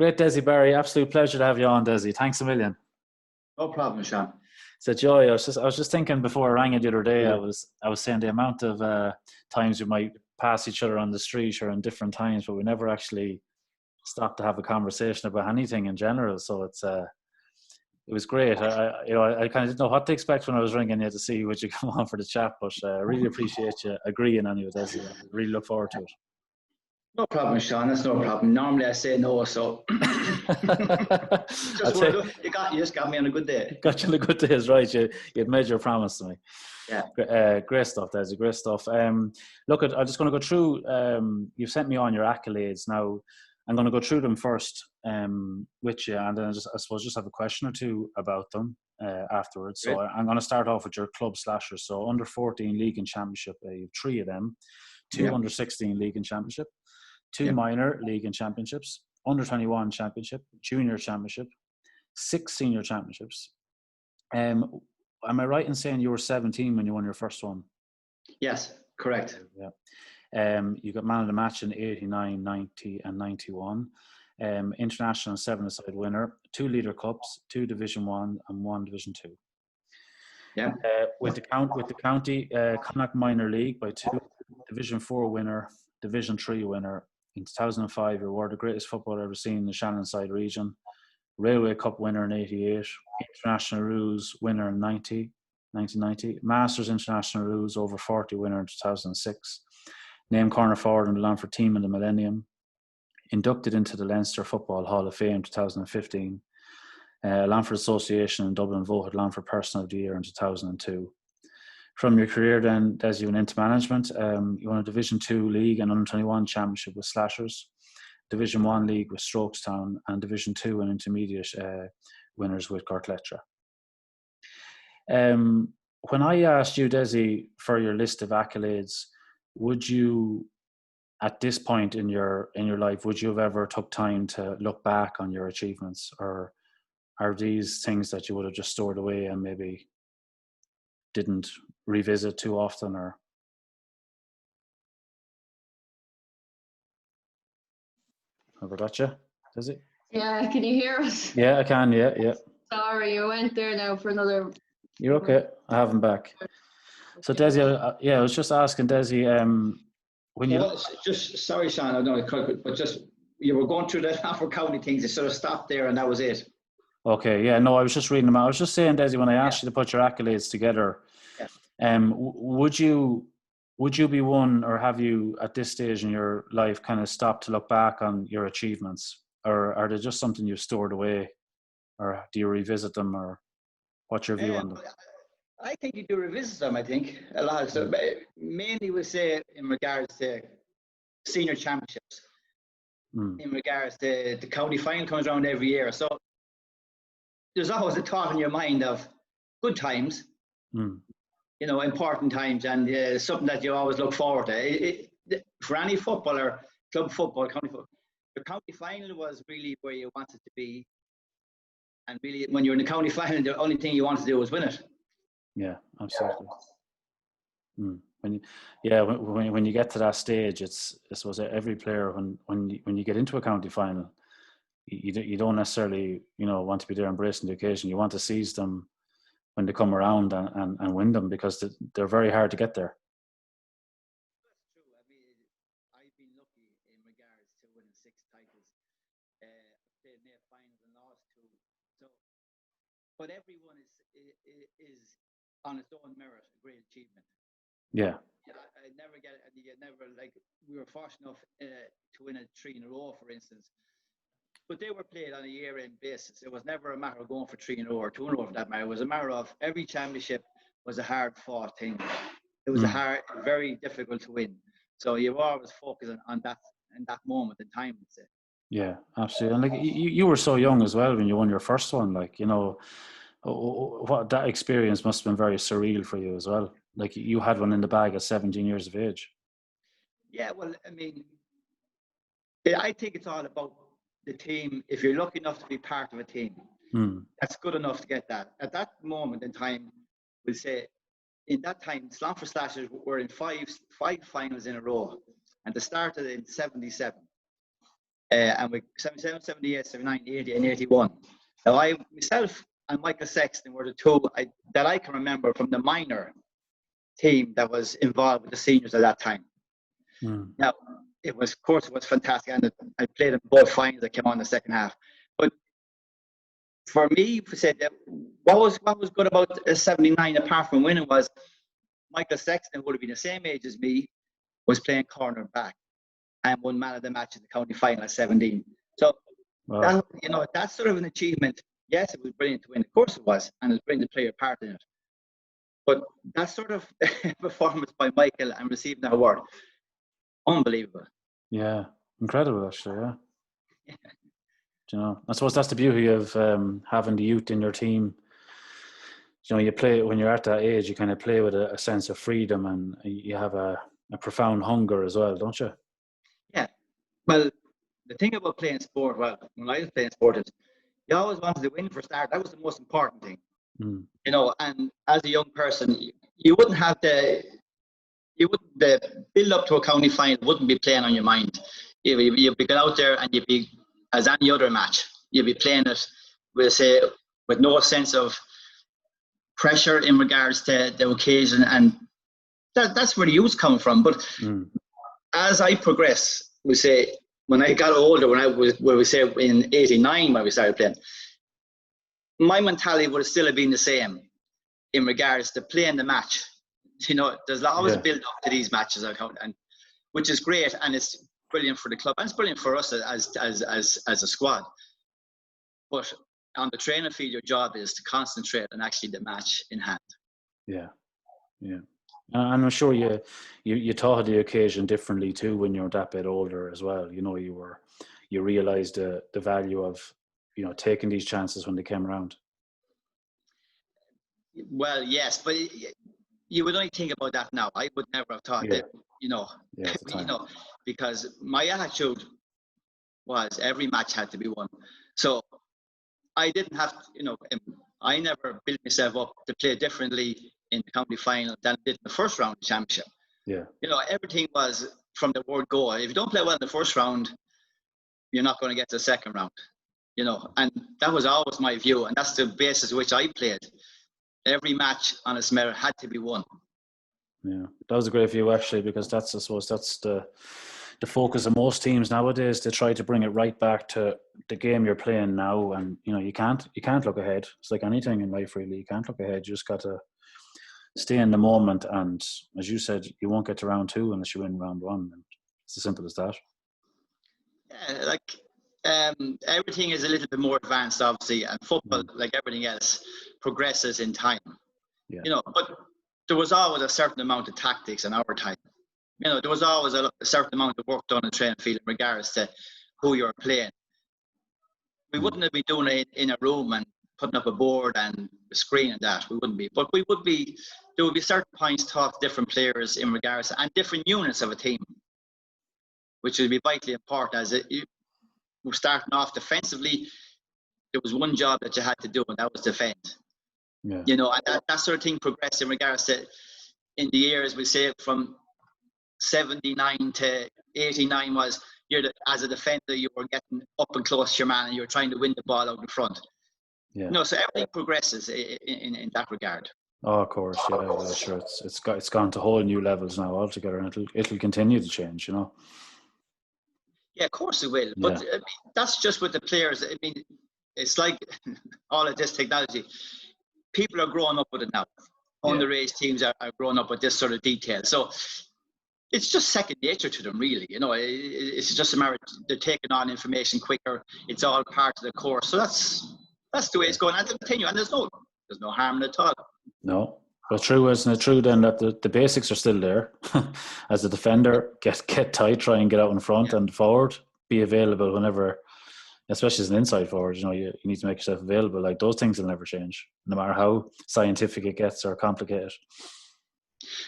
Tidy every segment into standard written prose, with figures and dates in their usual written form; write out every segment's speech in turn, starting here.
Great, Dessie Barry. Absolute pleasure to have you on, Dessie. Thanks a million. No problem, Sean. It's a joy. I was just thinking before I rang you the other day. Yeah. I was saying the amount of times we might pass each other on the street or in different times, but we never actually stopped to have a conversation about anything in general. So it was great. I kind of didn't know what to expect when I was ringing you to see would you come on for the chat, but I really appreciate you agreeing anyway, Dessie. I really look forward to it. No problem, Sean. That's no problem. Normally I say no, so I'll take, you just got me on a good day. got you on the good days, right? You'd made your promise to me. Yeah. Great stuff, Dessie. Great stuff. Look, I'm just going to go through. You've sent me on your accolades. Now, I'm going to go through them first with you, and then I suppose just have a question or two about them afterwards. So I'm going to start off with your club slashers. So under 14 league and championship, you have three of them. Two under 16 league and championship. Two minor league and championships. Under 21 championship. Junior championship. 6 senior championships. Am I right in saying you were 17 when you won your first one? Yes, correct. Yeah. You got man of the match in 89, 90 and 91. International 7-a-side winner. 2 Leader Cups, 2 Division 1 and 1 Division 2. Yeah. With the county Connacht Minor League by 2. Division 4 winner. Division 3 winner. In 2005, you were the greatest footballer ever seen in the Shannonside region. Railway Cup winner in 88. International Rules winner in 1990. Masters International Rules over 40 winner in 2006. Named corner forward in the Longford team in the Millennium. Inducted into the Leinster Football Hall of Fame in 2015. Longford Association in Dublin voted Longford Person of the Year in 2002. From your career then, Dessie, you went into management. You won a Division 2 league and under 21 championship with Slashers, Division 1 league with Strokestown, and Division 2 and intermediate winners with Gortletra. When I asked you, Dessie, for your list of accolades, would you, at this point in your life, would you have ever took time to look back on your achievements, or are these things that you would have just stored away and maybe didn't revisit too often? Or have I got you? Does it? Yeah, can you hear us? Yeah, I can. Yeah. Sorry, you went there now for another. You're okay. I have him back. So Dessie, I was just asking Dessie, when you just sorry, Sean, I don't know, but just you were going through the Longford County things. You sort of stopped there, and that was it. Okay, yeah, no, I was just reading them out. I was just saying, Dessie, when I asked you to put your accolades together, would you be one, or have you at this stage in your life kind of stopped to look back on your achievements, or are they just something you've stored away, or do you revisit them, or what's your view on them? I think you do revisit them. I think a lot of stuff, mainly we say in regards to senior championships, in regards to the county final comes around every year, so there's always a thought in your mind of good times, important times, and something that you always look forward to. For any footballer, club football, county football, the county final was really where you wanted to be, and really when you're in the county final, the only thing you wanted to do was win it. Yeah, absolutely. When you get to that stage, it's, I suppose, every player when you get into a county final, you don't necessarily want to be there embracing the occasion. You want to seize them when they come around and win them, because they're very hard to get there. That's true. I mean, I've been lucky in regards to winning 6 titles. Played near finals and lost 2. So, but everyone is on its own merit a great achievement. Yeah. I never get it. You never, like, we were fortunate enough to win a 3 in a row, for instance. But they were played on a year-end basis. It was never a matter of going for 3 in a row or 2 in a row for that matter. It was a matter of every championship was a hard-fought thing. It was very difficult to win. So you were always focusing on that in that moment in time, I'd say. Yeah, absolutely. And like you were so young as well when you won your first one. Like, what that experience must have been very surreal for you as well. Like, you had one in the bag at 17 years of age. Yeah, well, I mean, I think it's all about the team. If you're lucky enough to be part of a team, that's good enough to get that. At that moment in time, we'll say, in that time, Longford Slashers were in five finals in a row, and they started in 77. and we 77, 78, 79, 80, and 81. Now, myself and Michael Sexton were the two that I can remember from the minor team that was involved with the seniors at that time. Now, it was fantastic, and I played in both finals that came on in the second half. But for me, we said that what was good about 79, apart from winning, was Michael Sexton would have been the same age as me, was playing corner back, and won man of the match in the county final at 17. So that's sort of an achievement. Yes, it was brilliant to win. Of course it was, and it was brilliant to play a part in it. But that sort of performance by Michael and receiving that award, unbelievable. Yeah, incredible actually. Yeah. You know, I suppose that's the beauty of having the youth in your team. You know, you play when you're at that age, you kind of play with a sense of freedom, and you have a profound hunger as well, don't you? Yeah. Well, the thing about playing sport, when I was playing sport, is you always wanted to win for start. That was the most important thing. You know, and as a young person, you wouldn't have the build up to a county final wouldn't be playing on your mind. You'd be going out there and you'd be, as any other match, you'd be playing it with no sense of pressure in regards to the occasion, and that's where the youth come from. But as I progress, we say, when I got older, we say in 89 when we started playing, my mentality would have still been the same in regards to playing the match. You know, there's always a build up to these matches, and which is great, and it's brilliant for the club, and it's brilliant for us as a squad. But on the training field, your job is to concentrate on actually the match in hand. Yeah. And I'm sure you thought of the occasion differently too when you're that bit older as well. You know, you realised the value of, you know, taking these chances when they came around. Well, yes, but you would only think about that now. I would never have thought that, you know, because my attitude was every match had to be won. So I didn't have, I never built myself up to play differently in the county final than I did in the first round of the championship. Yeah. You know, everything was from the word go. If you don't play well in the first round, you're not going to get to the second round. You know, and that was always my view, and that's the basis which I played. Every match on its merit had to be won. Yeah, that was a great view actually, because I suppose that's the focus of most teams nowadays, to try to bring it right back to the game you're playing now. And you know, you can't look ahead. It's like anything in life, really. You can't look ahead. You just got to stay in the moment. And as you said, you won't get to round two unless you win round one. And it's as simple as that. Yeah, like everything is a little bit more advanced, obviously, and football, like everything else, progresses in time. Yeah. You know, but there was always a certain amount of tactics in our time. You know, there was always a certain amount of work done in training field in regards to who you're playing. We wouldn't have been doing it in a room and putting up a board and a screen and that. We wouldn't be. But there would be certain points taught to different players in regards to, and different units of a team, which would be vitally important. As we're starting off defensively, there was one job that you had to do, and that was defend. Yeah. You know, and that sort of thing progressed in regards to, in the years, we say from 79 to 89 was, as a defender, you were getting up and close to your man and you were trying to win the ball out in front. Yeah. No, so everything progresses in that regard. Oh, of course, yeah, sure. It's gone to whole new levels now altogether, and it'll continue to change, you know. Yeah, of course it will. But I mean, that's just with the players. I mean, it's like all of this technology. People are growing up with it now. Underage teams are growing up with this sort of detail. So it's just second nature to them, really. You know, it's just a matter of they're taking on information quicker. It's all part of the course. So that's the way it's going. And to continue. And there's no harm in it at all. No. But isn't it true then that the basics are still there? As a defender, get tight, try and get out in front, and forward, be available whenever, especially as an inside forward, you know, you need to make yourself available. Like, those things will never change, no matter how scientific it gets or complicated.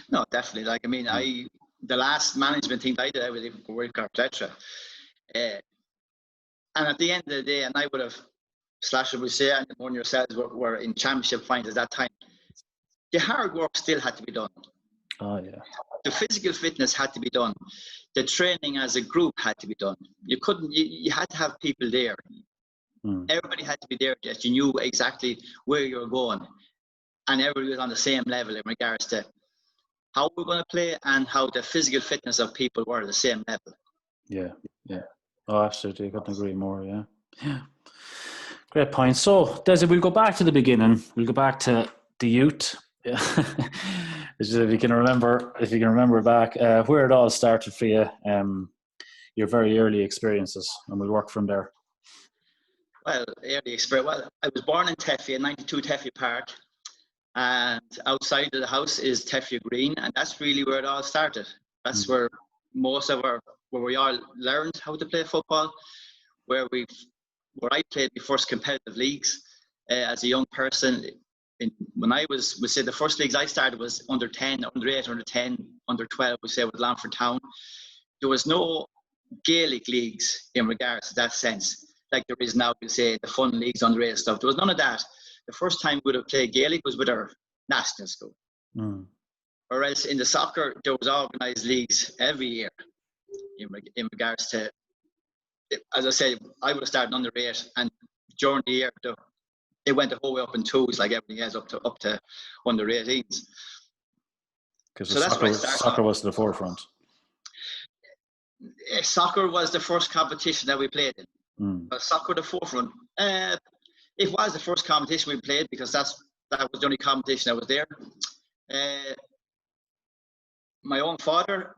No, definitely. Like, I mean, the last management team I did, I was for World Cup, etc. And at the end of the day, and I would have, Slasher would say, and one yourselves were in championship finals at that time, the hard work still had to be done. Oh, yeah. the physical fitness had to be done. The training as a group had to be done. You had to have people there. Everybody had to be there that you knew exactly where you were going. And everybody was on the same level in regards to how we're going to play and how the physical fitness of people were at the same level. Yeah. Oh, absolutely. I couldn't agree more, yeah. Great point. So, Dessie, we'll go back to the beginning. We'll go back to the youth. If you can remember back where it all started for you, your very early experiences, and we'll work from there. Well, early experience. Well, I was born in Teffia, 92 Teffia Park, and outside of the house is Teffia Green, and that's really where it all started. That's where where we all learned how to play football, where I played the first competitive leagues as a young person. When I was, we say the first leagues I started was under 10, under 8, under 10, under 12, we say with Longford Town. There was no Gaelic leagues in regards to that sense, like there is now, we say the fun leagues under 8 stuff. There was none of that. The first time we would have played Gaelic was with our national school. Or else in the soccer, there was organised leagues every year in regards to, as I said, I would have started under 8, and during the year, it went the whole way up in 2s, like everything else, up to under 18s. Because soccer was to the forefront. Soccer was the first competition that we played in. But soccer the forefront. It was the first competition we played because that was the only competition that was there. My own father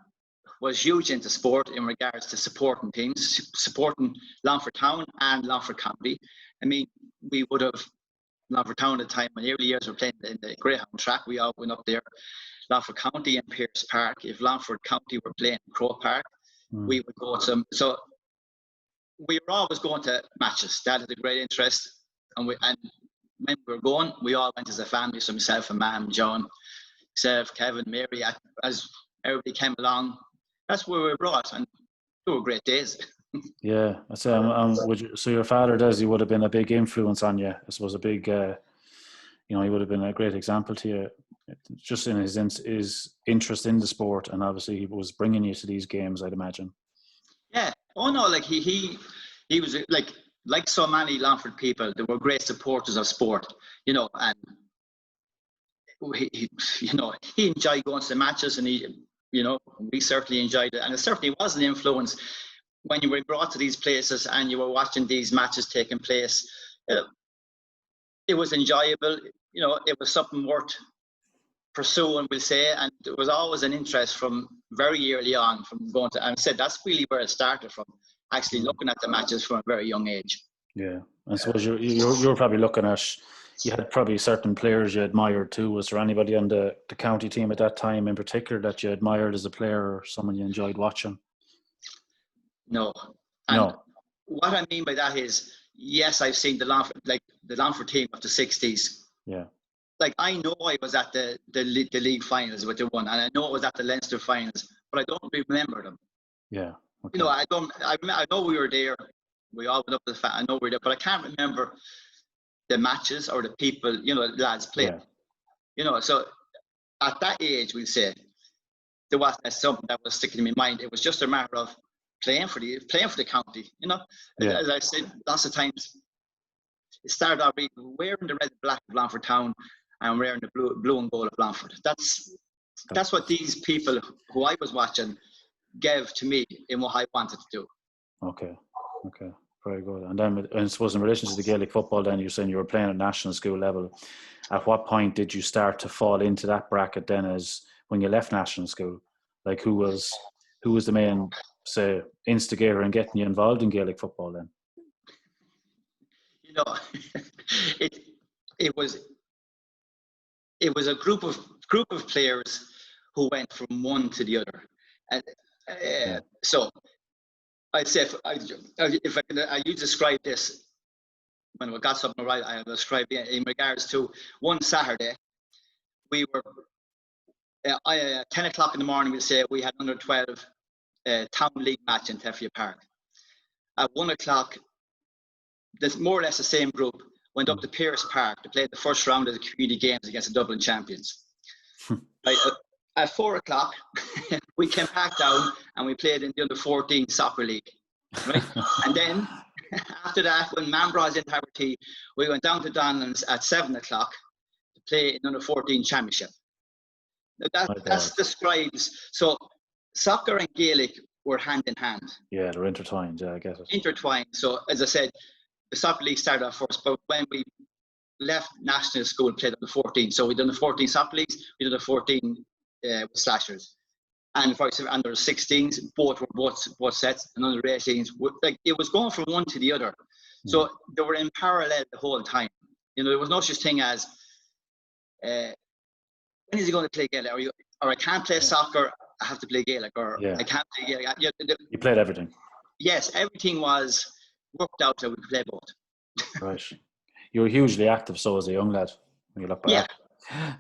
was huge into sport in regards to supporting teams, supporting Longford Town and Longford County. I mean, we would have Longford Town at the time, in the early years, we were playing in the Greyhound track. We all went up there. Longford County and Pierce Park. If Longford County were playing Crow Park, we would go to them. So we were always going to matches. That had a great interest. And when we were going, we all went as a family. So myself and Mam, John, myself, Kevin, Mary, as everybody came along, that's where we were brought. And they were great days. Yeah, I say. So your father, Dessie, would have been a big influence on you. I suppose a big, he would have been a great example to you, just in his interest in the sport, and obviously he was bringing you to these games, I'd imagine. Yeah. Oh no, like he was like so many Longford people. They were great supporters of sport, and he enjoyed going to the matches, and we certainly enjoyed it, and it certainly was an influence. When you were brought to these places and you were watching these matches taking place, it was enjoyable. It was something worth pursuing, we'll say, and there was always an interest from very early on from going to, and I said that's really where it started from, actually looking at the matches from a very young age. Yeah, I suppose you were probably looking at, you had probably certain players you admired too. Was there anybody on the county team at that time in particular that you admired as a player or someone you enjoyed watching? No. And what I mean by that is, yes, I've seen the Longford team of the 60s. Yeah. Like, I know I was at the league finals with the one, and I know I was at the Leinster finals, but I don't remember them. Yeah. Okay. I know we were there. We all went up to the I know we were there, but I can't remember the matches or the people, the lads played. Yeah. So at that age, we'll say, there wasn't something that was sticking in my mind. It was just a matter of playing for the county, Yeah. As I said lots of times, it started off wearing the red and black of Longford Town and wearing the blue and gold of Longford. That's what these people who I was watching gave to me in what I wanted to do. Okay, very good. And then, I suppose in relation to the Gaelic football, then you're saying you were playing at national school level. At what point did you start to fall into that bracket then, as when you left national school? Like, who was the main, say, instigator in getting you involved in Gaelic football then? It was a group of players who went from one to the other, and so I'd say if you describe this, when we got something right, I will describe it in regards to one Saturday. We were 10 o'clock in the morning. We'll say we had under 12 town league match in Teffia Park. At 1 o'clock, there's more or less the same group went up to Pierce Park to play the first round of the community games against the Dublin champions. at 4 o'clock, we came back down and we played in the under 14 soccer league, right? And then after that, when Man brought us into tea, we went down to Donlands at 7 o'clock to play in under 14 championship. Now that describes, so soccer and Gaelic were hand in hand. Yeah, they're intertwined. Yeah, I get it. Intertwined. So as I said, the soccer league started off first, but when we left national school, played under 14. So we done the 14 soccer leagues, we did the 14 slashers. And for example, under 16s, both sets, and under 18s, like it was going from one to the other. So they were in parallel the whole time. You know, there was no such thing as when is he going to play Gaelic? Or I can't play soccer, I have to play Gaelic, or I can't play Gaelic. You played everything. Yes, everything was worked out that we could play both. Right. You were hugely active, so as a young lad, when you look back. Yeah.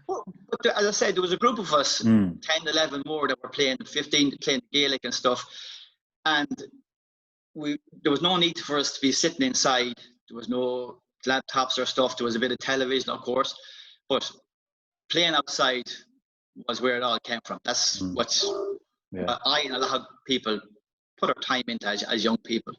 Well, but as I said, there was a group of us, 10, 11 more that were playing, 15 playing Gaelic and stuff. And there was no need for us to be sitting inside. There was no laptops or stuff. There was a bit of television, of course. But playing outside was where it all came from. That's what I and a lot of people put our time into as young people.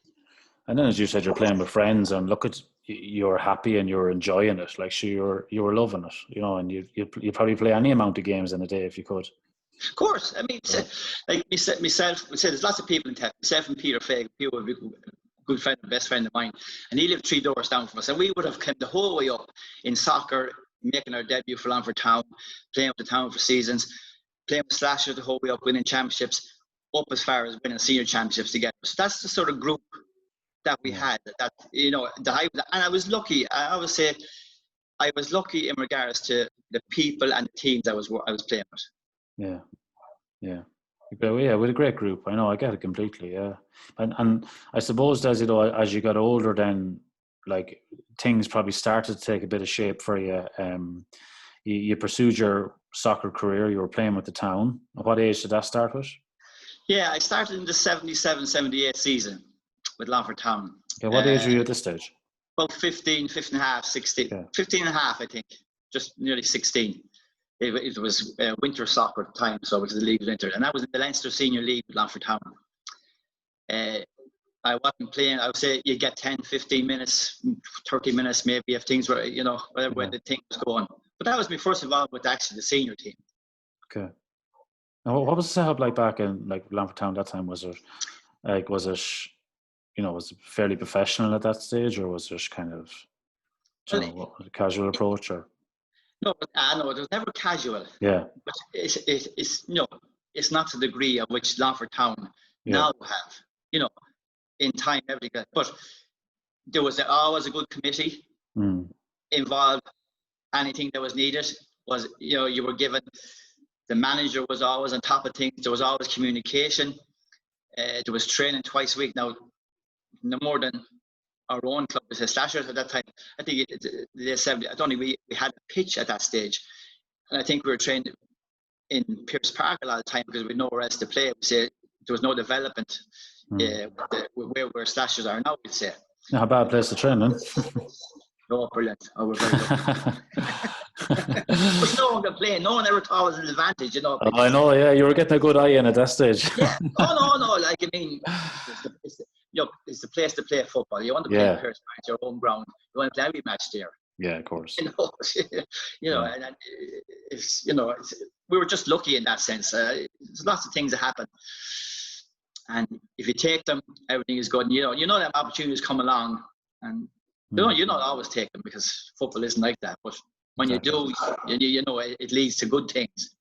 And then, as you said, you're playing with friends, and look at you're happy and you're enjoying it. like, so you were loving it, you know, and you probably play any amount of games in a day if you could. Of course, I mean, like myself, there's lots of people in town. Myself and Peter Faig, he was a good friend, best friend of mine, and he lived 3 doors down from us. And we would have come the whole way up in soccer, making our debut for Longford Town, playing with the town for seasons, playing with Slashers the whole way up, winning championships, up as far as winning senior championships together. So that's the sort of group that we had. That you know, and I was lucky. I always say I was lucky in regards to the people and the teams I was playing with. Yeah. But yeah, with a great group. I know, I get it completely. Yeah, and I suppose as you know, as you got older, then like things probably started to take a bit of shape for you. You pursued your soccer career. You were playing with the town. At what age did that start with? Yeah, I started in the 77-78 season with Longford Town. Okay, what age were you at this stage? About 15 and a half, 16. Okay. 15 and a half, I think. Just nearly 16. It was winter soccer at the time, so because the league was winter. And I was in the Leinster Senior League with Longford Town. I wasn't playing. I would say you get 10, 15 minutes, 30 minutes maybe if things were, you know, where the thing was going. But that was my first involvement with actually the senior team. Okay. Now, what was the setup like back in like Longford Town that time? Was it you know, was it fairly professional at that stage, or was it kind of a casual approach? Or no, it was never casual. Yeah, but it's no, it's not to the degree of which Longford Town now have. You know, in time, everything. But there was always a good committee involved. Anything that was needed was, you know, you were given. The manager was always on top of things. There was always communication. There was training twice a week. Now, no more than our own club was a Slashers at that time. I think the assembly. I don't think we had a pitch at that stage, and I think we were trained in Pierce Park a lot of the time because we had nowhere else to play. We say there was no development where Slashers are now. We'd say. Not a bad place to train, then. No, brilliant. Oh, we're very lucky. But no one complained. No one ever thought it was an advantage, you know. Oh, I know, yeah. You were getting a good eye in at that stage. Yeah. Oh, no. Like, I mean, it's the place to play football. You want to play in Pierce Park, it's your home ground. You want to play every match there. Yeah, of course. You know, and it's, you know, we were just lucky in that sense. There's lots of things that happen. And if you take them, everything is good. And, you know that opportunities come along, and you don't always take them because football isn't like that. But when you do, you know it leads to good things.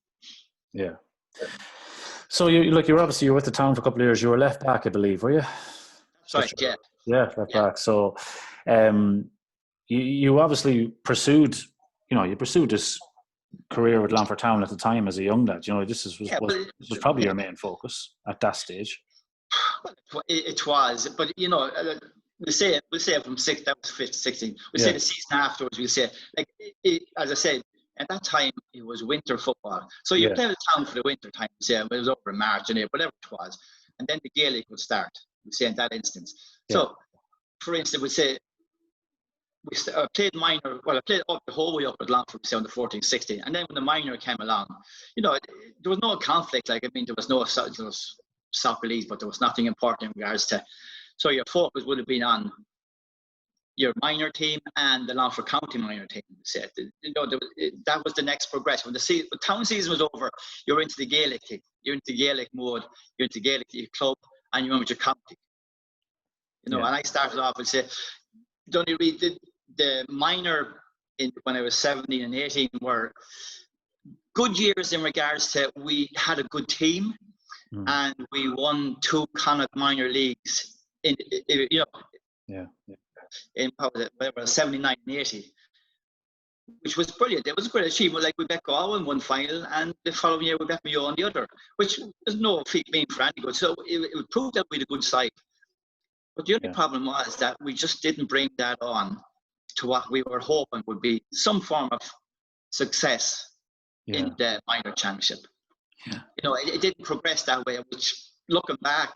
Yeah. So you were obviously with the town for a couple of years. You were left back, I believe, were you? That's right. Yeah. Yeah, left back. So, you obviously pursued this career with Longford Town at the time as a young lad. You know, this was probably your main focus at that stage. Well, it was, but you know. We'll say from 6, that was 15, 16. We'll say the season afterwards, we'll say, like, as I said, at that time, it was winter football. So you play the town for the winter time, say, it was over in March and April, whatever it was. And then the Gaelic would start, we'll say, in that instance. So, for instance, we'll say, played minor. Well, I played up the whole way up at Longford, say, under 14, 16, and then when the minor came along, there was no conflict. Like, I mean, there was no soccer leagues, but there was nothing important in regards to. So your focus would have been on your minor team and the Longford County minor team. That was the next progression. When the town season was over, you're into the Gaelic team. You're into Gaelic mode. You're into Gaelic club, and you're with your county. And I started off and said, don't you read the minor when I was 17 and 18 were good years in regards to we had a good team and we won 2 Connacht minor leagues in 79 and 80, which was brilliant. It was a great achievement. Like, we bet Galway in one final, and the following year we bet Mayo on the other, which was no feat being for any good. So it proved that we had a good side. But the only problem was that we just didn't bring that on to what we were hoping would be some form of success in the minor championship. Yeah. It didn't progress that way, which, looking back,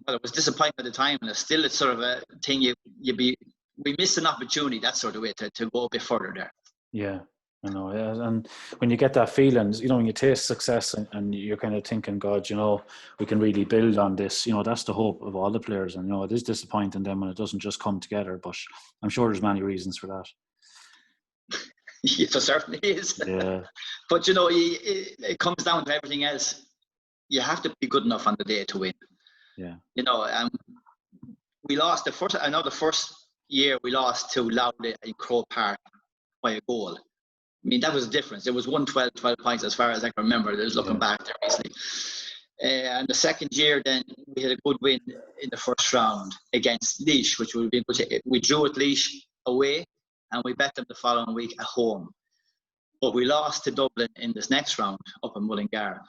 well, it was disappointing at the time, and it's sort of a thing we missed an opportunity, that sort of way, to go a bit further there. Yeah, I know. Yeah, and when you get that feeling, when you taste success and you're kind of thinking, God, we can really build on this. That's the hope of all the players, and it is disappointing then when it doesn't just come together. But I'm sure there's many reasons for that. It certainly is. Yeah. But it comes down to everything else. You have to be good enough on the day to win. Yeah. We lost the first year we lost to Louth in Croke Park by a goal. I mean, that was the difference. It was 12 points as far as I can remember. There's looking back there recently. And the second year, then we had a good win in the first round against Laois, which would have been good. We drew at Laois away, and we bet them the following week at home. But we lost to Dublin in this next round up in Mullingar.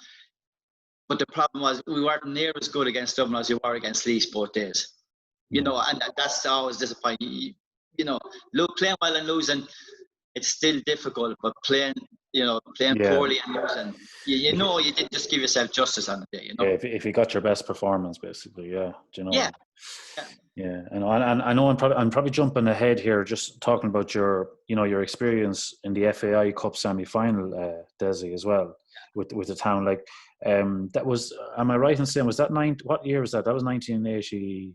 But the problem was we weren't near as good against Dublin as we were against Laois both days. And that's always disappointing. Playing well and losing, it's still difficult, but playing poorly and losing, you didn't just give yourself justice on the day. Yeah, if you got your best performance, basically, yeah. Yeah. Yeah, and I know I'm probably jumping ahead here, just talking about your experience in the FAI Cup semi-final, Dessie, as well, with the town. Like, that was, am I right in saying, was that what year was that? That was 1980.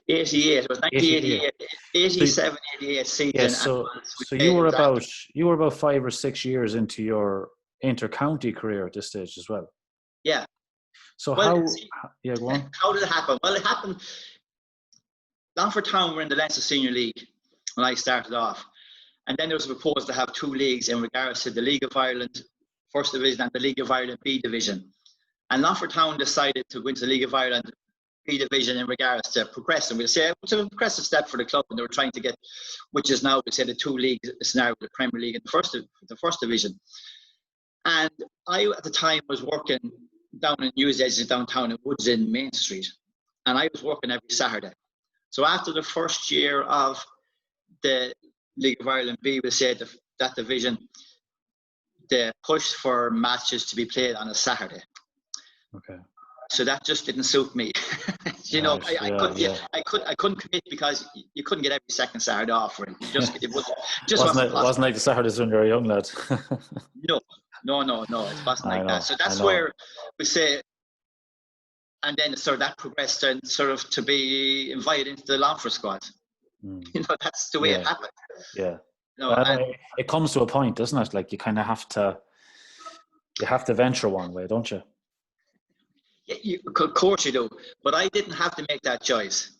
88. It was 1988, 87, 88 season. Yeah, so you were about 5 or 6 years into your inter-county career at this stage as well. Yeah. So go on. How did it happen? Well, it happened. Longford Town were in the Leinster Senior League when I started off, and then there was a proposal to have 2 leagues in regards to the League of Ireland First Division and the League of Ireland B Division. And Longford Town decided to go into the League of Ireland B Division in regards to progressing. We'll say it's a progressive step for the club, and they were trying to get, which is now, we say, the 2 leagues scenario, the Premier League and the First Division. And I, at the time, was working down in News Edges downtown in Woods in Main Street, and I was working every Saturday. So after the first year of the League of Ireland B, we said that division, they pushed for matches to be played on a Saturday. Okay. So that just didn't suit me. I couldn't commit, because you couldn't get every second Saturday off. It wasn't like the Saturdays when you were a young lad. No, it wasn't like that. So that's where we say, and then that progressed and sort of to be invited into the Longford squad. That's the way it happened. Yeah. It comes to a point, doesn't it? Like, you kind of have to venture one way, don't you? Yeah, of course you do. But I didn't have to make that choice,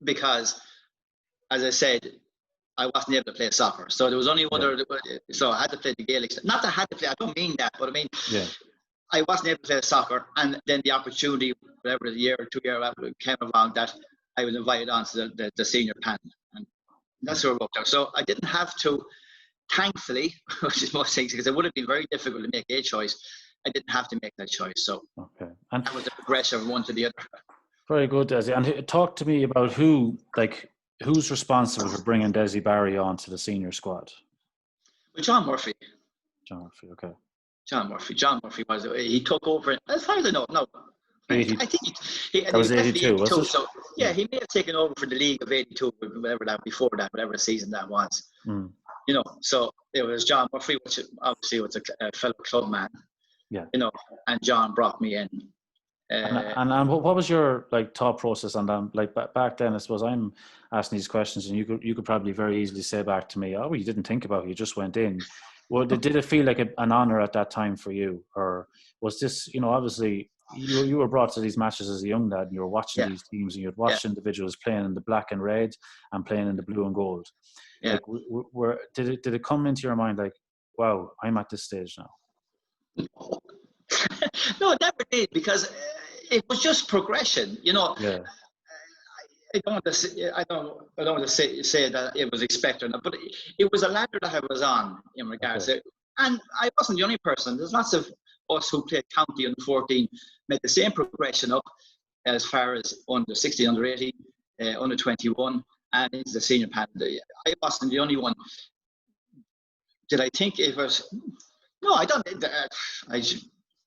because, as I said, I wasn't able to play soccer. So there was only one other, so I had to play the Gaelic. Not that I had to play, I don't mean that, but I mean, I wasn't able to play soccer, and then the opportunity, whatever, the year or 2 years after, came along that I was invited onto the senior panel, and that's where it worked out. So I didn't have to, thankfully, which is most things, because it would have been very difficult to make a choice. I didn't have to make that choice. So and that was a progression from one to the other. Very good, Dessie. And talk to me about who's responsible for bringing Dessie Barry onto the senior squad? Well, John Murphy. Okay. John Murphy he took over, as far as I know. No, 80, I think that was 82, was it? So yeah, he may have taken over for the league of '82, whatever that before that, whatever season that was. Mm. You know, so it was John Murphy, which obviously was a fellow club man. Yeah. You know, and John brought me in. And what was your like thought process on that? Like back then, I suppose I'm asking these questions, and you could probably very easily say back to me, "Oh, well, you didn't think about it; you just went in." Well, did it feel like an honor at that time for you, or was this, you know, obviously you were brought to these matches as a young lad, and you were watching these teams, and you'd watched individuals playing in the black and red and playing in the blue and gold. Yeah. Like, did it come into your mind like, "Wow, I'm at this stage now"? No, it never did, because it was just progression. You know, I don't want to say that it was expected, but it was a ladder that I was on in regards to, and I wasn't the only person. There's lots of us who played county under 14 made the same progression up as far as under 60, under 80, under 21, and into the senior panel. I wasn't the only one. Did I think it was? No, I don't. I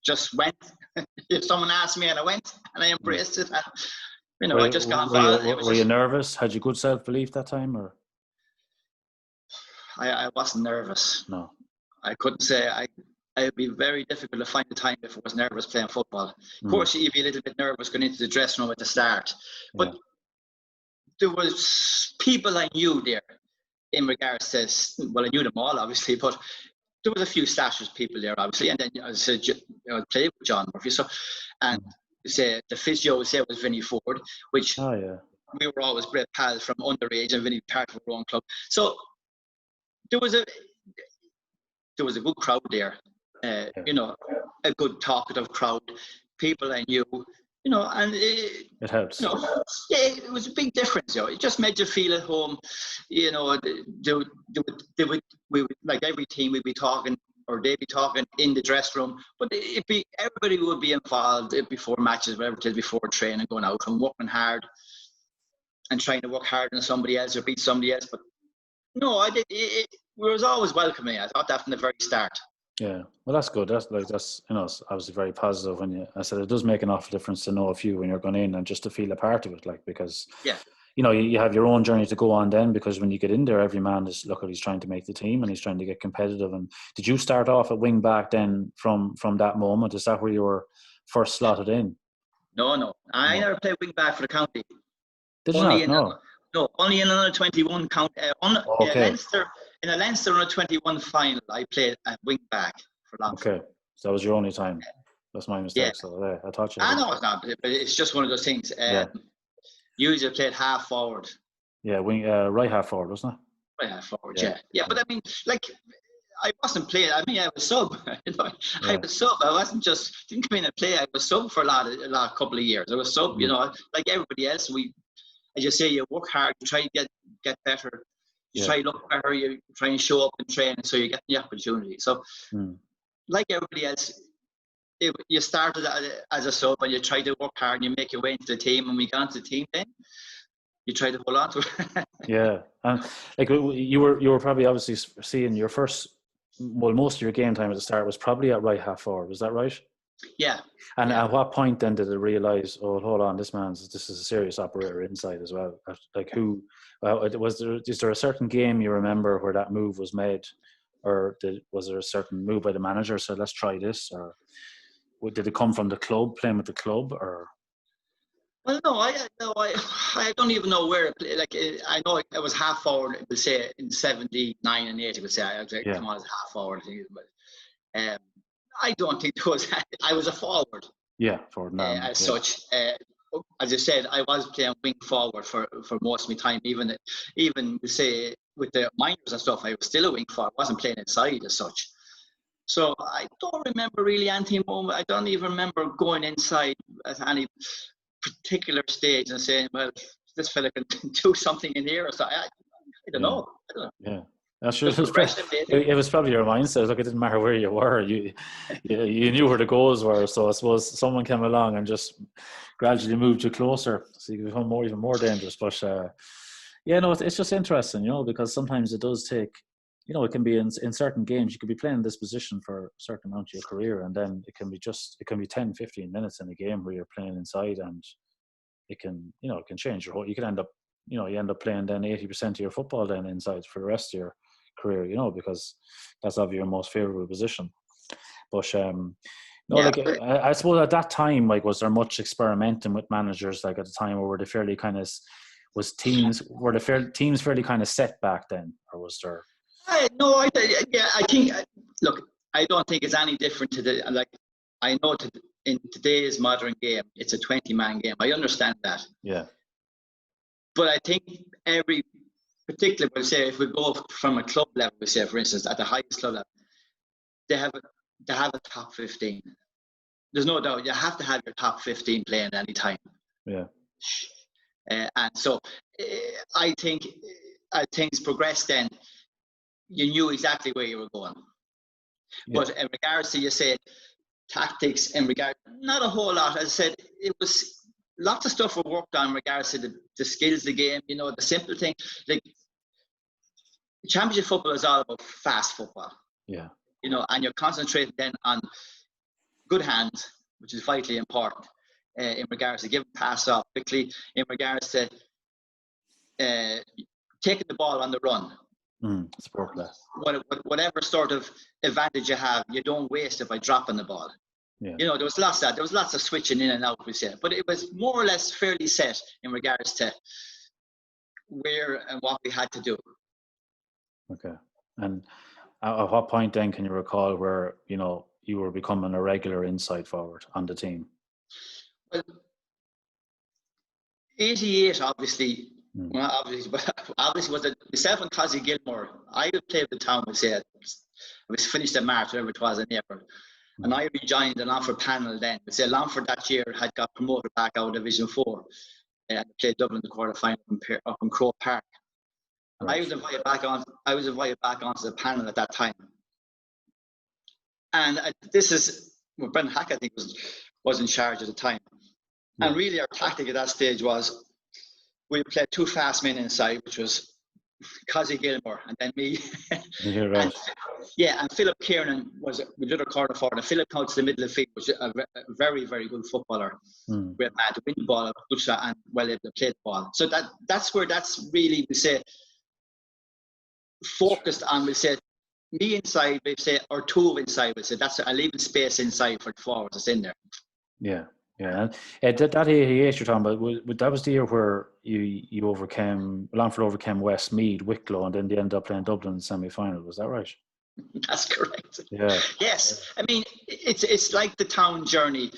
just went. If someone asked me, and I went, and I embraced it. And, you know, I just got involved. Were you nervous? Had you good self-belief that time, or? I wasn't nervous. No. I couldn't say. It would be very difficult to find the time if I was nervous playing football. Of course, you'd be a little bit nervous going into the dressing room at the start. But there was people I knew there in regards to, well, I knew them all, obviously, but there was a few Slashers people there, obviously. And then I said, I played with John Murphy. So, and say the physio would say was Vinnie Ford, which we were always great pals from underage, and Vinnie part of our own club. So there was a good crowd there. You know, a good talkative crowd, people I knew, you know, and it helps. You know, it was a big difference. You know, it just made you feel at home. You know, we would, like every team, we'd be talking, or they'd be talking in the dressing room, but everybody would be involved before matches, whatever it is, before training, going out and working hard and trying to work harder than somebody else or beat somebody else. But no, I did. It was always welcoming. I thought that from the very start. Yeah, well, that's good. That's you know, it's obviously very positive. When I said it does make an awful difference to know a few when you're going in and just to feel a part of it, like, because you know, you have your own journey to go on then, because when you get in there, every man is he's trying to make the team and he's trying to get competitive. And did you start off at wing back then from that moment? Is that where you were first slotted in? No, I never played wing back for the county. Did you not? No. No, only in under 21 count. Leinster, in a Leinster under 21 final, I played at wing back for Longford. Okay, so that was your only time. That's my mistake. Yeah. So I thought you. I know it's not, but it's just one of those things. Usually I played half forward. Yeah, wing, right half forward, wasn't it? Right half forward. Yeah. But I mean, like, I wasn't playing. I mean, I was sub. You know, I was sub. I wasn't just didn't come in and play. I was sub for a couple of years. I was sub. You know, like everybody else. As you say, you work hard, you try to get better, you try to look better, you try and show up and train, so you get the opportunity. So, like everybody else, you started as a sub and you try to work hard and you make your way into the team. And we got into the team, then you try to hold on to it. Yeah, and like you were probably obviously seeing your first, well, most of your game time at the start was probably at right half forward. Was that right? Yeah. And at what point then did it realise, oh, hold on, this is a serious operator inside as well? Like is there a certain game you remember where that move was made, or was there a certain move by the manager said, let's try this, or did it come from the club, playing with the club, or? Well, no, I don't even know where. Like, I know it was half forward. It would say in 79 and 80. Would say I was like, come on, it's half forward. But I don't think it was. I was a forward. Yeah, forward. Such. As I said, I was playing wing forward for most of my time. Even say with the minors and stuff, I was still a wing forward. I wasn't playing inside as such. So I don't remember really any moment. I don't even remember going inside at any particular stage and saying, well, this fella can do something in here. So I don't know. Yeah. It was probably your mindset. Look, it didn't matter where you were. You knew where the goals were. So I suppose someone came along and just gradually moved you closer, so you become even more dangerous. But it's just interesting, you know, because sometimes it does take, you know, it can be in certain games you could be playing this position for a certain amount of your career, and then it can be 10, 15 minutes in a game where you're playing inside, and it can, it can change your whole. You can end up, you end up playing then 80% of your football then inside for the rest of your career, because that's obviously your most favourable position. But I suppose at that time, like, was there much experimenting with managers? Like at the time, or were they fairly kind of were the teams fairly kind of set back then, or was there? No, I think. Look, I don't think it's any different to I know in today's modern game, it's a 20-man game. I understand that. Yeah. But I think particularly, say, if we go from a club level, we say, for instance, at the highest club level, they have a top 15. There's no doubt you have to have your top 15 playing at any time. Yeah. And so I think as things progressed then, you knew exactly where you were going. Yeah. But in regards to, you say, tactics, not a whole lot. As I said, it was lots of stuff we worked on in regards to the skills of the game, the simple thing. Like, championship football is all about fast football. Yeah. And you're concentrating then on good hands, which is vitally important in regards to giving pass off quickly, in regards to taking the ball on the run. Sportless. Whatever sort of advantage you have, you don't waste it by dropping the ball. Yeah. There was lots of that. There was lots of switching in and out, we said, but it was more or less fairly set in regards to where and what we had to do. Okay. And at what point then can you recall where, you were becoming a regular inside forward on the team? Well, 88, obviously, obviously was it myself and Cosy Gilmore. I would play with the town, we said. It was finished in March, whatever it was, in April. And I rejoined the Longford panel then. We said Longford that year had got promoted back out of Division 4 and played Dublin in the quarter-final up in Croke Park. And right. I was invited back onto the panel at that time. And this is Brendan Hack, I think, was in charge at the time. Yeah. And really our tactic at that stage was we played two fast men inside, which was Cosy Gilmore and then me. You're right. And Philip Kiernan was the other corner forward. And Philip out to the middle of the field, was a very, very good footballer. Great man to win the ball, good shot, and well able to play the ball. So that's really, we say, focused on, we say, me inside, we say, or two inside, we say, that's a leaving space inside for the forwards that's in there. Yeah. Yeah, and that 88 you're talking about, that was the year where Longford overcame Westmeath, Wicklow, and then they ended up playing Dublin in the semi-final. Was that right? That's correct. Yeah. Yes, I mean it's like the town journey.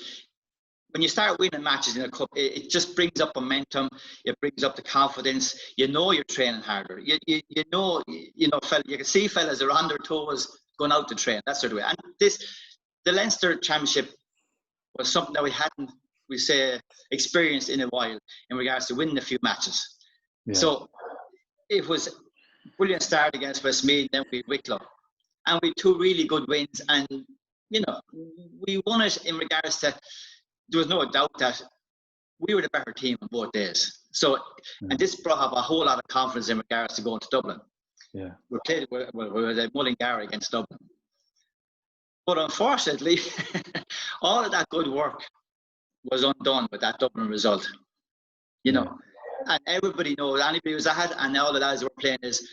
When you start winning matches in a cup, it just brings up momentum. It brings up the confidence. You're training harder. You can see fellas are on their toes going out to train. That sort of way. And the Leinster Championship was something that we hadn't, we say, experienced in a while in regards to winning a few matches. Yeah. So it was a brilliant start against Westmeath, then we Wicklow. And we had two really good wins. And, we won it in regards to, there was no doubt that we were the better team on both days. So, and this brought up a whole lot of confidence in regards to going to Dublin. Yeah. We were at Mullingar against Dublin. But unfortunately, all of that good work was undone with that Dublin result. And everybody knows, anybody who's at it, and all the lads were playing is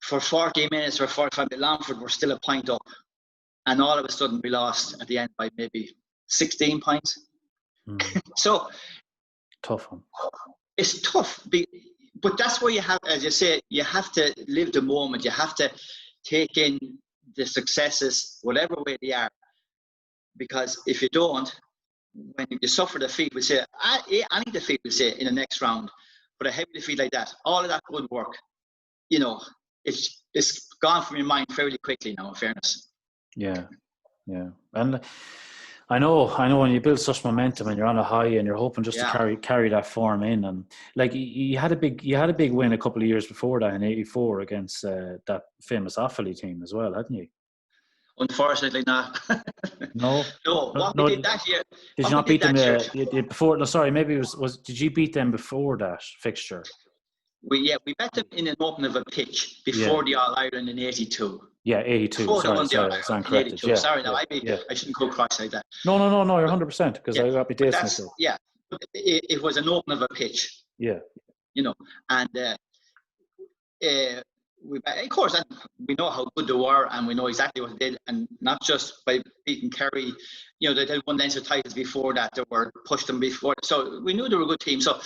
for 40 minutes or 45 minutes, Longford were still a point up. And all of a sudden we lost at the end by maybe 16 points. So tough one. It's tough. But that's where you have, as you say, you have to live the moment. You have to take in the successes, whatever way they are, because if you don't, when you suffer defeat, we say any defeat, we say in the next round, but a heavy defeat like that, all of that good work, it's gone from your mind fairly quickly now. In fairness, yeah, and I know when you build such momentum and you're on a high and you're hoping just to carry that form in, and like you had a big win a couple of years before that in '84 against that famous Offaly team as well, hadn't you? Unfortunately, not. No. We did that year. Did you not beat them before? No, sorry, maybe it was. Did you beat them before that fixture? We bet them in an opening of a pitch before the All Ireland in '82. Yeah, 82. Sorry, corrected. Yeah, sorry, no, I shouldn't go across like that. No, you're 100% because I got my dates mixed up. Yeah, it was an open of a pitch. Yeah. You know, and of course, and we know how good they were, and we know exactly what they did, and not just by beating Kerry. You know, they had won Leinster titles before that. They were pushed them before, so we knew they were a good team. So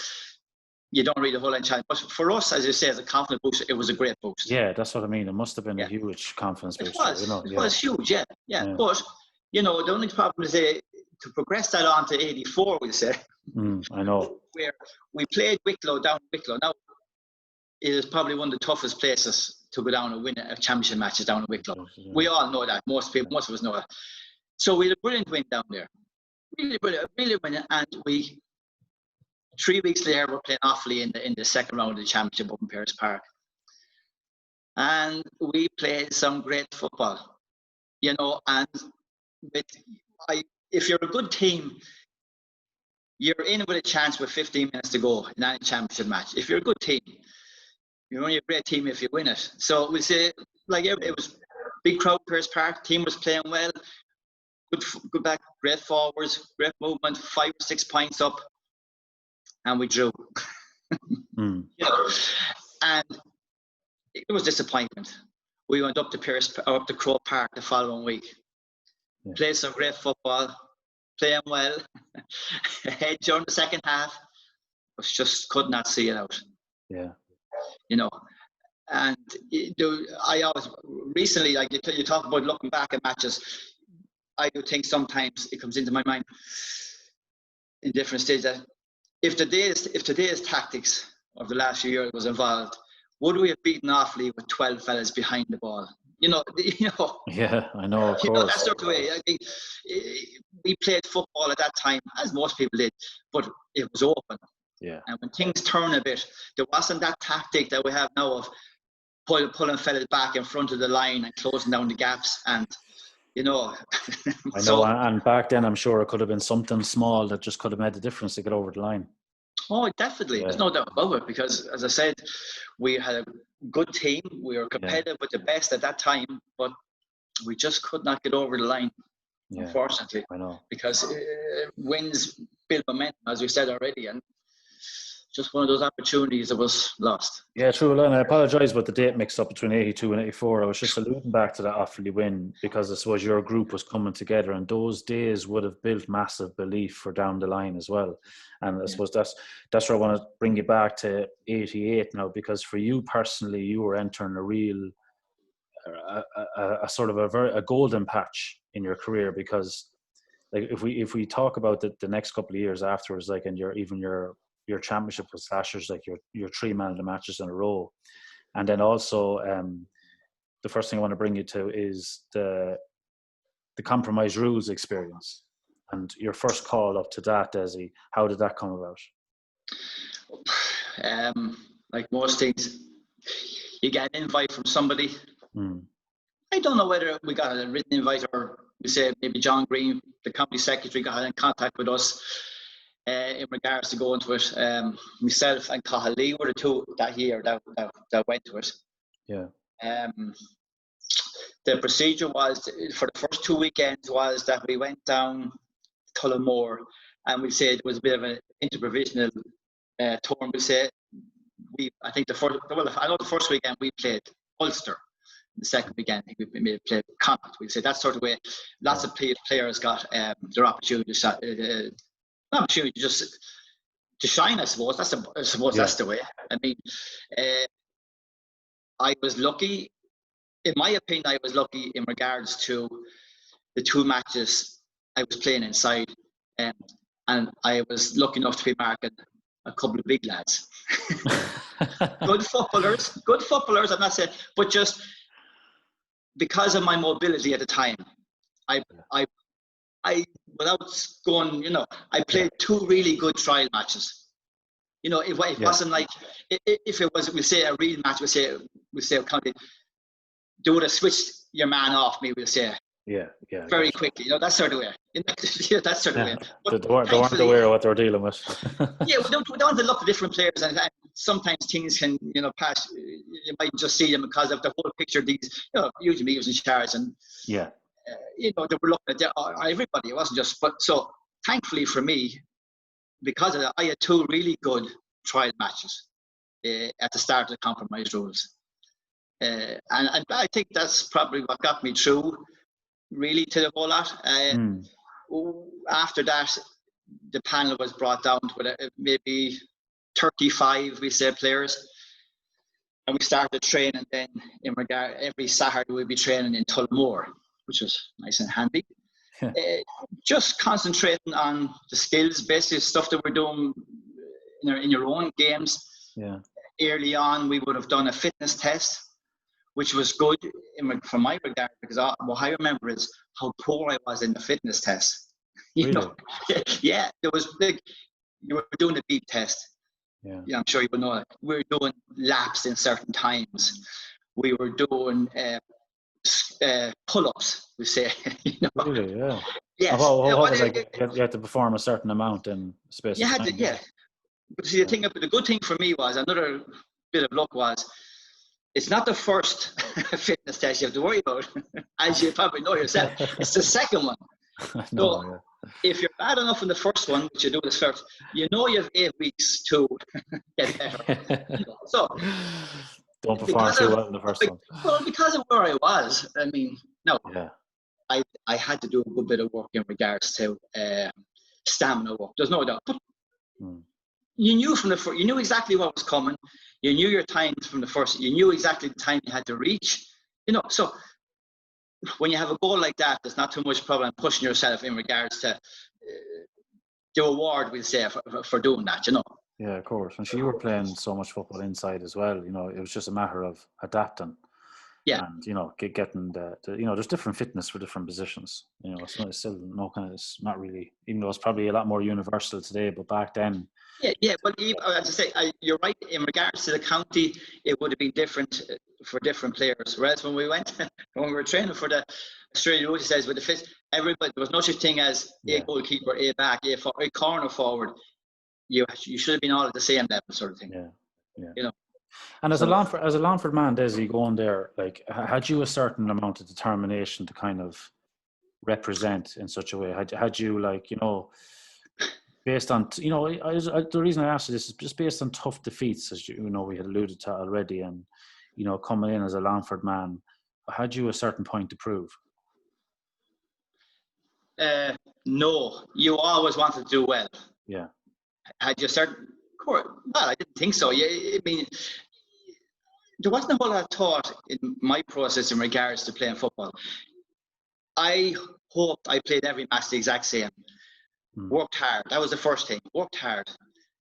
you don't read the whole entire. But for us, as you say, as a confidence boost, it was a great boost. Yeah, that's what I mean. It must have been a huge confidence boost. It was huge. Yeah. But you know, the only problem is to progress that on to 84, we'll say. I know. Where we played Wicklow down Wicklow. Now, it is probably one of the toughest places to go down and win a championship matches down in Wicklow. Yeah. We all know that. Most of us know that. So we had a brilliant win down there. Really brilliant, and 3 weeks later we're playing Offaly in the second round of the championship up in Pearse Park. And we played some great football. You know, and if you're a good team, you're in with a chance with 15 minutes to go in any championship match. If you're a good team, you're only a great team if you win it. So we say, like, it was big crowd, Pearse Park. Team was playing well. Good back, great forwards, great movement. 5 or 6 points up, and we drew. You know, and it was disappointment. We went up to Croke Park the following week. Yeah. Played some great football, playing well. Ahead during the second half, but just could not see it out. Yeah. You know, and I always recently, like you talk about looking back at matches, I do think sometimes it comes into my mind in different stages that if today's tactics of the last few years was involved, would we have beaten Offaly with 12 fellas behind the ball? You know. Yeah, I know. Of course. Know, that's sort of way. I think we played football at that time, as most people did, but it was open. Yeah. And when things turn a bit, there wasn't that tactic that we have now of pulling fellas back in front of the line and closing down the gaps. And, you know. I know. And back then, I'm sure it could have been something small that just could have made the difference to get over the line. Oh, definitely. Yeah. There's no doubt about it, because, as I said, we had a good team. We were competitive with the best at that time, but we just could not get over the line, unfortunately. I know. Because wins build momentum, as we said already, and just one of those opportunities that was lost. Yeah, true. And I apologise about the date mix-up between 82 and 84. I was just alluding back to that Offaly win because I suppose your group was coming together, and those days would have built massive belief for down the line as well. And I suppose that's where I want to bring you back to 88 now, because for you personally, you were entering a real, a sort of a golden patch in your career, because like if we talk about the next couple of years afterwards, like, and your championship with Slashers, like your 3 man of the matches in a row. And then also the first thing I want to bring you to is the compromise rules experience and your first call up to that, Dessie. How did that come about? Like most things, you get an invite from somebody. I don't know whether we got a written invite or we say maybe John Green, the company secretary, got in contact with us in regards to going to it. Myself and Cathal Lee were the two that year that went to it. Yeah. The procedure was, for the first 2 weekends, was that we went down Tullamore, and we said it was a bit of an interprovincial tour. We said I know the first weekend we played Ulster. The second weekend, I think we played Connacht. We said that sort of way. Lots of players got their opportunity just to shine, I suppose. That's the way. I mean, I was lucky. In my opinion, I was lucky in regards to the 2 matches I was playing inside, and I was lucky enough to be marking a couple of big lads. Good footballers, I'm not saying, but just because of my mobility at the time, I without going, I played 2 really good trial matches. It wasn't like, if it was, we say a real match, we say they would have switched your man off me, we'll say. Yeah. Very quickly, that sort of way. That sort of way. But they weren't aware of what they were dealing with. Yeah, we don't want to look at different players, and sometimes things can, pass. You might just see them because of the whole picture. These, usually he was in charge, and they were looking at everybody. It wasn't just. But so, thankfully for me, because of that, I had 2 really good trial matches at the start of the compromise rules. And I think that's probably what got me through really to the whole lot. After that, the panel was brought down to maybe 35, we say, players. And we started training then every Saturday we'd be training in Tullamore, which was nice and handy. Just concentrating on the skills, basically stuff that we're doing in your own games. Yeah. Early on, we would have done a fitness test, which was good from my regard, because what I remember is how poor I was in the fitness test. You know, yeah, there was you were doing a beep test. Yeah, I'm sure you will know that. We were doing laps in certain times. We were doing pull-ups, we say. You know? Really, yeah. Yes. You had to perform a certain amount in space. You had to, yeah. But see, the good thing for me was, another bit of luck was, it's not the first fitness test you have to worry about, as you probably know yourself. It's the second one. So if you're bad enough in the first one, which you do this first, you have 8 weeks to get better. So don't perform too well in the first one. Well, because of where I was, I mean, I had to do a good bit of work in regards to stamina work. There's no doubt. But you knew from the first, you knew exactly what was coming. You knew your times from the first. You knew exactly the time you had to reach. You know, so when you have a goal like that, there's not too much problem pushing yourself in regards to the award, we'll say, for doing that, you know. Yeah, of course. And you were playing so much football inside as well, you know, it was just a matter of adapting. Yeah. And, you know, getting you know, there's different fitness for different positions. You know, it's still it's not really, even though it's probably a lot more universal today, but back then. Yeah, but as I say, you're right, in regards to the county, it would have been different for different players. Whereas when we were training for the Australian Rules, says with the fifth, everybody, there was no such thing as a goalkeeper, a back, a corner forward. You should have been all at the same level, sort of thing. Yeah. You know. And as a Longford man, Dessie, going there, like, had you a certain amount of determination to kind of represent in such a way? Had you, like, you know, based on, you know, the reason I asked you this is just based on tough defeats, as you know, we had alluded to already, and, you know, coming in as a Longford man, had you a certain point to prove? No, you always wanted to do well. Yeah. Had you certain? Well, I didn't think so. I mean, there wasn't a whole lot of thought in my process in regards to playing football. I hoped I played every match the exact same. Worked hard. That was the first thing. Worked hard.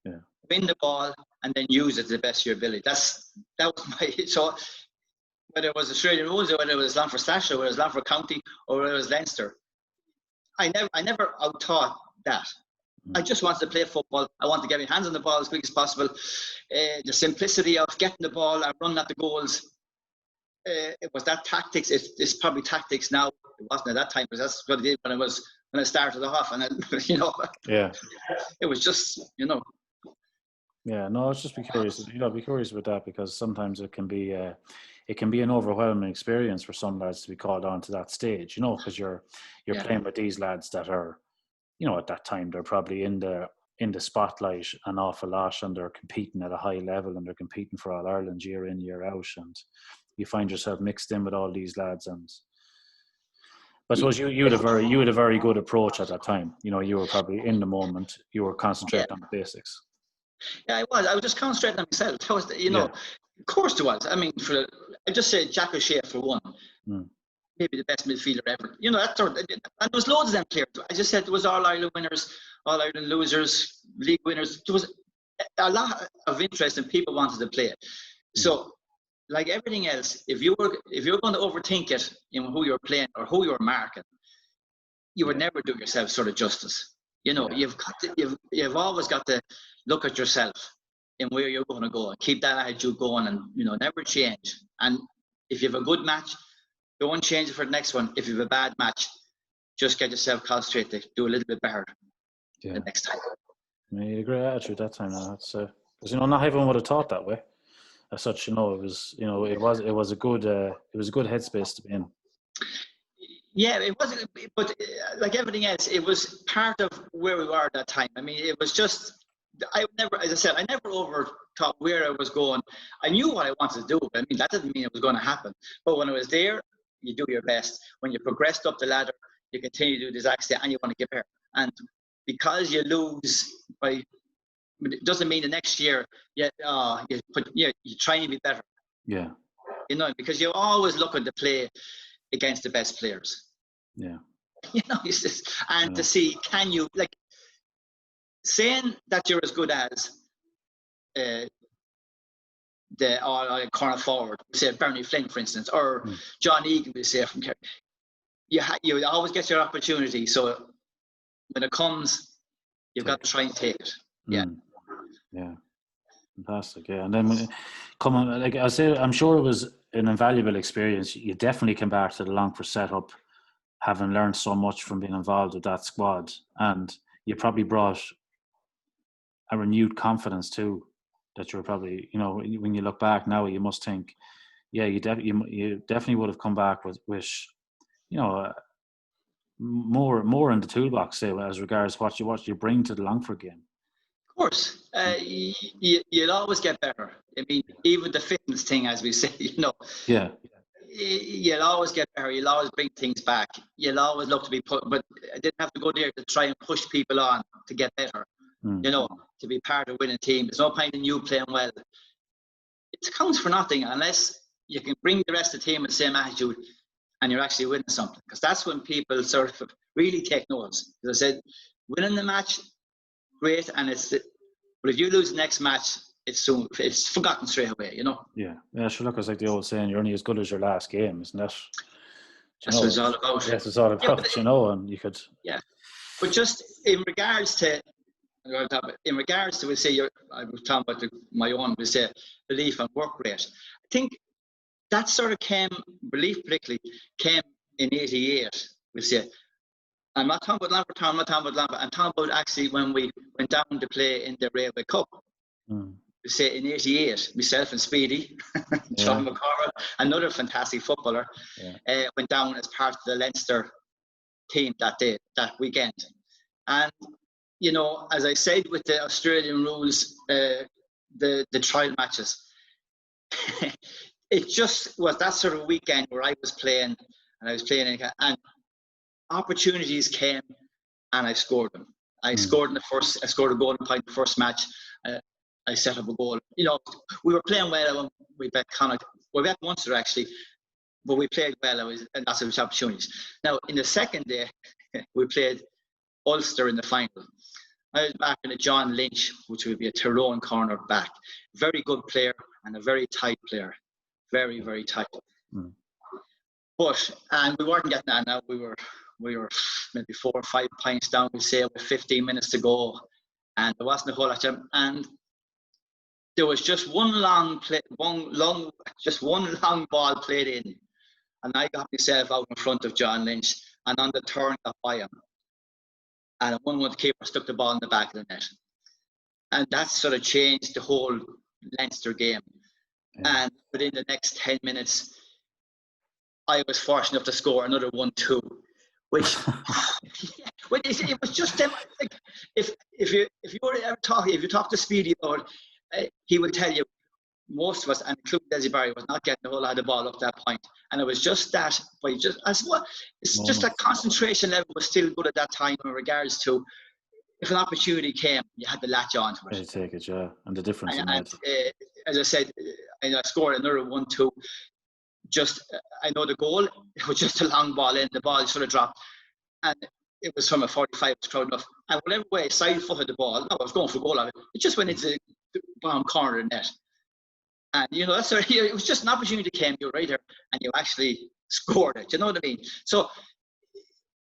Yeah. Win the ball and then use it to the best of your ability. That was my. So whether it was Australian Rules, or whether it was Longford Slasher, or whether it was Longford County, or whether it was Leinster, I never out-thought that. I just wanted to play football. I wanted to get my hands on the ball as quick as possible. The simplicity of getting the ball and running at the goals. It was that tactics. It's probably tactics now. It wasn't at that time, because that's what I did when I started off. And then, you know, it was just, you know. Yeah, no, I was just be curious. You know, be curious about that, because sometimes it can be an overwhelming experience for some lads to be called on to that stage. You know, because you're playing with these lads that are, you know, at that time they're probably in the spotlight an awful lot, and they're competing at a high level, and they're competing for All Ireland year in, year out, and you find yourself mixed in with all these lads. And I suppose you had a very good approach at that time. You know, you were probably in the moment. You were concentrating on the basics. Yeah, I was just concentrating on myself. That was, you know, of course there was. I mean, I just say Jack O'Shea for one. Maybe the best midfielder ever. You know, and there was loads of them players. I just said there was All Ireland winners, All Ireland losers, league winners. There was a lot of interest, and people wanted to play it. So, like everything else, if you're going to overthink it in who you're playing or who you're marking, you would never do yourself sort of justice. You know, you've always got to look at yourself and where you're going to go, and keep that attitude going, and, you know, never change. And if you have a good match, go and change it for the next one. If you have a bad match, just get yourself concentrated, do a little bit better the next time. Yeah, you had a great attitude that time. That's because, you know, not everyone would have thought that way. As such, you know, it was a good headspace to be in. Yeah, it wasn't, but like everything else, it was part of where we were at that time. I mean, it was just, I never, as I said, I never over thought where I was going. I knew what I wanted to do, but I mean, that didn't mean it was going to happen. But when I was there, you do your best. When you progressed up the ladder, you continue to do the exact same, and you want to get better. And because you lose by, it doesn't mean the next year you try and be better. Yeah. You know, because you're always looking to play against the best players. Yeah. You know, and to see, can you, like, saying that you're as good as the corner forward, say Bernie Flynn, for instance, or John Egan, we say from Kerry. You always get your opportunity. So when it comes, you've got to try and take it. Yeah. Yeah. Fantastic. Yeah. And then when like I say, I'm sure it was an invaluable experience. You definitely came back to the Longford setup, having learned so much from being involved with that squad, and you probably brought a renewed confidence too. That you're probably, you know, when you look back now, you must think, yeah, you definitely would have come back with you know, more in the toolbox, say, as regards what you bring to the Longford game. Of course, you'll always get better. I mean, even the fitness thing, as we say, you know. Yeah. You'll always get better. You'll always bring things back. You'll always look to be put. But I didn't have to go there to try and push people on to get better. You know, to be part of a winning team. There's no point in you playing well. It counts for nothing unless you can bring the rest of the team with the same attitude and you're actually winning something. Because that's when people sort of really take notice. As I said, winning the match, great, and but if you lose the next match, it's forgotten straight away, you know. Yeah. Sure. Look, it's like the old saying, "You're only as good as your last game," isn't that? That's what it's all about. Yes, it's all about. You know, and you could. Yeah, but just in regards to, we say, I was talking about my own, we say, belief and work rate. I think that sort of belief particularly came in '88. We say, I'm not talking about Longford Town, I'm not talking about Longford, I'm talking about actually when we went down to play in the Railway Cup. We say in '88, myself and Speedy, John McCormick, another fantastic footballer, went down as part of the Leinster team that weekend. And, you know, as I said with the Australian rules, the trial matches, it just was that sort of weekend where I was playing, and opportunities came, and I scored them. I scored a goal in the first match. I set up a goal. You know, we were playing well when we bet Connacht. We bet Munster actually, but we played well and lots of opportunities. Now, in the second day, we played Ulster in the final. I was back in a John Lynch, which would be a Tyrone corner back. Very good player and a very tight player. Very, very tight. And we weren't getting that now. We were maybe 4 or 5 points down, we say, with 15 minutes to go. And there wasn't a whole lot of, and there was just one long ball played in. And I got myself out in front of John Lynch, and on the turn got by him. And a 1-1 keeper stuck the ball in the back of the net. And that sort of changed the whole Leinster game. And within the next 10 minutes, I was fortunate enough to score another 1-2, which it was just them. Like, if you talk to Speedy about it, he will tell you most of us, and including Dessie Barry, was not getting a whole lot of the ball up to that point. And it was just that, just that concentration level was still good at that time in regards to, if an opportunity came, you had to latch on to it. You take it, yeah, and the difference in that. As I said, I scored another 1-2. I know the goal, it was just a long ball in, the ball sort of dropped, and it was from a 45, it was crowd enough. And whatever way I side-footed the ball, I was going for a goal of it, it just went into the bottom corner of the net. And, you know, it was just an opportunity came, you were right there, and you actually scored it, you know what I mean? So,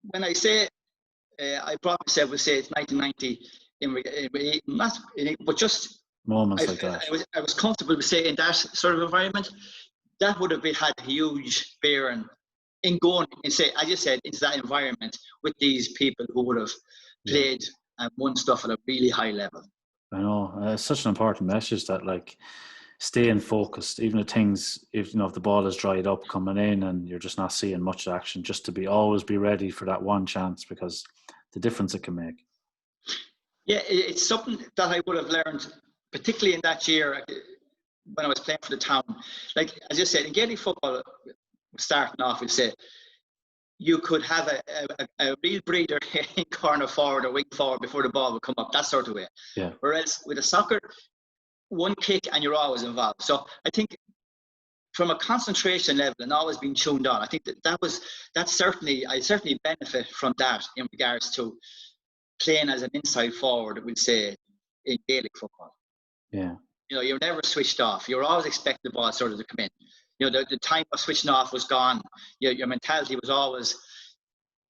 when I say, I probably said, we'll say it's 1990, but just moments like that. I was comfortable with saying in that sort of environment, that would have had a huge bearing in going and say, I just said, into that environment with these people who would have played and won stuff at a really high level. I know. It's such an important message that, like, staying focused, even if things, if the ball is dried up coming in and you're just not seeing much action, just to always be ready for that one chance, because the difference it can make. Yeah, it's something that I would have learned, particularly in that year when I was playing for the town. Like, as you said, in Gaelic football, starting off, we'd say, you could have a real breather in corner forward or wing forward before the ball would come up, that sort of way. Yeah. Whereas with a soccer, one kick and you're always involved. So I think from a concentration level and always being tuned on, I think I certainly benefit from that in regards to playing as an inside forward, we'll say, in Gaelic football. Yeah. You're never switched off. You're always expecting the ball sort of to come in. The time of switching off was gone. Your mentality was always,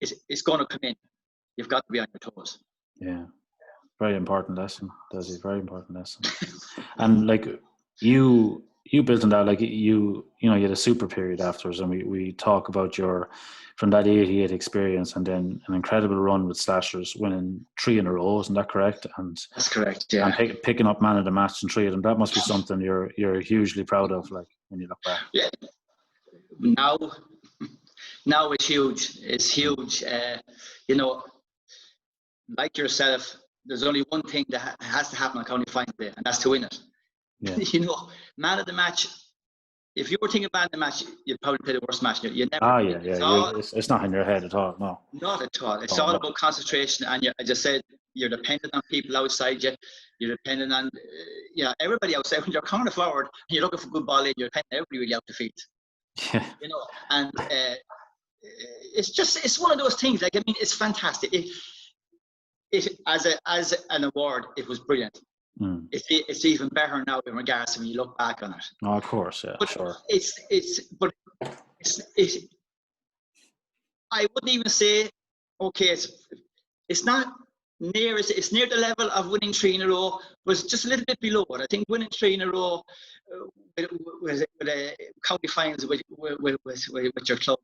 it's going to come in. You've got to be on your toes. Yeah. Very important lesson, Dessie. Very important lesson. And like you built on that, like you had a super period afterwards, and we talk about from that 88 experience, and then an incredible run with Slashers, winning 3 in a row. Isn't that correct? And that's correct. Yeah. And picking up man of the match in 3 of them. That must be something you're hugely proud of, like when you look back. Yeah. Now it's huge. It's huge. Like yourself, there's only one thing that has to happen on county final day, and that's to win it. Yeah. Man of the match. If you were thinking about the match, you'd probably play the worst match. You never. Ah, yeah. It's not in your head at all. No. Not at all. It's all about concentration, and as I said, you're dependent on people outside you. You're dependent on everybody outside. When you're corner forward and you're looking for good ball in, you're dependent on everybody really out the field. Yeah. And it's one of those things. Like, I mean, it's fantastic. It as an award, it was brilliant. Mm. It's even better now in regards to when you look back on it. Oh, of course, yeah, but sure. I wouldn't even say, okay, it's not near, it's near the level of winning 3 in a row, but it's just a little bit below it. I think winning 3 in a row with a county finals with your club,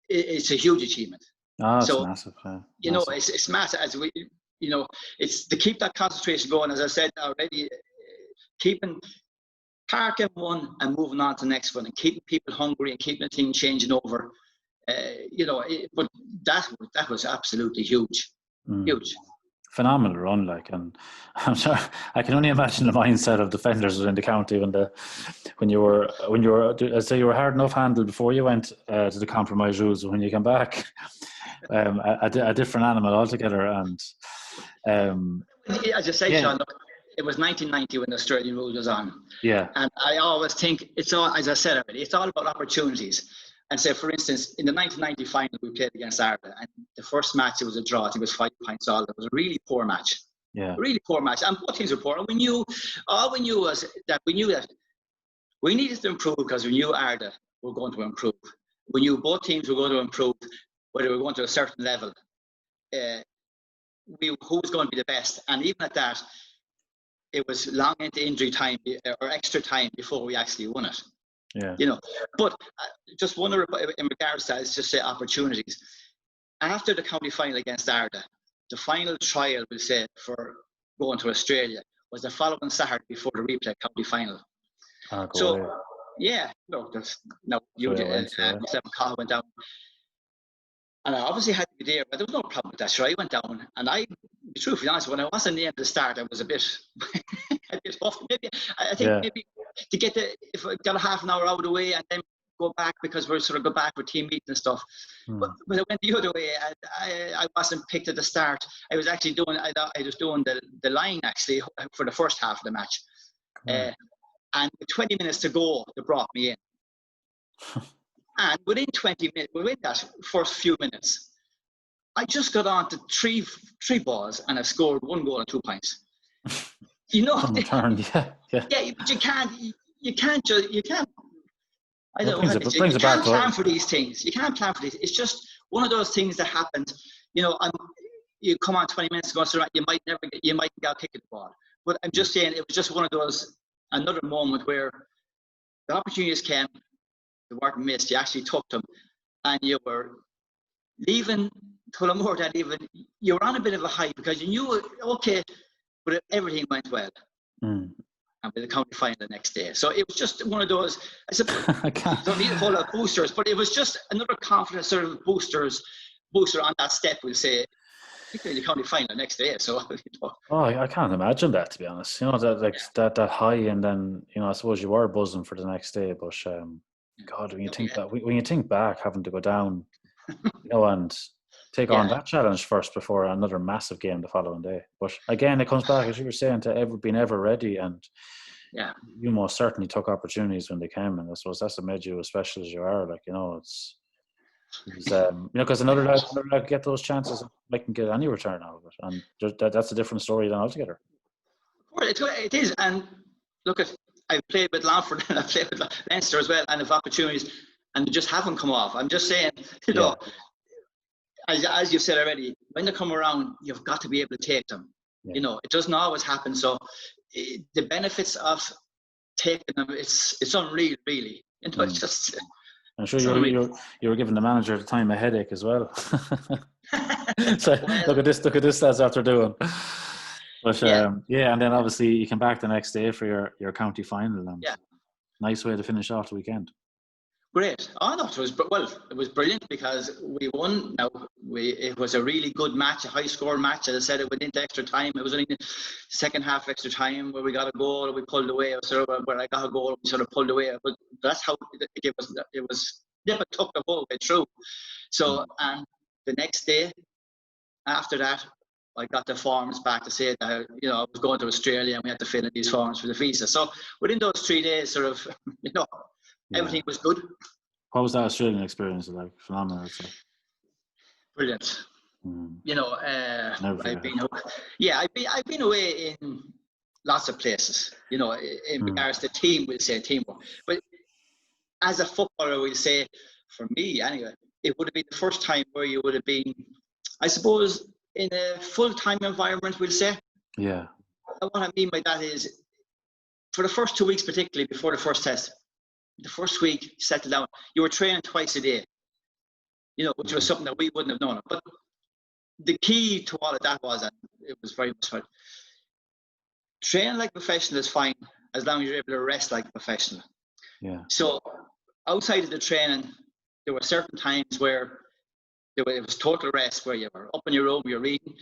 it's a huge achievement. Oh, it's massive. Yeah. It's massive. As we, it's to keep that concentration going. As I said already, keeping parking one and moving on to the next one, and keeping people hungry and keeping the thing changing over. But that was absolutely huge, huge. Phenomenal run, like, and I'm sorry, I can only imagine the mindset of defenders within the county when you were, I'd say you were hard enough handled before you went to the compromise rules, and when you came back, a different animal altogether. And as you say, Sean, look, it was 1990 when the Australian rule was on. Yeah. And I always think it's all, as I said already, it's all about opportunities. And so, for instance, in the 1990 final, we played against Arda, and the first match, it was a draw. I think it was 5 points all. It was a really poor match. Yeah. Really poor match. And both teams were poor. And all we knew was that we needed to improve, because we knew Arda were going to improve. We knew both teams were going to improve, whether we were going to a certain level. Who was going to be the best. And even at that, it was long into injury time or extra time before we actually won it. Yeah. But just one in regards to that, is just say opportunities. After the county final against Arda, the final trial, we'll say, for going to Australia was the following Saturday before the replay county final. Call went down, and I obviously had to be there, but there was no problem with that. So I went down, and be truthfully honest, when I was in the end of the start, I was a bit off. Maybe maybe to get if I got a half an hour out of the way and then go back, because we're sort of go back for team meetings and stuff. But I went the other way. I wasn't picked at the start. I was actually doing the line actually for the first half of the match. And with 20 minutes to go, they brought me in. And within 20 minutes, within that first few minutes, I just got on to three balls, and I scored 1 goal and 2 points. Return, yeah. Yeah, but you can't. I don't know. You can't plan for these things. You can't plan for these. It's just one of those things that happened. You come on 20 minutes ago, so you might get kicked at the ball. But I'm just saying, it was just one of those, another moment where the opportunities came, they weren't missed. You actually took them, and you were leaving. More than even, you were on a bit of a high, because you knew, okay, but everything went well. And and with the county final the next day. So it was just one of those, I suppose, I can't. don't need a whole lot of boosters, but it was just another confidence sort of booster on that step, we'll say, particularly the county final the next day. So, Oh, I can't imagine that, to be honest. That like that high, and then I suppose you were buzzing for the next day. But God, when you think back, having to go down, and take on that challenge first before another massive game the following day. But again, it comes back, as you were saying, to being ever ready, and you most certainly took opportunities when they came, and I suppose that's what made you as special as you are. Like it's because another lad get those chances, they can get any return out of it, and that's a different story than altogether. Well, it is, and look at. I've played with Longford and I've played with Leinster as well, and have opportunities, and they just haven't come off. I'm just saying, as you've said already, when they come around, you've got to be able to take them. Yeah. It doesn't always happen. So the benefits of taking them, it's unreal, really. It's just. I'm sure you were giving the manager at the time a headache as well. So look at this lads after doing. But and then obviously you come back the next day for your county final, and nice way to finish off the weekend. Great. I thought it was brilliant because we won. Now it was a really good match, a high score match. As I said, it went into extra time. It was only the second half extra time where we got a goal and we pulled away, or sort of where I got a goal and we sort of pulled away. But that's how it was nip and tuck the whole way through. So and the next day after that, I got the forms back to say that I was going to Australia and we had to fill in these forms for the visa. So within those 3 days, sort of, everything was good. What was that Australian experience like? Phenomenal, I'd say. Brilliant. I've been away in lots of places. In regards to team, we'll say teamwork. But as a footballer, we'll say, for me anyway, it would have been the first time where you would have been, I suppose, in a full-time environment, we'll say. Yeah. And what I mean by that is, for the first 2 weeks, particularly before the first test, the first week, you settled down, you were training twice a day, which was something that we wouldn't have known. But the key to all of that was, and it was very much fun, training like a professional is fine as long as you're able to rest like a professional. Yeah. So outside of the training, there were certain times where it was total rest, where you were up in your room, you were reading,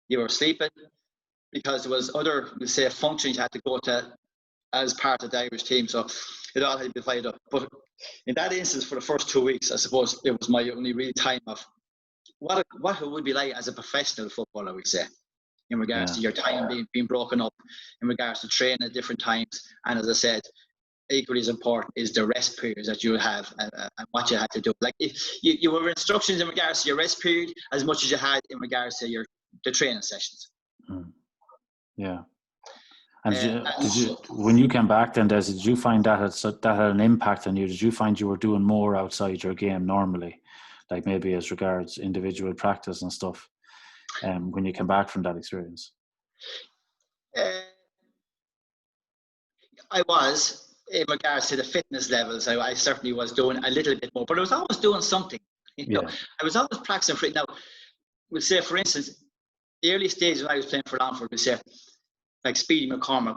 you were sleeping, because there was other, we'll say, functions you had to go to as part of the Irish team. So it all had to be divided up. But in that instance, for the first 2 weeks, I suppose it was my only real time of what it would be like as a professional footballer, we say, in regards to your time being broken up, in regards to training at different times. And as I said, equally as important is the rest periods that you have and what you had to do. Like if you were instructions in regards to your rest period as much as you had in regards to the training sessions. Yeah. And did you when you came back then, Dessie, did you find that had an impact on you? Did you find you were doing more outside your game normally, like maybe as regards individual practice and stuff, when you came back from that experience? I was, in regards to the fitness levels, I certainly was doing a little bit more, but I was always doing something. I was always practicing for it. Now, we'll say, for instance, the early stages when I was playing for Longford, we'll say, like Speedy McCormack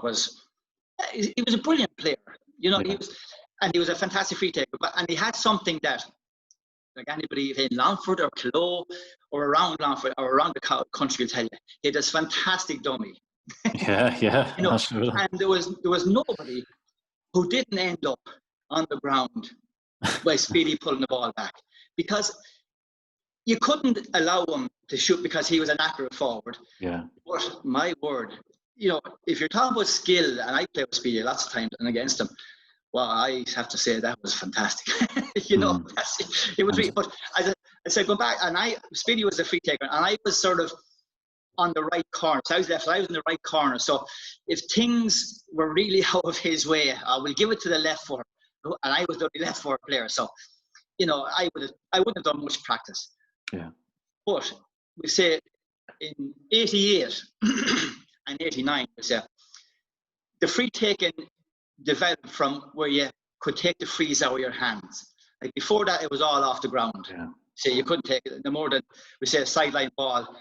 he was a brilliant player. He was a fantastic free taker, and he had something that, like anybody in Longford or Clough or around Longford or around the country will tell you, he had this fantastic dummy. Yeah. And there was nobody who didn't end up on the ground by Speedy pulling the ball back, because you couldn't allow him to shoot because he was an accurate forward. Yeah. But my word, if you're talking about skill, and I play with Speedy lots of times and against him, well, I have to say that was fantastic. It was really. But as I said, going back, and Speedy was the free taker, and I was sort of on the right corner. So I was in the right corner. So if things were really out of his way, I will give it to the left foot, and I was the left foot player. So, I wouldn't have done much practice. Yeah. But we say in 88 and 89, we say the free taking developed from where you could take the frees out of your hands. Like before that, it was all off the ground. Yeah. So you couldn't take it no more than, we say, a sideline ball.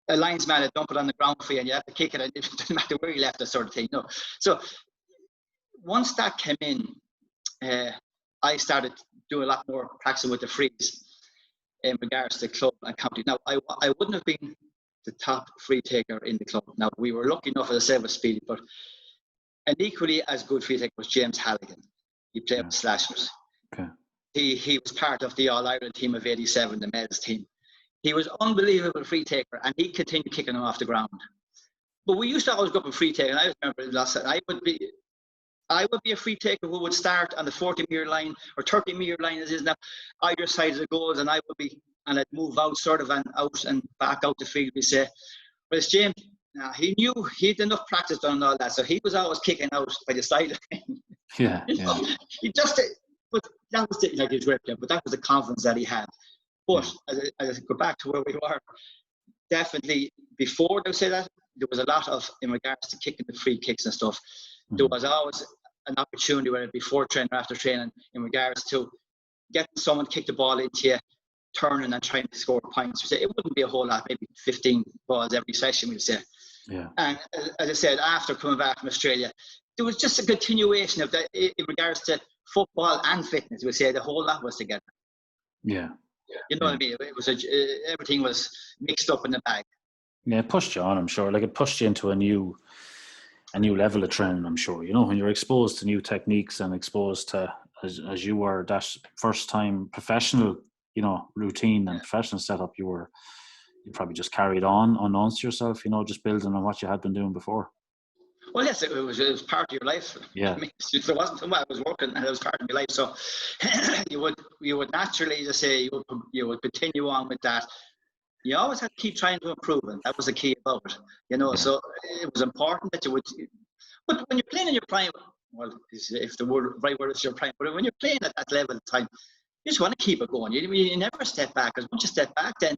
a linesman had dumped it on the ground for you and you have to kick it, and it doesn't matter where you left it, sort of thing. No. So once that came in, I started doing a lot more practicing with the frees in regards to club and county. Now, I wouldn't have been the top free taker in the club. Now, we were lucky enough, as I said, with Speedy, but an equally as good free taker was James Halligan. He played with Slashers. Okay. He was part of the All-Ireland team of '87, the men's team. He was unbelievable free taker, and he continued kicking them off the ground. But we used to always go up and free take, and I remember last time I would be a free taker who would start on the 40-metre line or 30-metre line as is now, either side of the goals, and I'd move out sort of and out and back out the field, we say. Whereas James, he knew he'd enough practice done and all that, so he was always kicking out by the sideline. Yeah. He just, but that was it, like, he was great player, but that was the confidence that he had. But as I go back to where we were, definitely before they say that, there was a lot of, in regards to kicking the free kicks and stuff, there was always an opportunity, whether before training or after training, in regards to getting someone to kick the ball into you, turning and trying to score points. It wouldn't be a whole lot, maybe 15 balls every session, we'd say. Yeah. And as I said, after coming back from Australia, there was just a continuation of that in regards to football and fitness. We'd say the whole lot was together. Yeah. You know what I mean? It was everything was mixed up in the bag. Yeah, it pushed you on, I'm sure. Like, it pushed you into a new level of training, I'm sure. You know, when you're exposed to new techniques and exposed to, as you were, that first time professional, you know, routine and professional setup, you probably just carried on unknowns to yourself, you know, just building on what you had been doing before. Well, yes, it was part of your life. Yeah. I mean, it wasn't something I was working, and it was part of my life. So you would naturally just say you would continue on with that. You always had to keep trying to improve, and that was the key about it. You know, so it was important that you would. But when you're playing in your prime, well, if the right word is your prime, but when you're playing at that level of time, you just want to keep it going. You never step back, because once you step back, then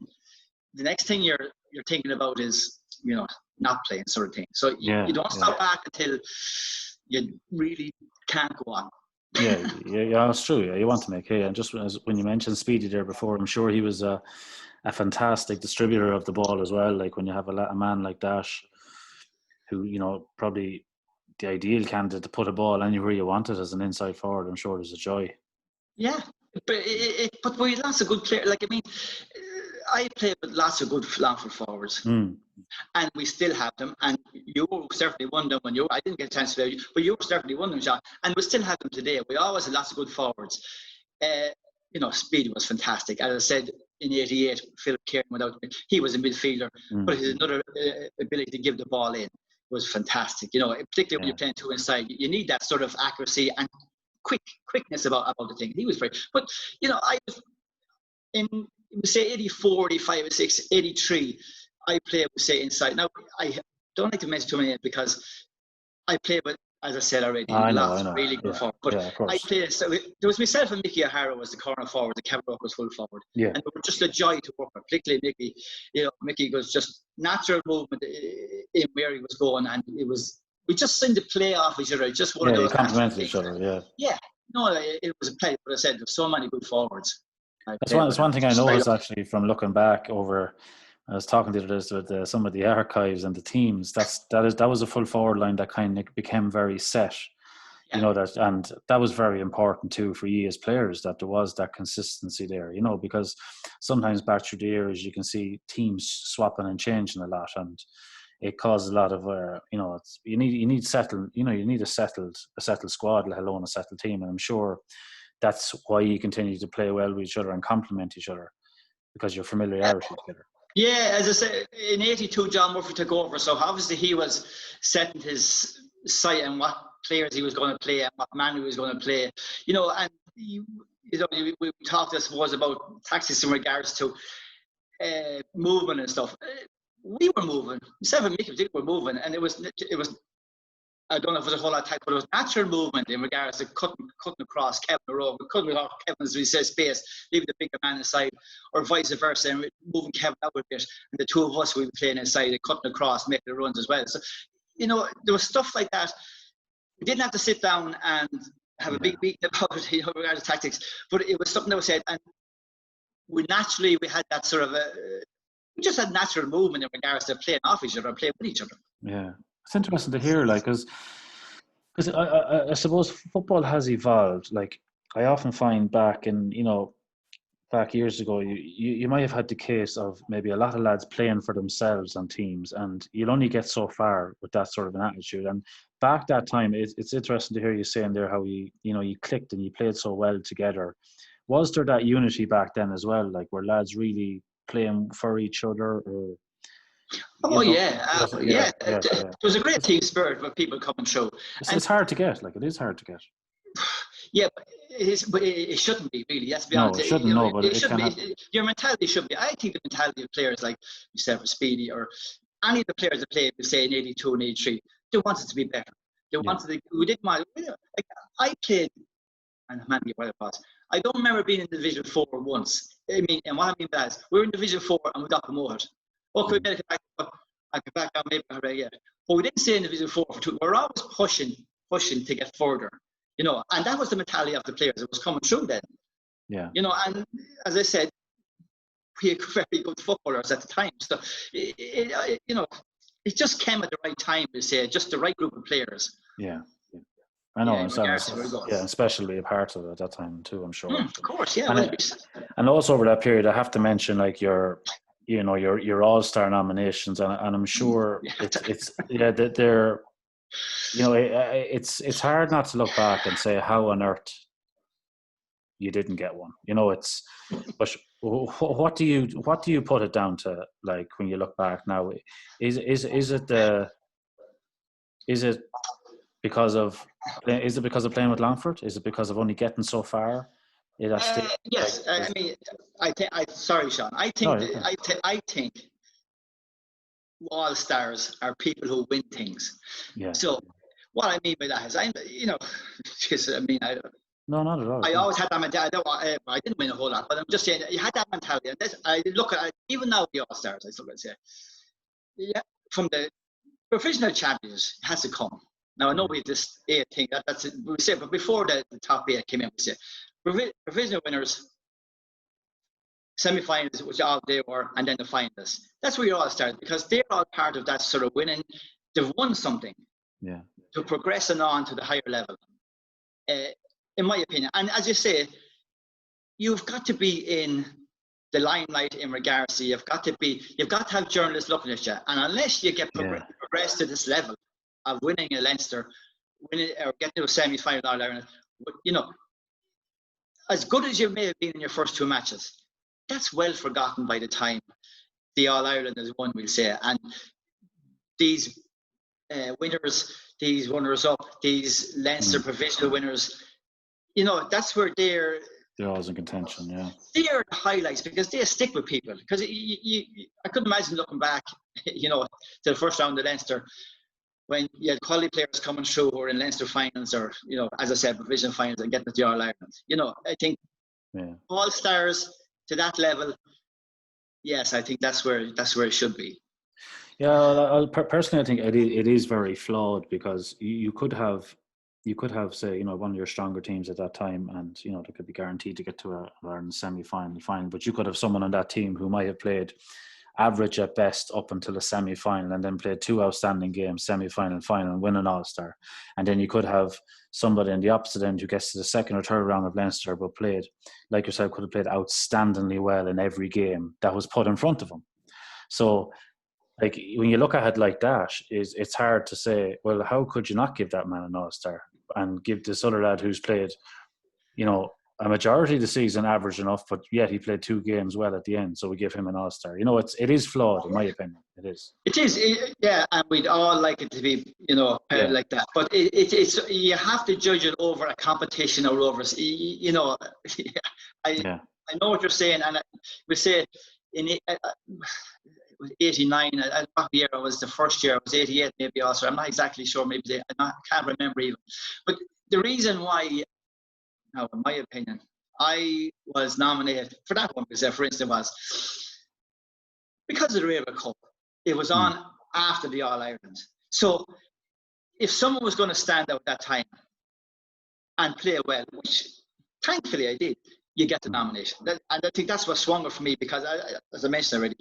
the next thing you're thinking about is, you know, not playing, sort of thing. So you don't stop back until you really can't go on. Yeah, it's true. Yeah, you want to make hay. And just when you mentioned Speedy there before, I'm sure he was a fantastic distributor of the ball as well. Like, when you have a man like that, who, you know, probably the ideal candidate to put a ball anywhere you want it as an inside forward, I'm sure there's a joy. Yeah, but we had lots of good players. Like, I mean, I played with lots of good Longford forwards, and we still have them. And you certainly won them when I didn't get a chance to play, but you certainly won them, John. And we still have them today. We always had lots of good forwards. You know, Speedy was fantastic. As I said, in '88, Philip Kieran went out. He was a midfielder, but his another ability to give the ball in was fantastic. You know, particularly when you're playing two inside, you need that sort of accuracy and quickness about the thing. He was very. But you know, I was in, we say 84, 85, 86, 83. I played, we say, inside. Now, I don't like to mention too many because I played with, as I said already, lots of really good forward. But I played, so there was myself and Mickey O'Hara was the corner forward, the Kevin Rock was full forward. Yeah. And it was just a joy to work with, particularly Mickey. You know, Mickey was just natural movement in where he was going, and we just seemed to play off each other. Just one of those. Complemented each other, Yeah. No, it was a play, but I said there's so many good forwards. That's one thing I noticed actually from looking back over. I was talking to this with some of the archives and the teams. That was a full forward line that kind of became very set. Yeah. You know, and that was very important too for you as players, that there was that consistency there. You know, because sometimes back through the years you can see teams swapping and changing a lot, and it causes a lot of you know, you need settled. You know, you need a settled squad, let alone a settled team. And I'm sure that's why you continue to play well with each other and complement each other, because your familiarity together. Yeah, as I said, in '82, John Murphy took over, so obviously he was setting his sight on what players he was going to play and what man he was going to play. You know, and you know, we talked, I suppose, about tactics in regards to movement and stuff. We were moving. Myself and Mickey were moving, and it was. I don't know if it was a whole lot of time, but it was natural movement in regards to cutting across Kevin O'Rourke, cutting across Kevin, as we say, space, leaving the bigger man aside, or vice versa, and moving Kevin out a bit. And the two of us, we were playing inside, cutting across, making the runs as well. So, you know, there was stuff like that. We didn't have to sit down and have a big meeting about it, you know, regarding tactics, but it was something that was said, and we had that sort of we just had natural movement in regards to playing off each other and playing with each other. Yeah, it's interesting to hear, like, because I suppose football has evolved. Like, I often find back in, back years ago, you might have had the case of maybe a lot of lads playing for themselves on teams, and you'll only get so far with that sort of an attitude. And back that time, it's interesting to hear you saying there how you clicked and you played so well together. Was there that unity back then as well? Like, were lads really playing for each other, or? Oh yeah, Yeah. There was a great team spirit with people coming through. It's hard to get. Like, it is hard to get. Yeah, but it shouldn't be really. Let's be No, honest. it shouldn't. No, but it shouldn't can be. Your mentality should be. I think the mentality of players like yourself, or Speedy, or any of the players that played, say in '82 and '83, they wanted to be better. They wanted to. We didn't mind. Like, I played, and man, what it was. I don't remember being in Division 4 once. I mean, and what I mean by that is, we were in Division 4 and we got promoted. Okay, we better get back up. I get back down, maybe already yet. But we didn't stay in Division 4 for 2. We're always pushing to get further. And that was the mentality of the players. It was coming through then. Yeah. And as I said, we had very good footballers at the time. So, it just came at the right time, to say, just the right group of players. Yeah. I know, yeah, especially a part of it at that time too, I'm sure. Of course, yeah. And also over that period, I have to mention, like, your All-Star nominations, and I'm sure that they're, it's hard not to look back and say how on earth you didn't get one. But what do you put it down to? Like, when you look back now, is it because of playing with Longford? Is it because of only getting so far? Yes, I mean, sorry, Sean. I think all-stars are people who win things. Yeah. So what I mean by that is, no, not at all. I always had that mentality. I didn't win a whole lot, but I'm just saying, you had that mentality. And I look at even now the all-stars. I still got to say, yeah, from the professional champions, it has to come. Now I know we have this 8 thing that's it, we say, but before the top 8 came in, we say provisional winners, semi-finals, which all they were, and then the finalists. That's where you all start, because they're all part of that sort of winning. They've won something. Yeah. To progressing on to the higher level, in my opinion. And as you say, you've got to be in the limelight in regards to you've got to have journalists looking at you, and unless you get progress to this level of winning a Leinster, winning or getting to a semi-final All Ireland, as good as you may have been in your first 2 matches, that's well forgotten by the time the All Ireland is won, we'll say. And these winners, these runners-up, these Leinster provisional winners, that's where they're always in contention. Yeah, they are the highlights, because they stick with people. Because I couldn't imagine looking back, to the first round of Leinster, when you had quality players coming through who were in Leinster finals, or as I said, provisional finals, and getting to the All Ireland. I think all stars to that level. Yes, I think that's where it should be. Yeah, personally, I think it is very flawed, because you could have, say, one of your stronger teams at that time, and they could be guaranteed to get to an Ireland semi-final, final. But you could have someone on that team who might have played average at best up until the semi-final, and then played 2 outstanding games, semi-final and final, and win an All-Star. And then you could have somebody in the opposite end who gets to the second or third round of Leinster, but played, like yourself, could have played outstandingly well in every game that was put in front of them. So, like, when you look at it like that, it's hard to say, well, how could you not give that man an All-Star and give this other lad who's played, a majority of the season average enough, but yet he played 2 games well at the end, so we give him an All-Star. It is flawed, in my opinion. It is. It is, and we'd all like it to be, like that. But it's you have to judge it over a competition or over, I know what you're saying, and we say in 89, that year was the first year. It was 88, maybe also. I'm not exactly sure. Maybe I can't remember even. But the reason why, now, in my opinion, I was nominated for that one, because, for instance, was because of the Railway Cup. It was on after the All Ireland. So, if someone was going to stand out that time and play well, which thankfully I did, you get the nomination. And I think that's what swung it for me, because, as I mentioned already,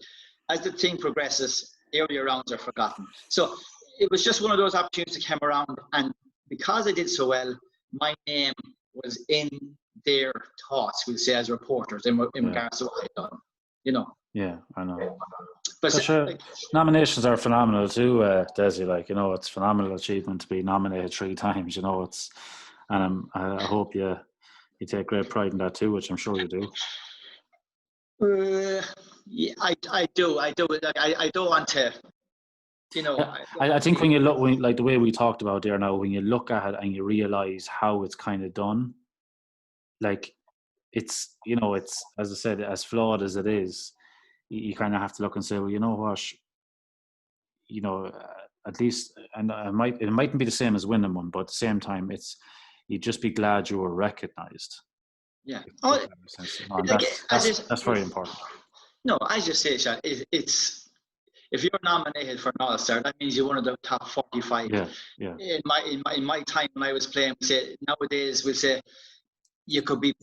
as the thing progresses, the earlier rounds are forgotten. So it was just one of those opportunities that came around, and because I did so well, my name was in their thoughts, we'll say, as reporters in regards to what I'd done, you know. Yeah, I know. But sure, nominations are phenomenal too, Dessie. Like, you know, it's a phenomenal achievement to be nominated 3 times. You know, and I hope you take great pride in that too, which I'm sure you do. Yeah, I do. Like, I don't want to, you know. Yeah, I think when you look, like the way we talked about there now, when you look at it and you realise how it's kind of done, like it's, you know, it's, as I said, as flawed as it is, you kind of have to look and say, well, you know what, you know, at least, and it mightn't be the same as winning one, but at the same time, you'd just be glad you were recognised. Yeah. That's very important. No, as you say, Sean, it's, if you're nominated for an All-Star, that means you're one of the top 45. Yeah. In my time when I was playing, we say nowadays we'll say you could be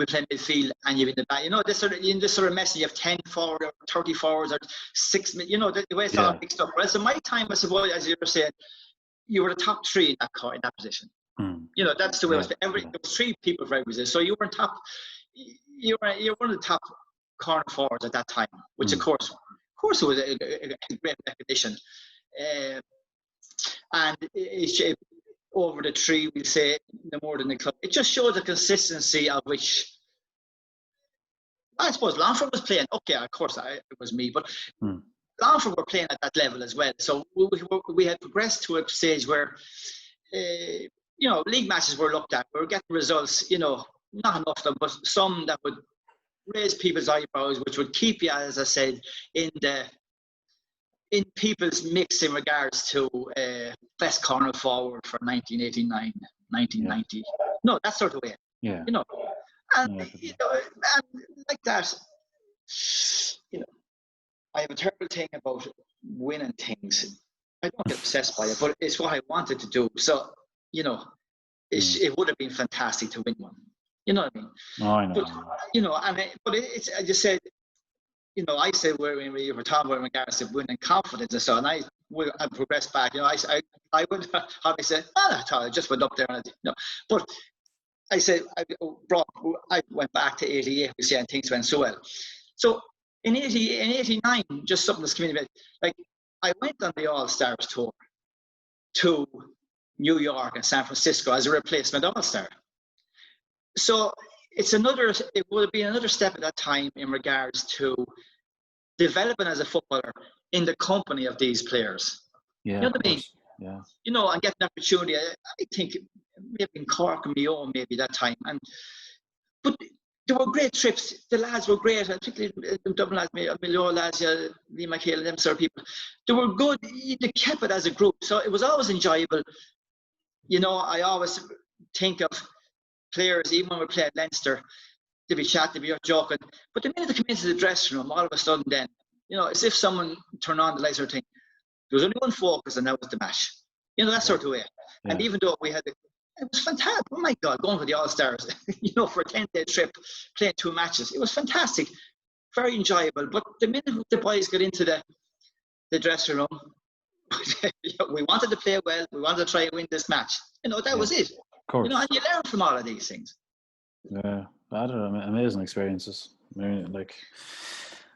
playing midfield and you're in the back. You know, this sort of message, you have 10 forward or 30 forwards or 6. You know, the way it's all mixed up. Whereas in my time, I suppose, as you were saying, you were the top 3 in that position. You know, that's the way it was. There was 3 people for every position. So you were top. You were one of the top corner forwards at that time, which of course it was a great recognition. And it, over the 3, we'll say, no more than the club. It just shows the consistency of which, I suppose, Longford was playing. Okay, of course, it was me, but Longford were playing at that level as well. So we had progressed to a stage where, you know, league matches were looked at. We were getting results, you know, not enough of them, but some that would raise people's eyebrows, which would keep you, as I said, in people's mix in regards to best corner forward for 1989, 1990. No, that sort of way. Yeah. You know, and you know, and like that, you know, I have a terrible thing about winning things. I don't get obsessed by it, but it's what I wanted to do. So, you know, it would have been fantastic to win one. You know what I mean? No, I know. But, you know, but it's, I just said, you know, I said where we were talking about in regards to winning confidence and so, and I progressed back. You know, I would probably say, I just went up there and but I said I went back to 88. We see, and things went so well. So in 89, just something that's coming about, like I went on the All-Stars tour to New York and San Francisco as a replacement All-Star. So it would have been another step at that time in regards to developing as a footballer in the company of these players. Yeah, you know what I mean? Yeah. You know, and get an opportunity. I think maybe in Cork and Mayo maybe that time. But there were great trips. The lads were great, particularly the Dublin lads, Mayo lads, Lee McHale and them sort of people. They were good. They kept it as a group. So it was always enjoyable. You know, I always think of players, even when we played Leinster, they'd be chatting, they'd be joking. But the minute they come into the dressing room, all of a sudden then, you know, as if someone turned on the lights or thing, there was only one focus and that was the match. You know, that sort of way. Yeah. And even though we had, it was fantastic. Oh my God, going for the All-Stars, you know, for a 10-day trip, playing 2 matches. It was fantastic. Very enjoyable. But the minute the boys got into the dressing room, we wanted to play well. We wanted to try and win this match. You know, that was it. Of course. You know, and you learn from all of these things. Yeah, I don't know, amazing experiences. I mean, like,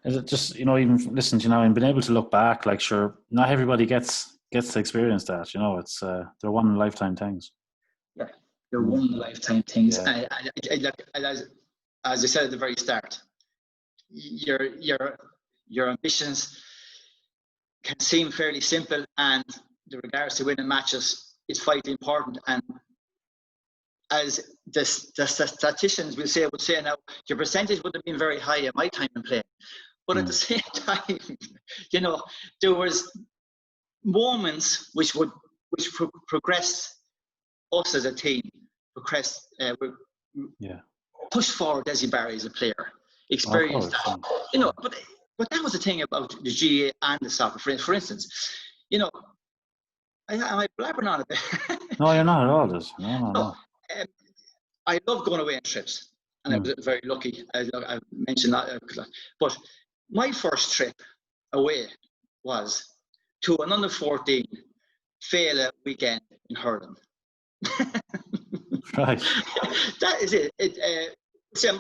is it just, you know, even listen, you know, and being able to look back, like, sure, not everybody gets to experience that. You know, it's they're one in a lifetime things. Yeah, they're one in a lifetime things. Yeah. As I said at the very start, your ambitions can seem fairly simple, and the regards to winning matches is vitally important. And as the statisticians would say now, your percentage would have been very high at my time in playing. But at the same time, you know, there was moments which progressed us as a team, push forward Dessie Barry as a player, experience that. You know, but that was the thing about the GA and the soccer. For instance, you know, am I blabbering on a bit? No, you're not at all, Des. No. I love going away on trips, and I was very lucky. I mentioned that. But my first trip, away was to an under 14 Féile weekend in hurling. Right. That is it. See,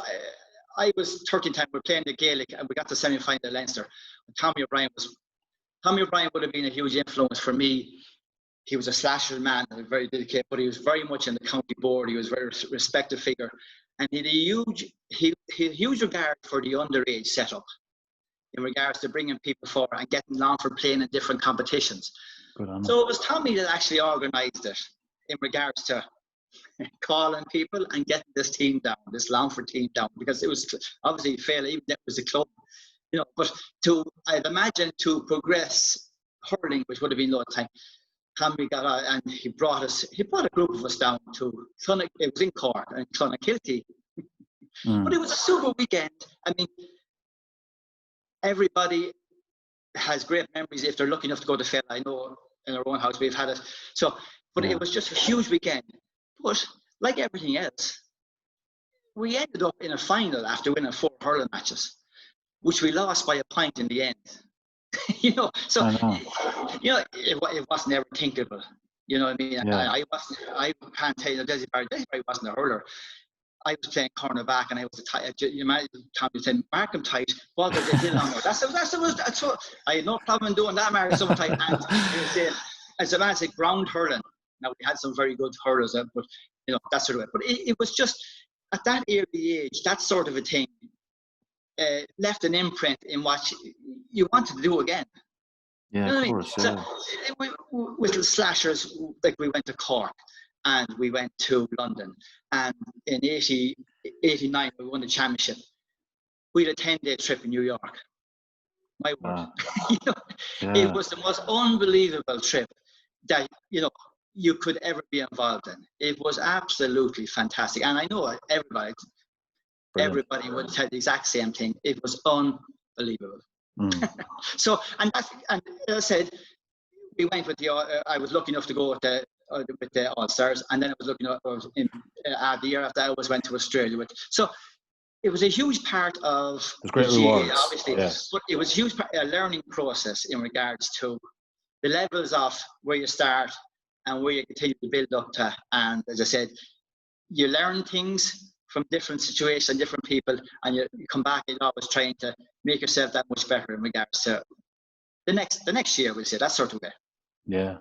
I was 13 times. We were playing the Gaelic, and we got to semi-final of Leinster. Tommy O'Brien would have been a huge influence for me. He was a slasher man, and very dedicated, but he was very much in the county board. He was a very respected figure, and he had a huge regard for the underage setup in regards to bringing people forward and getting Longford playing in different competitions. Good on him. So it was Tommy that actually organised it in regards to calling people and getting this team down, this Longford team down, because it was obviously fairly, even it was a club, but I'd imagine to progress hurling, which would have been a lot of time, Tommy got out and he brought a group of us down to it was in Cork and Clonakilty. But it was a super weekend. I mean, everybody has great memories if they're lucky enough to go to Féile. I know in our own house we've had it. But it was just a huge weekend. But like everything else, we ended up in a final after winning 4 hurling matches, which we lost by a point in the end. It wasn't ever thinkable. You know what I mean? Yeah. I can't tell you, Dessie Barry wasn't a hurler. I was playing cornerback, and I was you imagine Tommy saying, "Mark him tight, ball goes a hill longer." That's what I had no problem doing that, Mark so tight. And as a man said, ground hurling. Now we had some very good hurlers, but that sort of way. But it was just at that early age, that sort of a thing left an imprint in what you wanted to do again. Yeah, of course. Yeah. So with the slashers, like we went to Cork and we went to London, and in 89 we won the championship. We had a 10-day trip in New York. My word. It was the most unbelievable trip that you could ever be involved in. It was absolutely fantastic, and I know everybody would tell the exact same thing. It was unbelievable. So, and as I said, we went with I was lucky enough to go with the All Stars, and then I was looking in the year after I always went to Australia with. So it was a huge part of the great rewards, obviously, yes. But it was a huge a learning process in regards to the levels of where you start and where you continue to build up to. And as I said, you learn things from different situations, different people, and you come back and you're always trying to make yourself that much better in regards to the next year, we'll say, that sort of way. Yeah.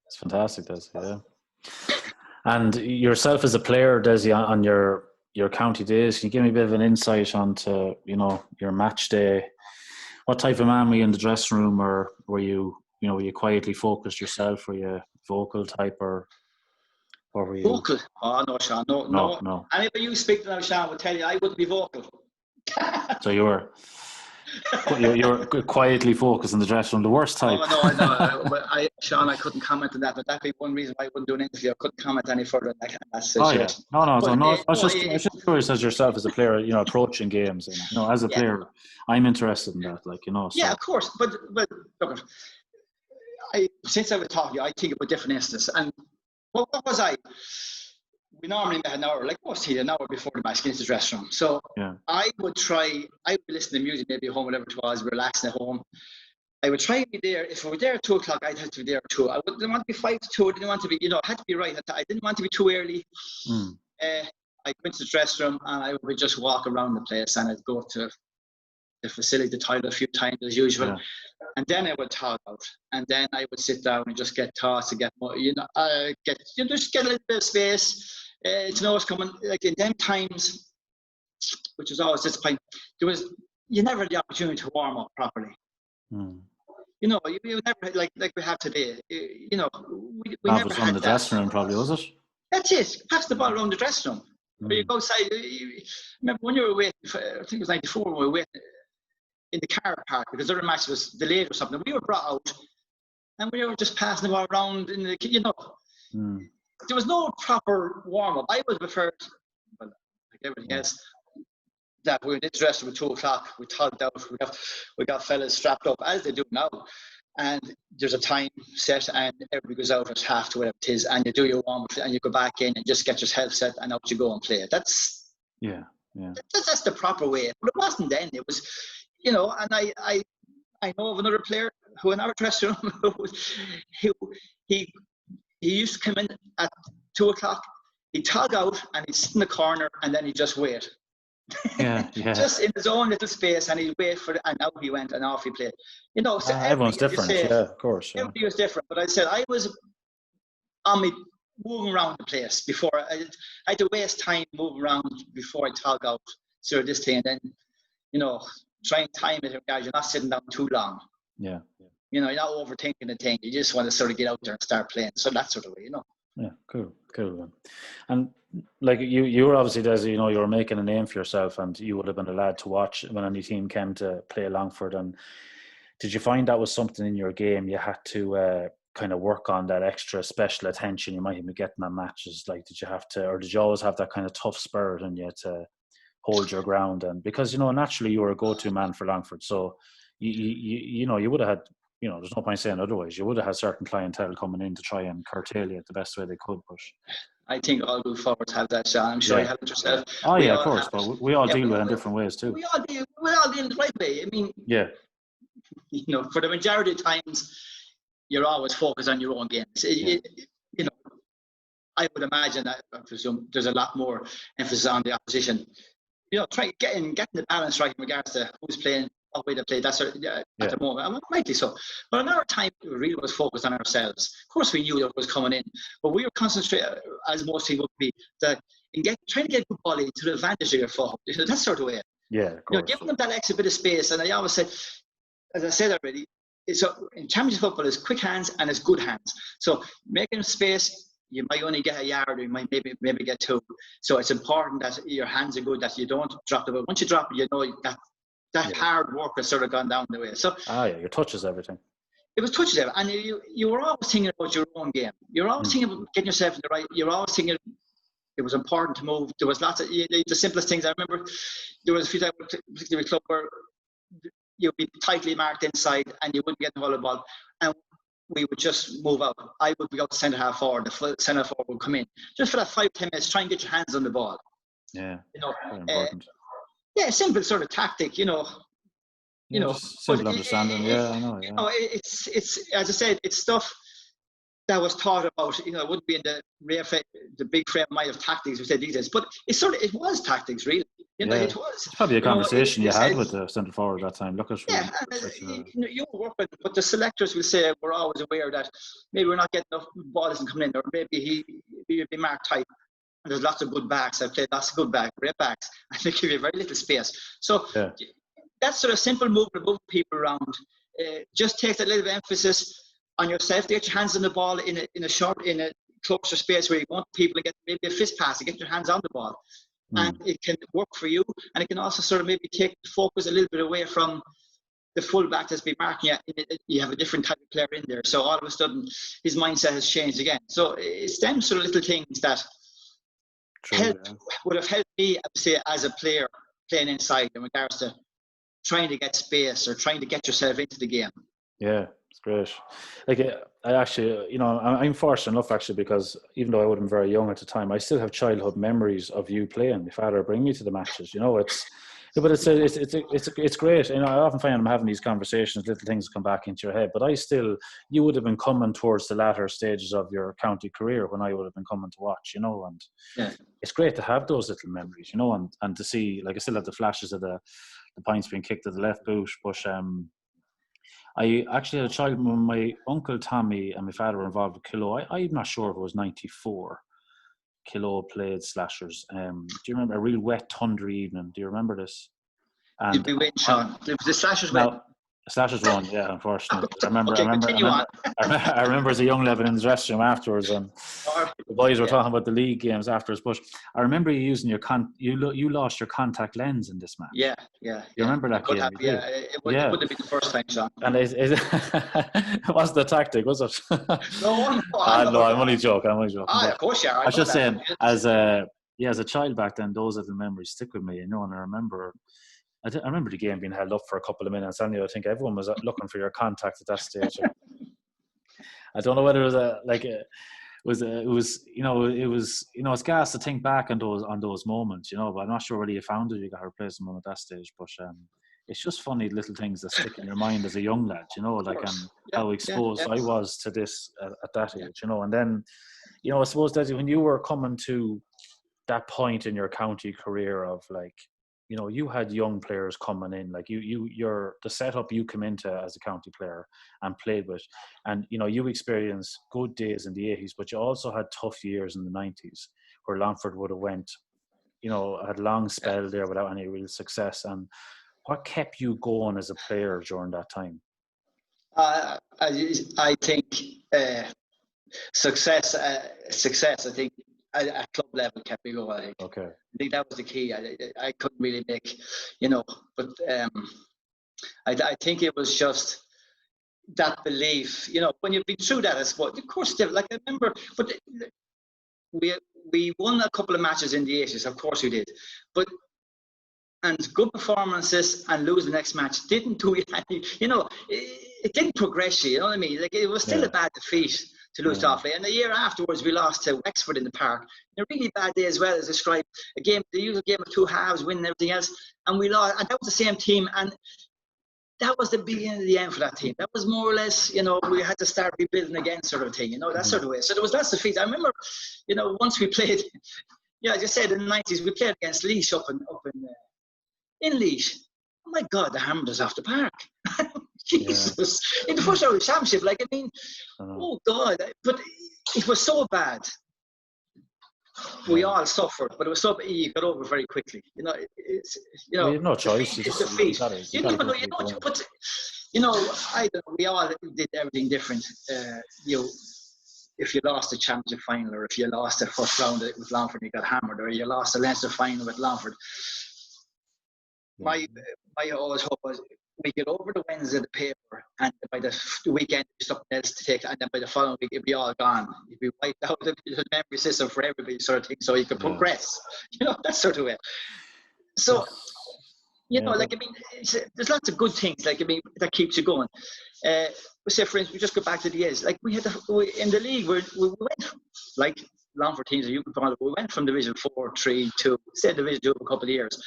It's fantastic, Dessie, yeah. And yourself as a player, Dessie, on your county days, can you give me a bit of an insight onto, your match day? What type of man were you in the dressing room, or were you quietly focused yourself? Were you vocal type, or were you? Vocal? Oh, no, Sean, no. Anybody you speak to now, Sean, will tell you I wouldn't be vocal. So you were quietly focused in the dressing room, the worst type. Oh, no. But Sean, I couldn't comment on that, but that'd be one reason why I wouldn't do an interview. I couldn't comment any further on that situation. No. I was just curious as yourself as a player, approaching games, and as a player, I'm interested in that, So. Yeah, of course, but look, since I was talking, I think about different instances. And what was I? We normally met an hour, like most here, an hour before the match, into the dressing room. So I would listen to music, maybe at home, whatever it was, relaxing at home. I would try to be there. If I were there at 2 o'clock, I'd have to be there at 2. I didn't want to be 5 to 2. I didn't want to be, it had to be right. I didn't want to be too early. I'd go into the dressing room and I would just walk around the place, and I'd go to the facility, the toilet a few times as usual. Yeah. And then I would talk out, and then I would sit down and just get thoughts to get more, just get a little bit of space. It's coming, like in them times, which was always disappointing. You never had the opportunity to warm up properly. You never, like we have today. We never was had on the dressing room, probably, was it? That's it. Pass the ball around the dressing room. Or you go outside. Remember when you were waiting for, I think it was 94, when we were waiting in the car park because the other match was delayed or something. We were brought out, and we were just passing the ball around in the, There was no proper warm up. I would prefer, like everything else, that we were in the dressing room at 2 o'clock. We tugged out. We got fellas strapped up as they do now, and there's a time set, and everybody goes out at half to whatever it is, and you do your warm up, and you go back in and just get yourself set, and out you go and play. That's the proper way. But it wasn't then. It was, and I I know of another player who in our dressing room, he used to come in at 2:00. He'd tug out and he'd sit in the corner and then he'd just wait. Yeah. Just in his own little space, and he'd wait for it, and out he went and off he played. So Everyone's different. Of course. Yeah. Everybody was different. But I said I was on me moving around the place before I had to waste time moving around before I tug out. So this thing, and then try and time it, guys. You're not sitting down too long. Yeah. You're not overthinking the thing. You just want to sort of get out there and start playing. So that sort of way, Yeah, cool. And like you were obviously, Dessie, you were making a name for yourself, and you would have been a lad to watch when any team came to play Longford. And did you find that was something in your game you had to kind of work on, that extra special attention you might even be getting on matches? Like, did you have to, or did you always have that kind of tough spirit in you to hold your ground? And because naturally you were a go-to man for Longford, so you would have had. There's no point saying otherwise. You would have had certain clientele coming in to try and curtail you the best way they could. But I think all good forwards have that, Sean. I'm sure you have it yourself. Oh, yeah, of course. But we all deal with it in different ways too. We all deal the right way. I mean, yeah. For the majority of times, you're always focused on your own games. I would imagine that I presume there's a lot more emphasis on the opposition. Try getting the balance right in regards to who's playing, what way to play. That's at the moment. I mean, rightly so. But another time, we really was focused on ourselves. Of course, we knew that was coming in, but we were concentrating, as most people would be, trying to get good ball into the advantage of your foot. That sort of way. Yeah, of course. Giving them that extra bit of space. And I always said, as I said already, in championship football, it's quick hands and it's good hands. So making space, you might only get a yard, or you might maybe get 2. So it's important that your hands are good, that you don't drop the ball. Once you drop it, that hard work has sort of gone down the way. So your touch is everything. It was touches there, and you were always thinking about your own game. You're always thinking about getting yourself in the right. You're always thinking it was important to move. There was lots of the simplest things. I remember there was a few times, particularly with club, where you'd be tightly marked inside and you wouldn't get the volleyball, and we would just move out. I would be out centre half forward. The centre forward would come in just for that 5-10 minutes. Try and get your hands on the ball. Yeah, very important. Simple sort of tactic, simple understanding. I know. Yeah. It's as I said, it's stuff that was thought about. It wouldn't be in the big frame mind of tactics we said these days, but it was tactics really. It was. It's probably a conversation you had with the centre forward at that time. Look at you were working, but the selectors will say we're always aware that maybe we're not getting enough ball isn't coming in, or maybe he'd be marked tight. And there's lots of good backs. I've played lots of good great backs, and they give you very little space. So that sort of simple movement of moving people around just takes a little bit of emphasis on yourself to get your hands on the ball in a closer space where you want people to get maybe a fist pass to get your hands on the ball. And it can work for you, and it can also sort of maybe take the focus a little bit away from the fullback that's been marking you. You have a different type of player in there, so all of a sudden his mindset has changed again. So it's them sort of little things that would have helped me, say, as a player playing inside in regards to trying to get space or trying to get yourself into the game. Yeah, it's great. Like, I actually, I'm fortunate enough actually, because even though I would have been very young at the time, I still have childhood memories of you playing. My father would bring me to the matches. But it's great. I often find I'm having these conversations, little things come back into your head. But you would have been coming towards the latter stages of your county career when I would have been coming to watch. And it's great to have those little memories. And to see, like, I still have the flashes of the points being kicked at the left boot. But I actually had a child when my uncle Tommy and my father were involved with Kilo. I'm not sure if it was 94. Kilo played Slashers. Do you remember a real wet, thundery evening? Do you remember this? And you'd be waiting, Sean. The Slashers win. Slashers won, yeah, unfortunately. I remember as a young lad in the dressing room afterwards, and the boys were talking about the league games afterwards. But I remember you using you lost your contact lens in this match. Yeah. You remember that game? It wouldn't be the first time, Sean. And it wasn't the tactic, was it? No, I'm only joking. Of course, yeah. I was just saying, as a child back then, those little memories stick with me. And I remember the game being held up for a couple of minutes. And I think everyone was looking for your contact at that stage. I don't know whether it was it's gas to think back on those moments, but I'm not sure whether you found it. You got to replace them at that stage, but it's just funny little things that stick in your mind as a young lad, you know, like, and how exposed I was to this at that age, you know. And then, you know, I suppose that when you were coming to that point in your county career of, like, you know, you had young players coming in, like you're the setup you come into as a county player and played with, and, you know, you experienced good days in the 80s, but you also had tough years in the 90s where Longford would have went, you know, had a long spell there without any real success. And what kept you going as a player during that time? I think success. I think at club level kept me going. Okay. I think that was the key. I couldn't really make, you know, but I think it was just that belief. You know, when you've been through that, I suppose, of course, like I remember, but we won a couple of matches in the 80s, of course we did, but. And good performances and lose the next match didn't do it any, you know, it didn't progress you, you know what I mean? Like, it was still a bad defeat to lose to Offaly. And the year afterwards, we lost to Wexford in the park. A really bad day as well, as described. A game, the usual game of two halves, winning everything else. And we lost, and that was the same team. And that was the beginning of the end for that team. That was more or less, you know, we had to start rebuilding again, sort of thing, you know, that sort of way. So there was lots of defeats. I remember, you know, once we played, I just said in the 90s, we played against Laois up in Laois. Oh my God, they hammered us off the park. Jesus. In the first round of the championship, like, I mean, oh God, but it was so bad. We all suffered, but it was so bad, you got over very quickly. You know, it's, you know, well, you have no choice. You know, but, you know, I don't know, we all did everything different. You know, if you lost the championship final, or if you lost the first round with Longford, you got hammered, or you lost the Leinster final with Longford. My always hope was we get over the Wednesday of the paper, and by the weekend there's something else to take, and then by the following week it'd be all gone. You'd be wiped out of the memory system for everybody, sort of thing, so you could progress. You know, that sort of way. So, you know, like, I mean, there's lots of good things, like, I mean, that keeps you going. We say, for instance, we just go back to the years. Like, we had in the league, we went, like Longford teams, we went from Division 4, 3 to, say, Division 2 for a couple of years.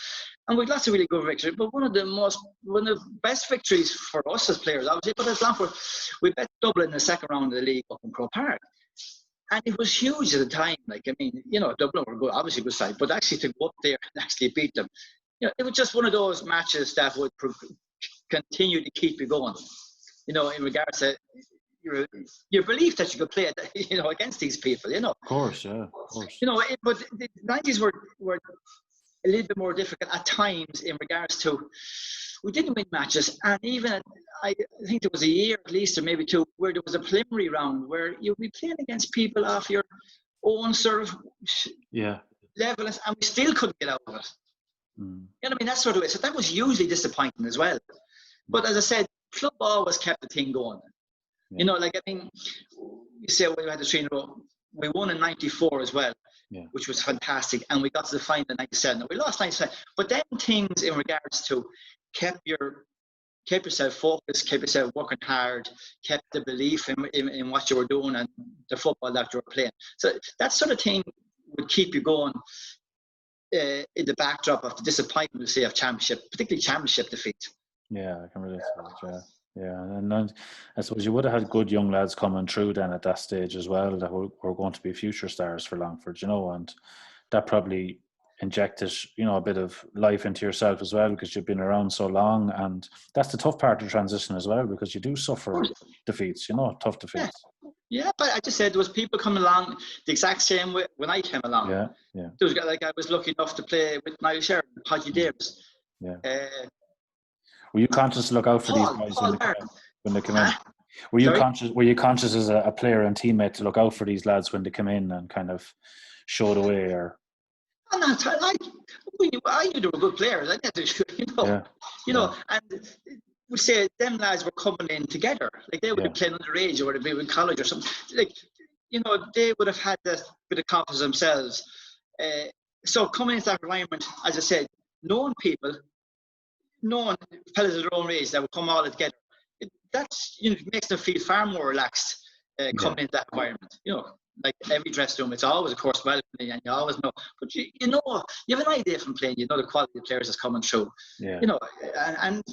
And we had lots of really good victories, but one of the best victories for us as players, obviously, but as Longford, we bet Dublin in the second round of the league up in Croke Park. And it was huge at the time. Like, I mean, you know, Dublin were good, obviously good side, but actually to go up there and actually beat them, you know, it was just one of those matches that would continue to keep you going, you know, in regards to your belief that you could play, you know, against these people, you know. Of course, yeah, of course. You know, but the 90s were a little bit more difficult at times in regards to, we didn't win matches, and even I think there was a year at least, or maybe two, where there was a preliminary round where you'd be playing against people off your own sort of level, and we still couldn't get out of it. You know what I mean? That sort of way. So that was usually disappointing as well. But as I said, club always kept the thing going. You know, like, I mean, you say we had the 3 in a row. We won in '94 as well, which was fantastic, and we got to the final in '97. We lost '97, but then things in regards to kept yourself focused, kept yourself working hard, kept the belief in what you were doing and the football that you were playing. So that sort of thing would keep you going in the backdrop of the disappointment, say, of championship, particularly championship defeat. Yeah, I can relate to that. Yeah, and I suppose you would have had good young lads coming through then at that stage as well that were going to be future stars for Longford, you know, and that probably injected, you know, a bit of life into yourself as well, because you've been around so long, and that's the tough part of transition as well, because you do suffer defeats, you know, tough defeats. Yeah, but I just said there was people coming along the exact same way when I came along. Yeah. There was, like, I was lucky enough to play with Niall Sheridan, Podgy Davis. Yeah. Were you conscious to look out for these guys when they come in? Were you conscious as a player and teammate to look out for these lads when they come in and kind of show the way? Or I knew they were good players. I you know, and we say them lads were coming in together. Like, they would have played underage, or would have been in college or something. Like, you know, they would have had that bit of confidence themselves. So coming into that environment, as I said, knowing fellas of their own age that would come all together, that's, you know, makes them feel far more relaxed coming into that environment. You know, like every dressing room, it's always, of course, welcoming, and you always know. But you know, you have an idea from playing. You know the quality of players that's coming through. Yeah. You know, and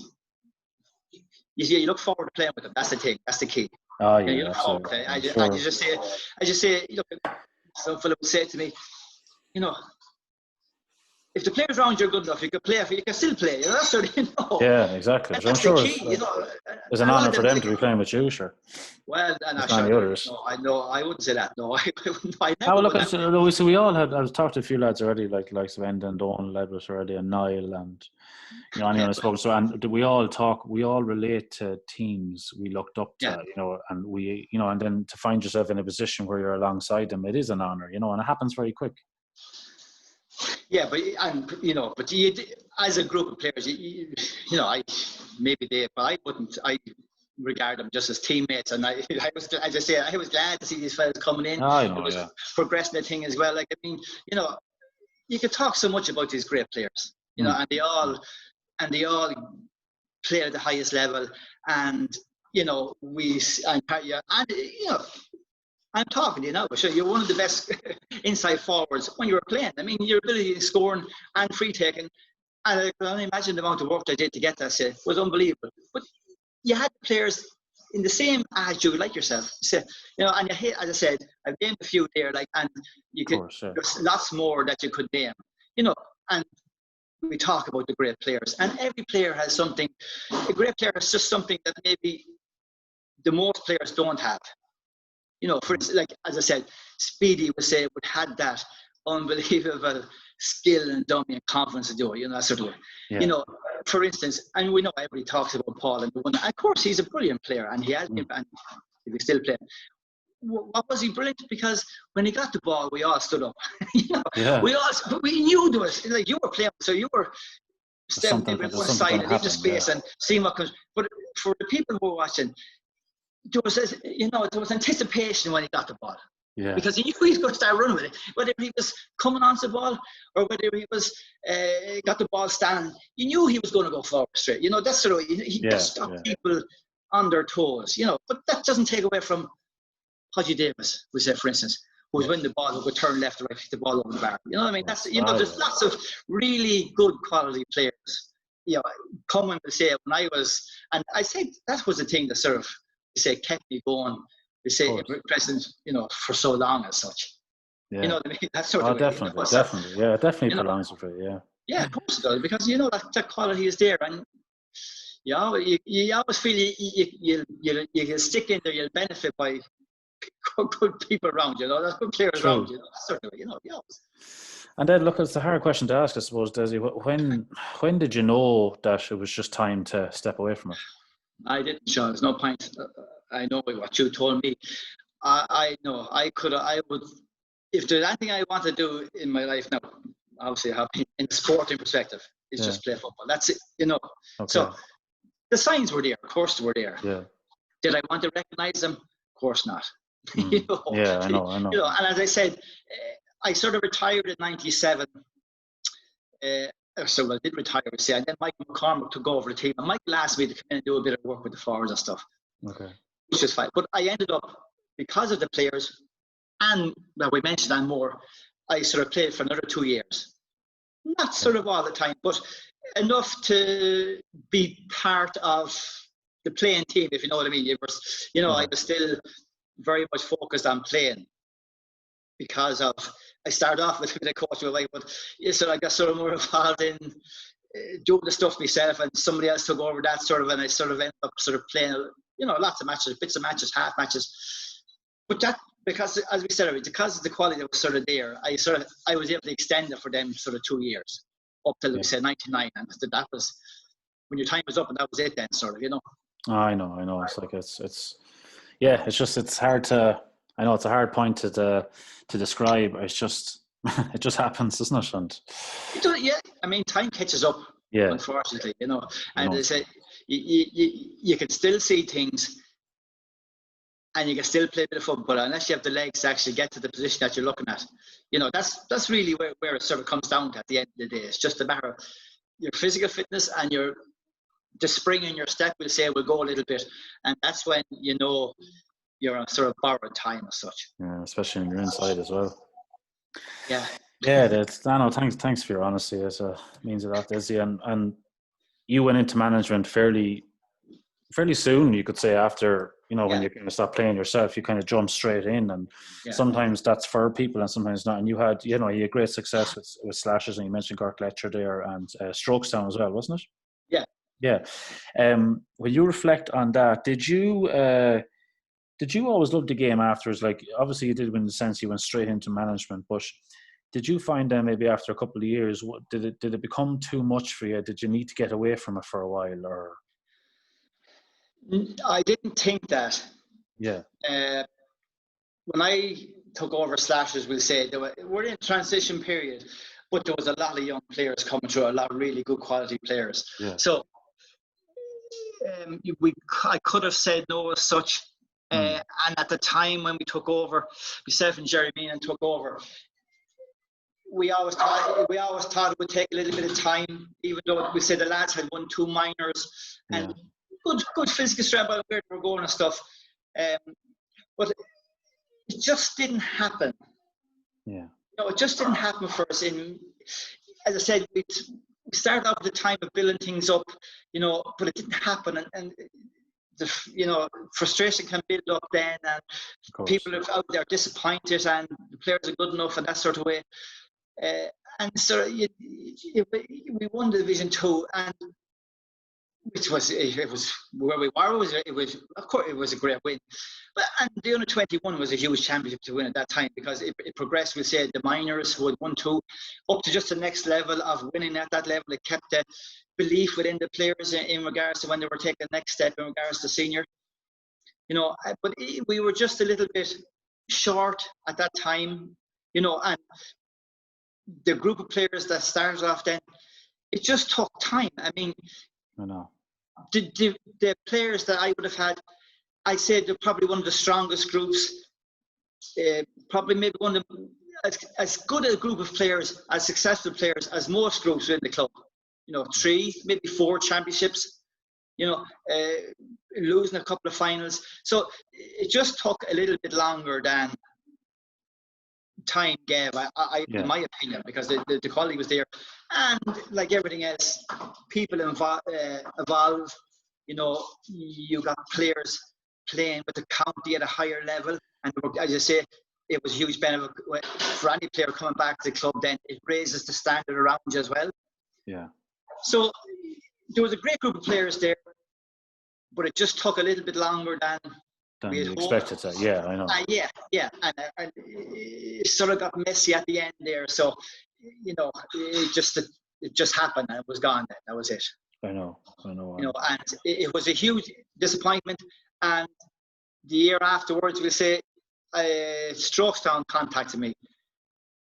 you look forward to playing with them. That's the thing. That's the key. Oh You know, yeah, you look forward absolutely. to it. Sure. I just say, look, some fellow would say to me, you know, if the players around you are good enough, you can play. You can still play. You know, that's what you know. Yeah, exactly. And So I'm that's the sure key. You know, it's an honour for them to be playing with you, sure. Well, and There's I many others. No, I know. I wouldn't say that. No, I wouldn't. I never Oh, look, would. so we all had. I've talked to a few lads already, like of Enda and Dawn Ledwith already, and Niall, and you know anyone I spoke. So, and we all talk. We all relate to teams we looked up to, Yeah. you know, and we, you know, and then to find yourself in a position where you're alongside them, it is an honour, you know, and it happens very quick. Yeah, but you know, but you, as a group of players, you know, but I wouldn't. I regard them just as teammates, and I was, as I say, I was glad to see these fellas coming in. I know, it was yeah. progressing the thing as well. Like, I mean, you know, you could talk so much about these great players, you know, and they all play at the highest level, and you know, you know, I'm talking to you now, but sure, you're one of the best inside forwards when you were playing. I mean, your ability to scoring and free taking, and I can only imagine the amount of work I did to get that set was unbelievable. But you had players in the same attitude like yourself, so, you know, and you hit, as I said, I've named a few there, like, and you could, course, yeah. There's lots more that you could name, you know, and we talk about the great players, and every player has something. A great player is just something that maybe the most players don't have. You know, for instance, like, as I said, Speedy would had that unbelievable skill and dummy and confidence to do it, you know, that sort of way. Yeah. You know, for instance, and we know everybody talks about Paul, and of course he's a brilliant player, and he has been, and he's still playing. What was he brilliant? Because when he got the ball, we all stood up. You know, Yeah. we knew there was, like, you were playing, so you were stepping in one side and into space, and seeing what comes. But for the people who were watching, there was anticipation when he got the ball. Yeah. Because he knew he was going to start running with it. Whether he was coming onto the ball or whether he was got the ball standing, you knew he was going to go forward straight. You know, that's sort of, he just stopped people on their toes. You know, but that doesn't take away from Hodgie Davis, we say, for instance, who was winning the ball, who would turn left or right, kick the ball over the bar. You know what I mean? That's, you know, there's lots of really good quality players. You know, coming to say when I was, and I say that was the thing that sort of, you say, kept me going. You say present, you know, for so long as such. Yeah. You know what I mean? That's sort of definitely, you know, definitely, yeah, definitely you know, prolongs it for you, yeah. Yeah, of course it does, because you know that quality is there, and you always feel you can stick in there, you'll benefit by good people around you. You know, that's good players around you. Sort of, you know, you always. And then, look, it's a hard question to ask, I suppose, Dessie. When did you know that it was just time to step away from it? I didn't, Sean. There's no point. I know what you told me. I know. I would. If there's anything I want to do in my life now, obviously, I have in sporting perspective, is just play football. That's it. You know. Okay. So the signs were there. Of course, they were there. Yeah. Did I want to recognise them? Of course not. You know? Yeah, I know. You know, and as I said, I sort of retired in '97. So I did retire, and then Michael McCormick took over the team. And Michael asked me to come in and do a bit of work with the forwards and stuff. Okay. Which is fine. But I ended up, because of the players, and that we mentioned and more, I sort of played for another 2 years. Not sort of all the time, but enough to be part of the playing team, if you know what I mean. I was still very much focused on playing. Because of, I started off with a coach, but so I got sort of more involved in doing the stuff myself, and somebody else took over that sort of, and I sort of ended up sort of playing, you know, lots of matches, bits of matches, half matches. But that, because as we said, because of the quality that was sort of there, I was able to extend it for them sort of 2 years, up till we said '99, and that was when your time was up, and that was it then, sort of, you know. I know. It's like it's hard to. I know it's a hard point to describe. It's just it just happens, doesn't it? And yeah, I mean, time catches up. Yeah. Unfortunately, you know. And they say you can still see things, and you can still play a bit of football unless you have the legs to actually get to the position that you're looking at. You know, that's really where it sort of comes down to at the end of the day. It's just a matter of your physical fitness and the spring in your step will go a little bit, and that's when you know you're on sort of borrowed time as such. Yeah, especially when you're inside as well. Yeah. Yeah, no, thanks for your honesty. It means a lot, Dessie. And you went into management fairly soon, you could say, after, when you kind of stopped playing yourself, you kind of jumped straight in. And sometimes that's for people and sometimes not. And you had great success with Slashers, and you mentioned Cork Lecture there, and Strokestown as well, wasn't it? Yeah. Yeah. When you reflect on that, did you always love the game afterwards? Like, obviously you did, in the sense you went straight into management, but did you find that maybe after a couple of years, did it become too much for you? Did you need to get away from it for a while, or? I didn't think that. Yeah. When I took over Slashers, we'll say we're in a transition period, but there was a lot of young players coming through, a lot of really good quality players. Yeah. So I could have said no as such. And at the time when we took over, myself and Jerry Meehan took over, we always thought it would take a little bit of time, even though we said the lads had won 2 minors and good physical strength about where they were going and stuff. But it just didn't happen. Yeah. It just didn't happen for us. As I said, we started off at the time of building things up, but it didn't happen. And the frustration can build up then, and people are out there disappointed, and the players are good enough and that sort of way. And so we won Division 2, and it was where we were. Of course it was a great win, and the under 21 was a huge championship to win at that time, because it progressed. We said the minors, who had won 2, up to just the next level of winning at that level. It kept the belief within the players in regards to when they were taking the next step in regards to senior. But we were just a little bit short at that time. And the group of players that started off then, it just took time. I mean, I know. The players that I would have had, I'd say they're probably one of the strongest groups. Probably maybe one of them, as good a group of players, as successful players as most groups within the club. 3, maybe 4 championships. Losing a couple of finals. So it just took a little bit longer than time gave, in my opinion, because the quality was there, and like everything else, people evolve. You got players playing with the county at a higher level, and as you say, it was a huge benefit for any player coming back to the club. Then it raises the standard around you as well. Yeah. So there was a great group of players there, but it just took a little bit longer than we had expected to. Yeah, I know. Yeah, and it sort of got messy at the end there. So, it just happened, and it was gone. Then that was it. I know. And it was a huge disappointment. And the year afterwards, we'll say, Strokestown contacted me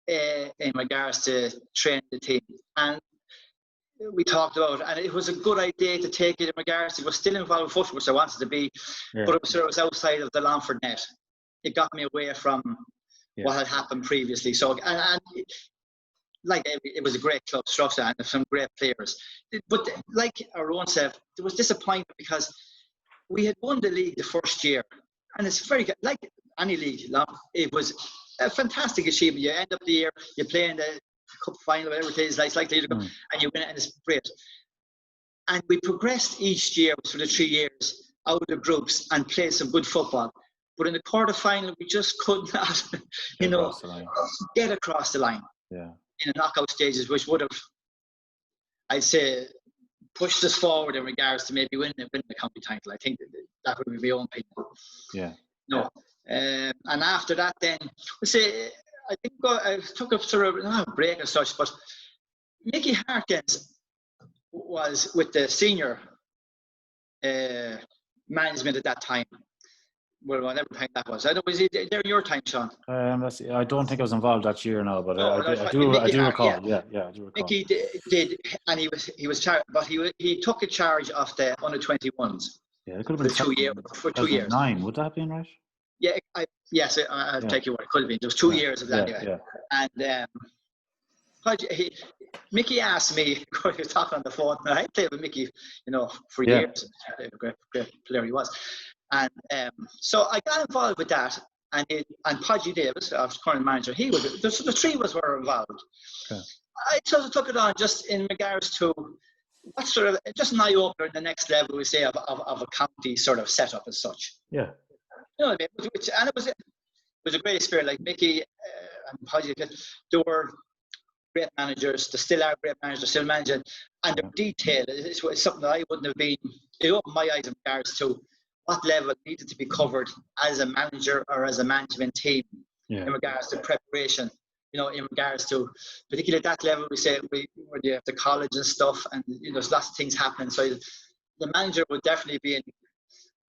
in regards to train the team, and we talked about it, and it was a good idea to take it in regards to, it was still involved with football, which I wanted to be, but it was outside of the Longford net. It got me away from what had happened previously. So, and it was a great club, Strokestown, and some great players. But like our own said, there was disappointment because we had won the league the first year, and it's very good. Like any league, it was a fantastic achievement. You end up the year, you play in the cup final, whatever it is, like the cup, and you win it, and it's great. And we progressed each year for the 3 years out of the groups and played some good football. But in the quarter-final, we just could not, get across the line. Yeah. In the knockout stages, which would have, I'd say, pushed us forward in regards to maybe winning the county title. I think that would be my own opinion. Yeah. No. And after that, then, we say, I think I took a sort of not a break as such, but Mickey Harkins was with the senior management at that time. Well, whatever time that was. I don't. Was he there in your time, Sean? I don't think I was involved that year now, but I do recall. Yeah, I do recall. Mickey did, and he was charged, but he took a charge of the under 21s. Yeah, it could have been for 2 years. 9, would that have been right? Yeah, I'll take your word. It could have been. There was 2 years of that anyway. Yeah. And Mickey asked me, he was talking on the phone, and I played with Mickey, for years. A great player he was. And so I got involved with that. And Podgy Davis, our current manager, he was, the three of us were involved. Okay. I sort of took it on just in regards to what sort of, just an eye-opener in the next level, we say, of a county sort of setup as such. Yeah. You know what I mean? And it was a great experience. Like Mickey and Podgy, they were great managers. They still are great managers, still managing. And their detail is something that I wouldn't have been, it opened my eyes in regards to what level needed to be covered as a manager or as a management team in regards to preparation. You know, in regards to, particularly at that level, we say when you have the college and stuff, and you know, there's lots of things happening. So the manager would definitely be in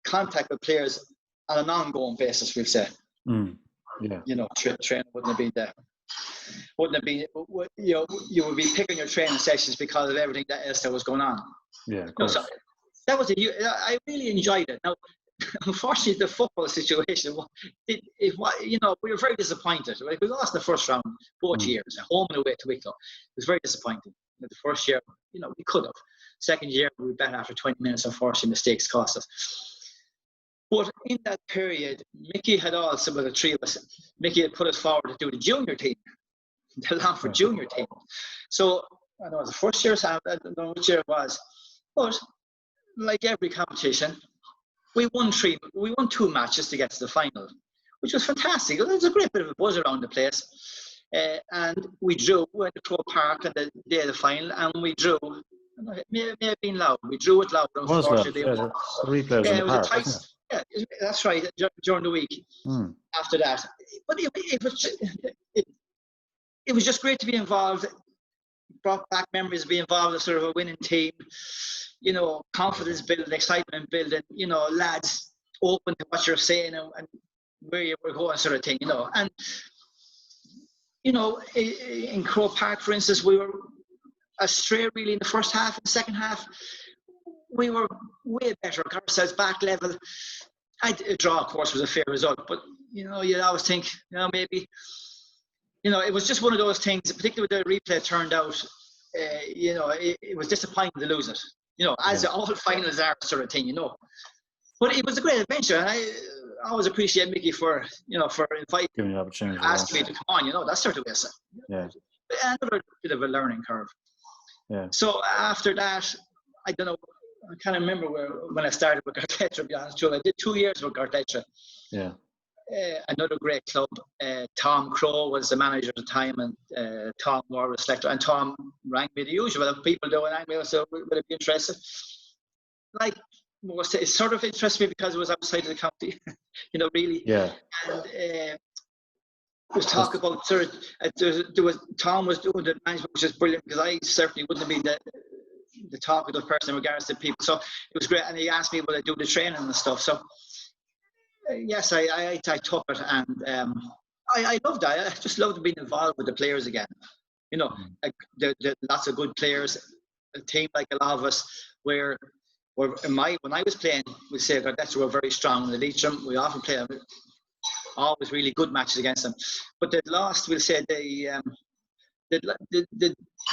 contact with players on an ongoing basis, we'll say. Yeah. You know, training wouldn't have been there. Wouldn't have been, you know, you would be picking your training sessions because of everything else that was going on. Yeah, of No, course. so that was I really enjoyed it. Now, unfortunately, the football situation, you know, we were very disappointed. Right? We lost the first round both years, at home and away to Wicklow. It was very disappointing. The first year, you know, we could have. Second year, we were better after 20 minutes. Unfortunately, mistakes cost us. But in that period, Mickey had also, with the three of us, Mickey had put us forward to do the junior team, the Longford junior team. So, I know it was the first year, I don't know which year it was, but like every competition, we won 2 matches to get to the final, which was fantastic. There was a great bit of a buzz around the place. And we went to Crow Park on the day of the final, and we drew. It may have been Loud. We drew it Loud, unfortunately. The replay was in the park, a tight, yeah, that's right, during the week after that. But it was just great to be involved. Brought back memories of being involved in sort of a winning team. You know, confidence building, excitement building, you know, lads open to what you're saying and where you were going, sort of thing, you know. And, you know, in Crow Park, for instance, we were astray really in the first half. In the second half, we were way better, got ourselves back level. A draw, of course, was a fair result, but, you know, you always think, you know, maybe, you know, it was just one of those things, particularly with the replay turned out, you know, it was disappointing to lose it. You know, as all finals are, sort of thing, you know. But it was a great adventure, and I always appreciate Mickey for, you know, for inviting, giving you an opportunity, asking me to come on, you know, that sort of way. Yeah. Another bit of a learning curve. Yeah. So after that, I don't know, I can't remember when I started with Gartetra, to be honest with you. I did 2 years with Gartetra. Yeah. Another great club. Tom Crow was the manager at the time, and Tom Moore was selector. And Tom rang me the usual. People do rang me, so would it be interested? Like, it sort of interested me because it was outside of the county, you know, really. Yeah. And there was talk about sort of Tom was doing the management, which is brilliant, because I certainly wouldn't have been the talkative person in regards to people. So it was great, and he asked me would I do the training and stuff. So. Yes, I took it, and I loved it. I just loved being involved with the players again. You know, the lots of good players, a team like a lot of us, when I was playing, we say that we're very strong in the Leitrim. We often play always really good matches against them, but they lost. We'll say the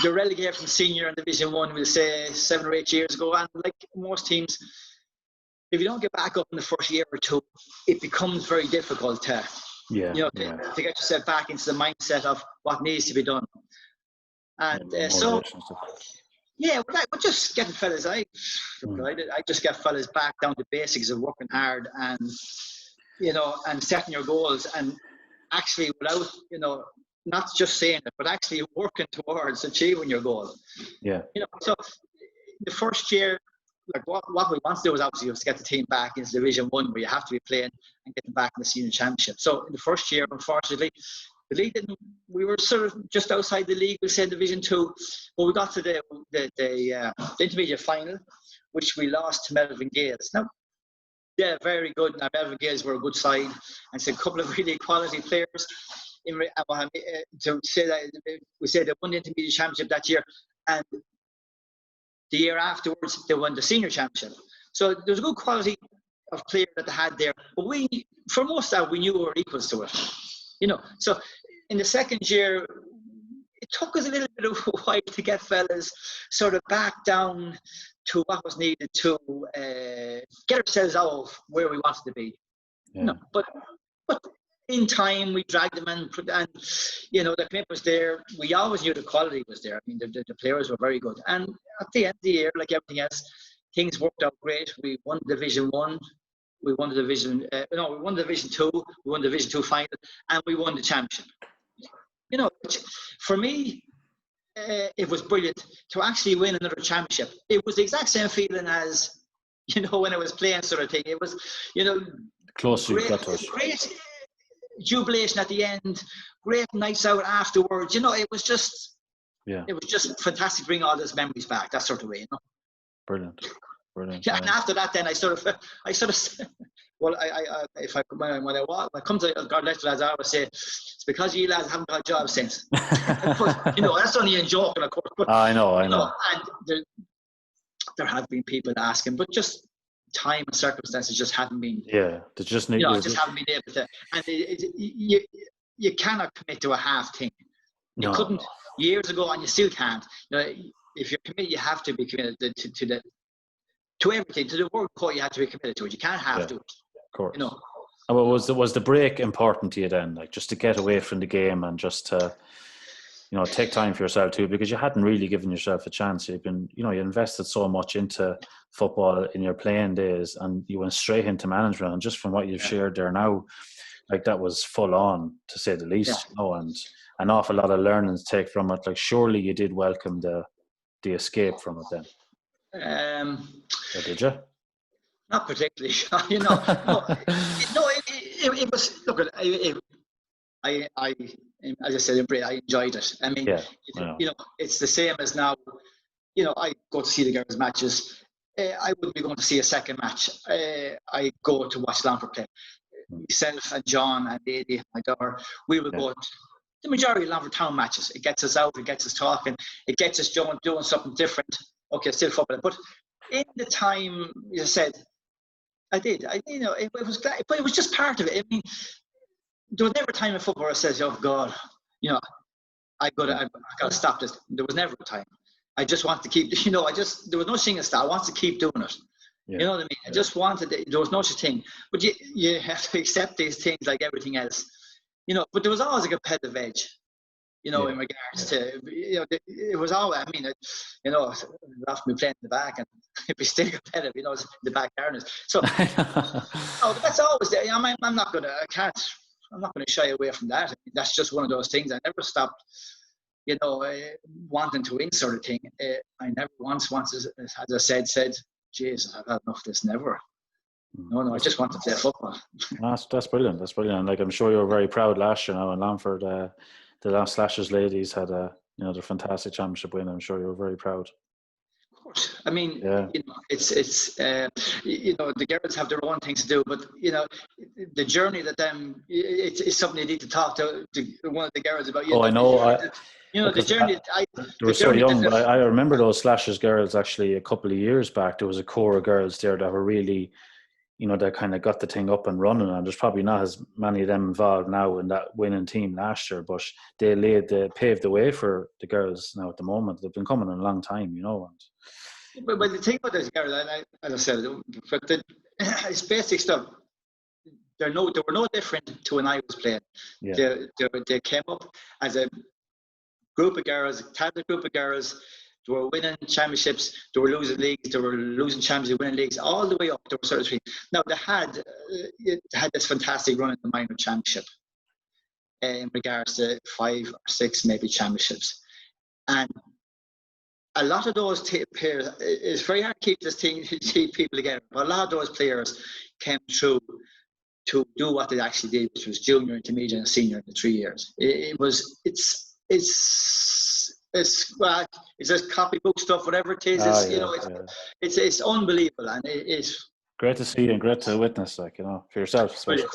relegated from senior and Division 1. We'll say 7 or 8 years ago, and like most teams, if you don't get back up in the first year or two, it becomes very difficult to, you know, to get yourself back into the mindset of what needs to be done. And so, yeah, but just getting fellas, I just get fellas back down to basics of working hard and, you know, and setting your goals, and actually without, you know, not just saying it, but actually working towards achieving your goal. Yeah. You know, so the first year, like what we want to do is obviously to get the team back into Division 1, where you have to be playing, and get them back in the senior championship. So in the first year, unfortunately, the league we were sort of just outside the league, we'll say Division 2, but we got to the intermediate final, which we lost to Melvin Gales. Now, yeah, very good. Now, Melvin Gales were a good side, and it's a couple of really quality players. To say that we said they won the intermediate championship that year, and the year afterwards, they won the senior championship. So there's a good quality of player that they had there. But for most of that, we knew we were equals to it. You know, so in the second year, it took us a little bit of a while to get fellas sort of back down what was needed to get ourselves out of where we wanted to be. Yeah. No, but in time we dragged them and the commitment was there. We always knew the quality was there. I mean, the players were very good. And at the end of the year, like everything else, things worked out great. We won Division 1. We won the Division. We won Division 2. We won the Division 2 final, and we won the championship. For me, it was brilliant to actually win another championship. It was the exact same feeling as, when I was playing, sort of thing. It was, close to great, got to it. Great jubilation at the end. Great nights out afterwards. It was just, it was just fantastic to bring all those memories back. That sort of way. Brilliant. Yeah, and after that, then I sort of, well, when I come to God bless you lads, I always say it's because you lads haven't got jobs since. But, that's only a joke, of course. But, I know. And there have been people asking, but just time and circumstances just haven't been. Yeah, they just need. Just haven't been able to, and you cannot commit to a half thing. You couldn't years ago, and you still can't. If you're committed, you have to be committed to everything, to the World Cup. You have to be committed to it. You can't have to. Of course. Well, was the break important to you then, like just to get away from the game and just to, take time for yourself too, because you hadn't really given yourself a chance. You've been, you invested so much into football in your playing days, and you went straight into management. And just from what you've shared there now, like that was full on, to say the least. And an awful lot of learning to take from it. Like surely you did welcome the escape from it then. Or did you? Not particularly. It was. Look, I as I said, I enjoyed it. I mean, it's the same as now. I go to see the girls' matches. I wouldn't be going to see a second match. I go to watch Longford play. Myself and John and Lady, my daughter, we will go to the majority of Longford Town matches. It gets us out. It gets us talking. It gets us doing something different. Okay, still football, but in the time you said, I did. It was glad, but it was just part of it. I mean, there was never a time in football where I says, "Oh God, I got to stop this." There was never a time. I just wanted to keep. There was no single start. I wanted to keep doing it. Yeah. You know what I mean? I just wanted. There was no such thing. But you have to accept these things like everything else. But there was always a competitive edge. In regards to, it was always, I mean, often we playing in the back and it'd be still competitive, it's the back corners. So, that's always there. I'm not going to shy away from that. I mean, that's just one of those things. I never stopped, wanting to win sort of thing. I never once, as I said, Jesus, I've had enough of this, never. No, I just want to play football. That's brilliant. That's brilliant. Like, I'm sure you were very proud last year now in Longford. The last Slashers ladies had their fantastic championship win. I'm sure you were very proud. Of course. I mean, it's the girls have their own things to do, but the journey that it's something you need to talk to one of the girls about. I know. The journey. They were so young, but I remember those Slashers girls actually a couple of years back. There was a core of girls there that were really, that kind of got the thing up and running, and there's probably not as many of them involved now in that winning team last year, but they paved the way for the girls now at the moment. They've been coming a long time, And but the thing about those girls, as I said, it's basic stuff. They were no different to when I was playing. Yeah. They came up as a group of girls, a talented group of girls. They were winning championships, they were losing leagues, they were losing championships, winning leagues, all the way up. They were sort of three. Now, they had this fantastic run in the minor championship in regards to 5 or 6 maybe championships. And a lot of those players, it's very hard to keep people together, but a lot of those players came through to do what they actually did, which was junior, intermediate, and senior in the 3 years. It's just copybook stuff, whatever it is. It's unbelievable, and it's great to see and great to witness, for yourself, especially.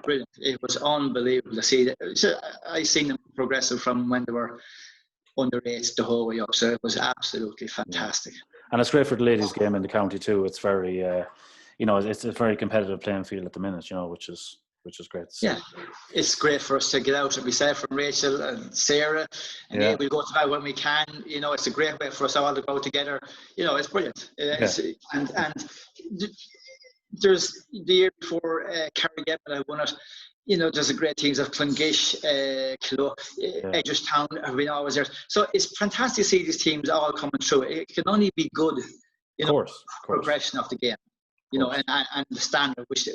Brilliant. It was unbelievable to see that. So I seen them progressive from when they were under 8 the whole way up. So it was absolutely fantastic. Yeah. And it's great for the ladies' game in the county too. It's very, it's a very competitive playing field at the minute, which is which is great to see. Yeah, it's great for us to get out, and we say from Rachel and Sarah, and yeah, we go to that when we can. You know, it's a great way for us all to go together. You know, it's brilliant. And there's the year before Carrigaline, I won it. You know, there's a great teams of Clongish, Killow, Edgestown have been always there. So it's fantastic to see these teams all coming through. It can only be good, you know, progression of the game. You know, and the standard which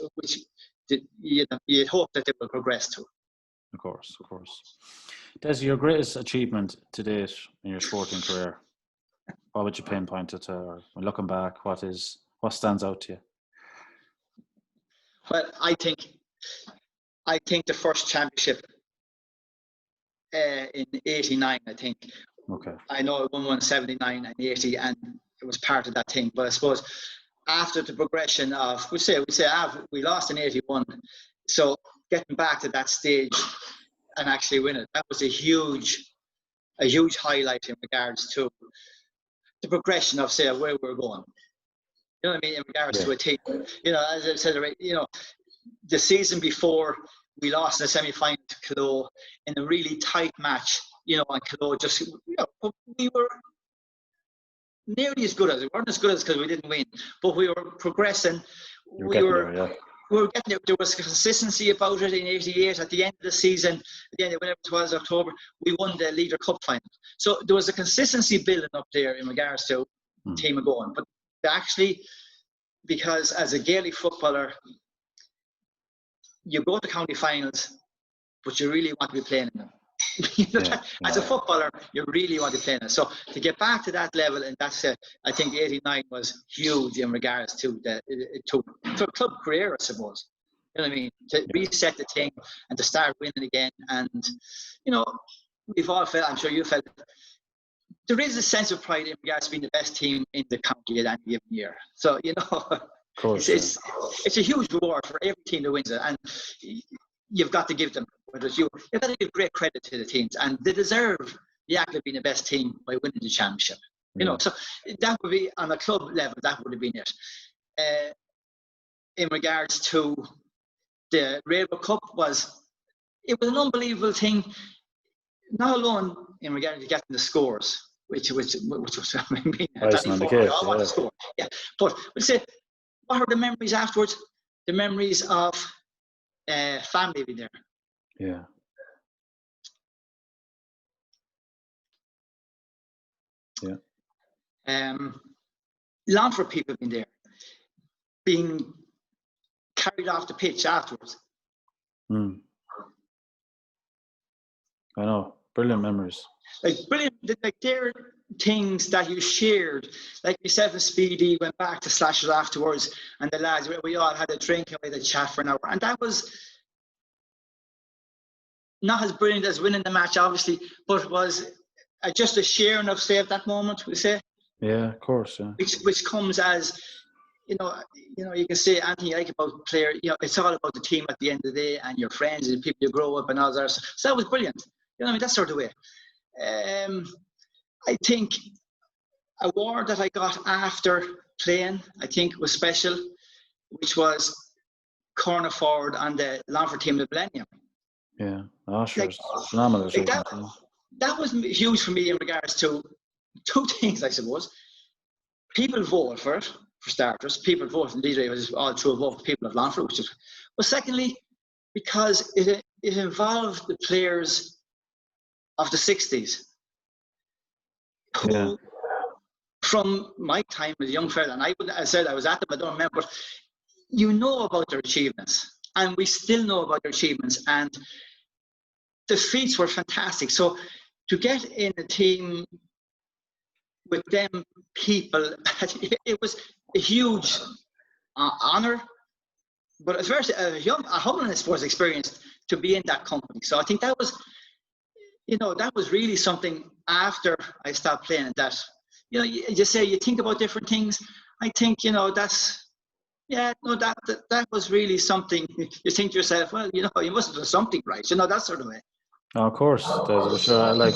you'd hope that they will progress to. Of course. Dessie, your greatest achievement to date in your sporting career, what would you pinpoint it to? Or when looking back, what stands out to you? Well, I think the first championship in '89. I think. Okay. I know I won 79 and 80, and it was part of that thing. But I suppose after the progression of we lost in '81, so getting back to that stage and actually win it, that was a huge highlight in regards to the progression of where we're going. You know what I mean? In regards to a team, you know, as I said, you know, the season before we lost in the semi-final to Killow in a really tight match. You know, and Killow just, you know, we were nearly as good as, we weren't as good as because we didn't win, but we were progressing. We were getting there. There was consistency about it in '88. At the end of the season, at the end of whenever it was October, we won the Leader Cup final. So there was a consistency building up there in regards to the team of going. But actually, because as a Gaelic footballer, you go to county finals, but you really want to be playing in them. As a footballer, you really want to play in it. So to get back to that level, and that's I think '89 was huge in regards to to club career, I suppose. You know what I mean? To reset the thing and to start winning again. And you know, we've all felt, I'm sure you felt, there is a sense of pride in regards to being the best team in the county at any given year. So you know, it's a huge reward for every team that wins it, and you've got to give them. You've got to give great credit to the teams, and they deserve the accolade of being the best team by winning the championship. You know, so that would be on a club level. That would have been it. In regards to the Rainbow Cup, it was an unbelievable thing. Not alone in regard to getting the scores, which was I mean, icing on the cake. But we'll say, what are the memories afterwards? The memories of family being there. Longford people being there, being carried off the pitch afterwards. I know, brilliant memories. Like they're things that you shared. Like yourself and Speedy went back to Slashers afterwards, and the lads, we all had a drink and we had a chat for an hour, and that was not as brilliant as winning the match, obviously, but it was just a sharing of that moment. We say. Yeah, of course. Yeah. Which comes as, you know, you can say anything you like about player. You know, it's all about the team at the end of the day and your friends and people you grow up and all that. So that was brilliant. You know what I mean? That sort of way. I think a award that I got after playing, I think was special, which was corner forward on the Longford team of the Millennium. Yeah, sure. Phenomenal. That was huge for me in regards to two things, I suppose. People voted for it, for starters. People voted, indeed, it was all through a vote of people of Longford, but secondly, because it involved the players of the 60s who, from my time as a young fella, and I said I was at them, I don't remember, but you know about their achievements, and we still know about their achievements, and the feats were fantastic. So to get in a team with them people, it was a huge honour, but it's very a humbling sports experience to be in that company. So I think that was, you know, that was really something after I stopped playing. That, you know, you say you think about different things. I think, you know, that was really something. You think to yourself, well, you know, you must have done something right, you know, that sort of way. Oh, of course, sure. Like,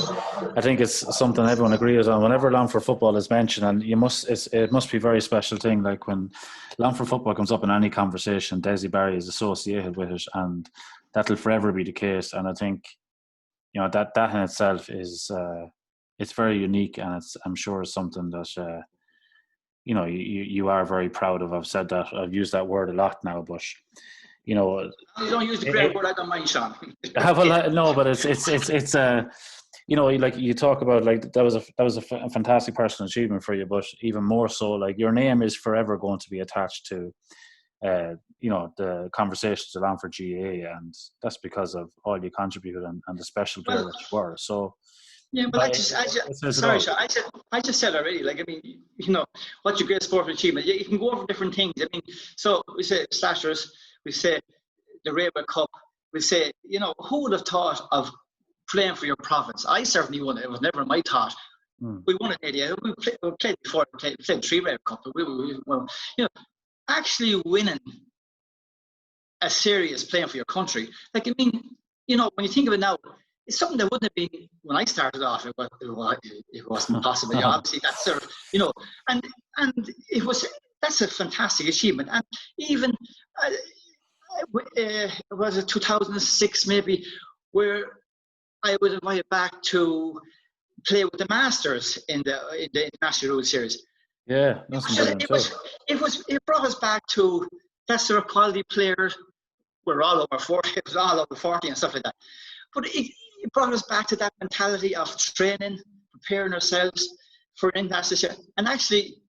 I think it's something everyone agrees on. Whenever Longford football is mentioned, and it must be a very special thing. Like when Longford football comes up in any conversation, Dessie Barry is associated with it, and that'll forever be the case. And I think that in itself is it's very unique, and I'm sure it's something that you are very proud of. I've said that. I've used that word a lot now, but you know, You don't use the great word, I don't mind, Sean. well, no, but it's like you talk about, like that was a fantastic personal achievement for you, but even more so, like your name is forever going to be attached to the conversations around for GA, and that's because of all you contributed and the special player Well, that you were. So yeah, but it says it sorry, all. Sean. I just said already. Like, I mean, what's your greatest sporting achievement? You can go over different things. I mean, so we say slashers, we say the Railway Cup, we say, who would have thought of playing for your province? I certainly wouldn't. It was never my thought. We won an idea. We played before. We played 3 Railway Cup. Well, actually winning a serious playing for your country. Like, I mean, when you think of it now, it's something that wouldn't have been when I started off. It wasn't possible. Obviously, that's sort of, and that's a fantastic achievement. And even was it 2006 maybe, where I was invited back to play with the Masters in the International Rules Series. Yeah, that's brilliant too. It brought us back to that sort of quality players. We're all over 40. It was all over 40 and stuff like that. But it brought us back to that mentality of training, preparing ourselves for an international series, and actually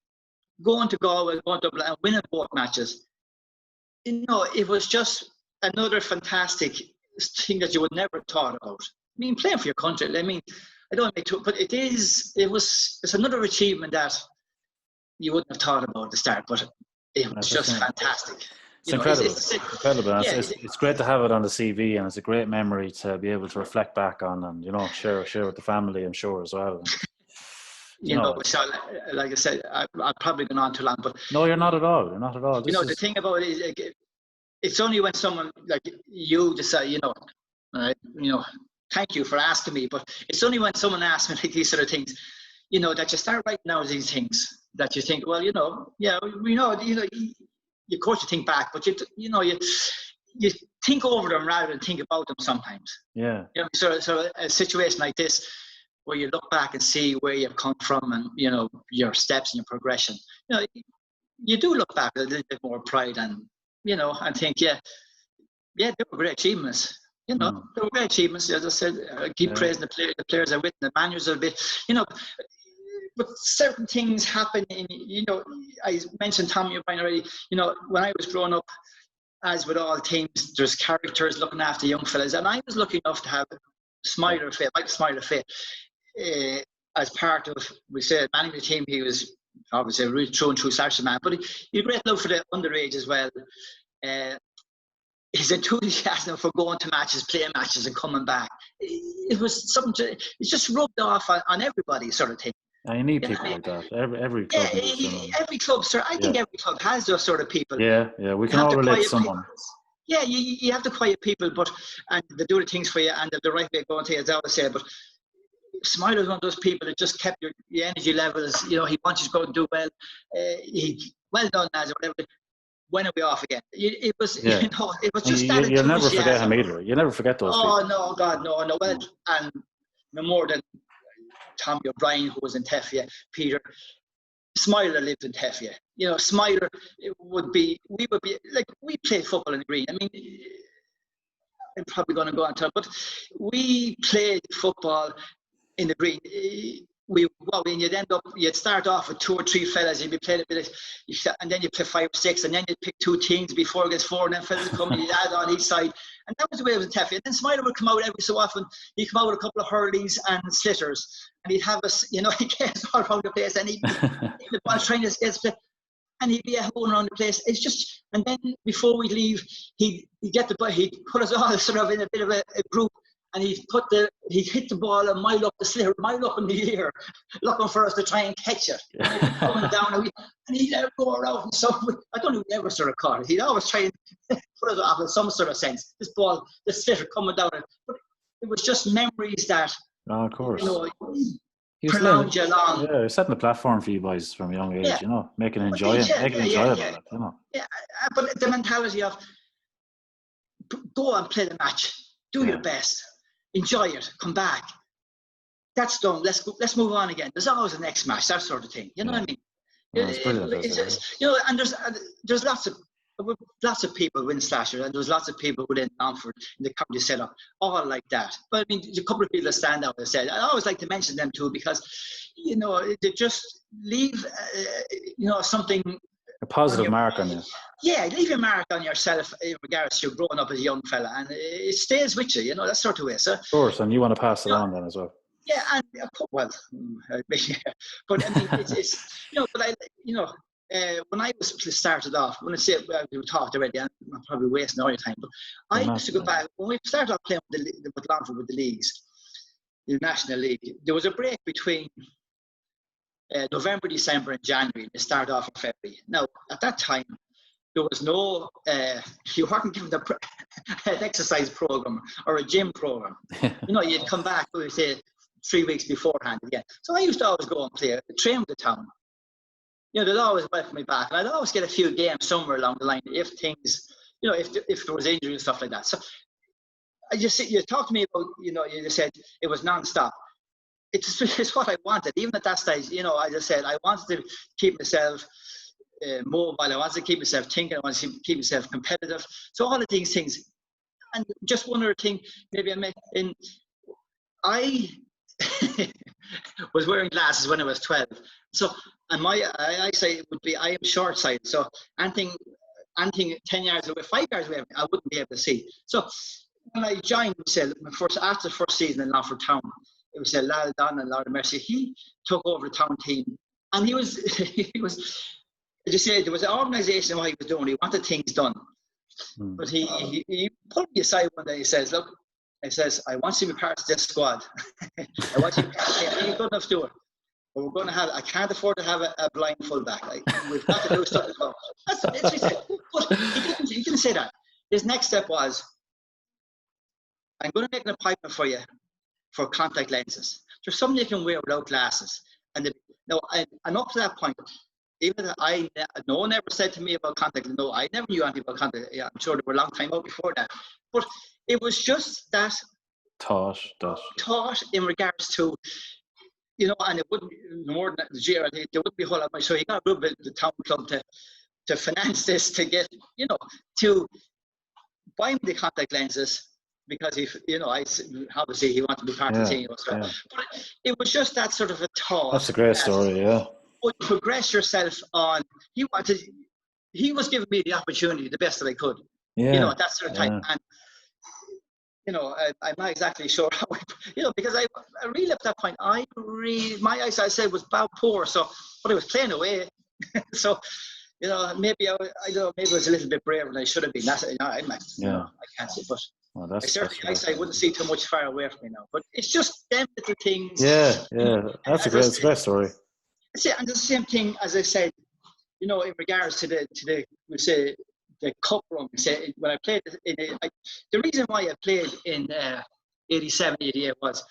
going to Galway, going to Dublin, and winning both matches. It was just another fantastic thing that you would never thought about. I mean, playing for your country. I mean, I don't make it, but it's another achievement that you wouldn't have thought about at the start, but it was just fantastic. It's incredible. Incredible. It's great to have it on the CV, and it's a great memory to be able to reflect back on, and share with the family, I'm sure, as well. So like I said, I've probably gone on too long, but no, you're not at all. You're not at all. The thing about it is, it's only when someone like you decide, thank you for asking me, but it's only when someone asks me like these sort of things, that you start writing down these things that you think, well, of course you think back, but you think over them rather than think about them sometimes. Yeah. So a situation like this, where you look back and see where you've come from and your steps and your progression, you do look back with a little bit more pride and and think, yeah, they were great achievements. They were great achievements. As I said, I keep praising the players I with, the managers a bit, but certain things happen I mentioned Tommy O'Brien already. When I was growing up, as with all teams, there's characters looking after young fellas, and I was lucky enough to have Smiler Faye, Mike Smiler Faye, as part of, we say, managing the team. He was obviously a really true and true Saturday man, but he had great love for the underage as well. His enthusiasm for going to matches, playing matches, and coming back, it was something. It's just rubbed off on everybody, sort of thing. And you need people like that. Every club. Every club, sir. I think every club has those sort of people. Yeah. We can all relate to someone. Yeah, you have to quiet people, and they do the things for you, and they're the right way going to you, as I always say. But Smiler's one of those people that just kept your energy levels. He wants you to go and do well. He well done, as or whatever. When are we off again? It was it was just that. You'll never forget him either. You never forget those people. Oh no, God, no. Well, and no more than Tommy O'Brien, who was in Teffia, Peter. Smiler lived in Teffia. Smiler we played football in the green. I mean, I'm probably going to go on to, but we played football in the green. You'd start off with 2 or 3 fellas, you'd be playing a bit and then you play 5 or 6, and then you'd pick 2 teams before it gets 4, and then fellas come and you'd add on each side. And that was the way it was in Teffia. And then Smiler would come out every so often. He'd come out with a couple of hurleys and slitters, and he'd have us, he'd get us all around the place, and he'd the ball trying to get us, and he'd be going around the place. It's just, and then before we'd leave, he'd get the ball, he'd put us all sort of in a bit of a group, and he'd hit the ball a mile up the slitter, mile up in the air, looking for us to try and catch it. And coming down, and he'd go around. And so I don't know if he ever sort of caught it. He'd always try and put us off in some sort of sense. This ball, the slitter coming down. But it was just memories that, of course. you know, He was prolonged you along. Yeah, setting the platform for you boys from a young age, Yeah. you know, making it But enjoyable, like, you know. Yeah, but the mentality of go and play the match, do your best, enjoy it, come back. That's done. Let's move on again. There's always a next match, that sort of thing. You know what I mean? No, it's brilliant. You know, and there's lots of people within Slasher, and there's lots of people within Longford in the county setup, all like that. But I mean, there's a couple of people that stand out. I said I always like to mention them too, because you know they just leave you know, something, a positive mark on you. Yeah, leave a mark on yourself in regards to growing up as a young fella, and it stays with you. You know, that sort of way. So, of course, and you want to pass it on then as well. Yeah, and well, but I mean, it's you know, but when I was started off, when I say we talked already, I'm probably wasting all your time, but I used to go back when we started off playing with Longford with the leagues, the National League. There was a break between November, December, and January. They started off in February. Now, at that time, there was no, you weren't given an exercise program or a gym program. You know, you'd come back, we say, 3 weeks beforehand again. So I used to always go and train with the town. You know, they'd always welcome me back, and I'd always get a few games somewhere along the line if things, you know, if there was injury and stuff like that. So you talked to me about, you know, you just said it was non-stop. It's what I wanted, even at that stage. You know, I just said I wanted to keep myself mobile. I wanted to keep myself thinking. I wanted to keep myself competitive. So all of these things, and just one other thing, maybe I was wearing glasses when I was 12. So, and my eyesight would be, I am short-sighted. So anything 10 yards away, 5 yards away, I wouldn't be able to see. So when I joined, after the first season in Longford Town, it was Lal Don and Laura Mercy. He took over the town team, and he was, as you say, there was an organisation of what he was doing. He wanted things done. But he pulled me aside one day. He says, look, I want you to be part of this squad. I want you to be good enough to do it. But we're going to I can't afford to have a blind fullback. We've got to do stuff. That's what he said. But he didn't say that. His next step was, I'm going to make an appointment for you for contact lenses. There's something you can wear without glasses. And up to that point, even no one ever said to me about contact. No, I never knew anything about contact. Yeah, I'm sure there were a long time out before that. But it was just that taught in regards to, you know, and it wouldn't more than the GRL, there wouldn't be a whole lot much. So you got to rub the town club to finance this, to get, you know, to buy me the contact lenses, because obviously he wanted to be part of the team. But it was just that sort of a thought. That's a great story, yeah. Would progress yourself on. He was giving me the opportunity, the best that I could. Yeah. You know, at that sort of time. And you know, I'm not exactly sure how, you know, because I really at that point, my eyesight, I said, was about poor. So, but I was playing away. So, you know, maybe I was a little bit braver than I should have been. That's, you know, I can't say, but I certainly eyesight wouldn't see too much far away from me now. But it's just them little things. Yeah, that's a great story. And the same thing, as I said, you know, in regards to the cup run. When I played the reason why I played in 87, 88 was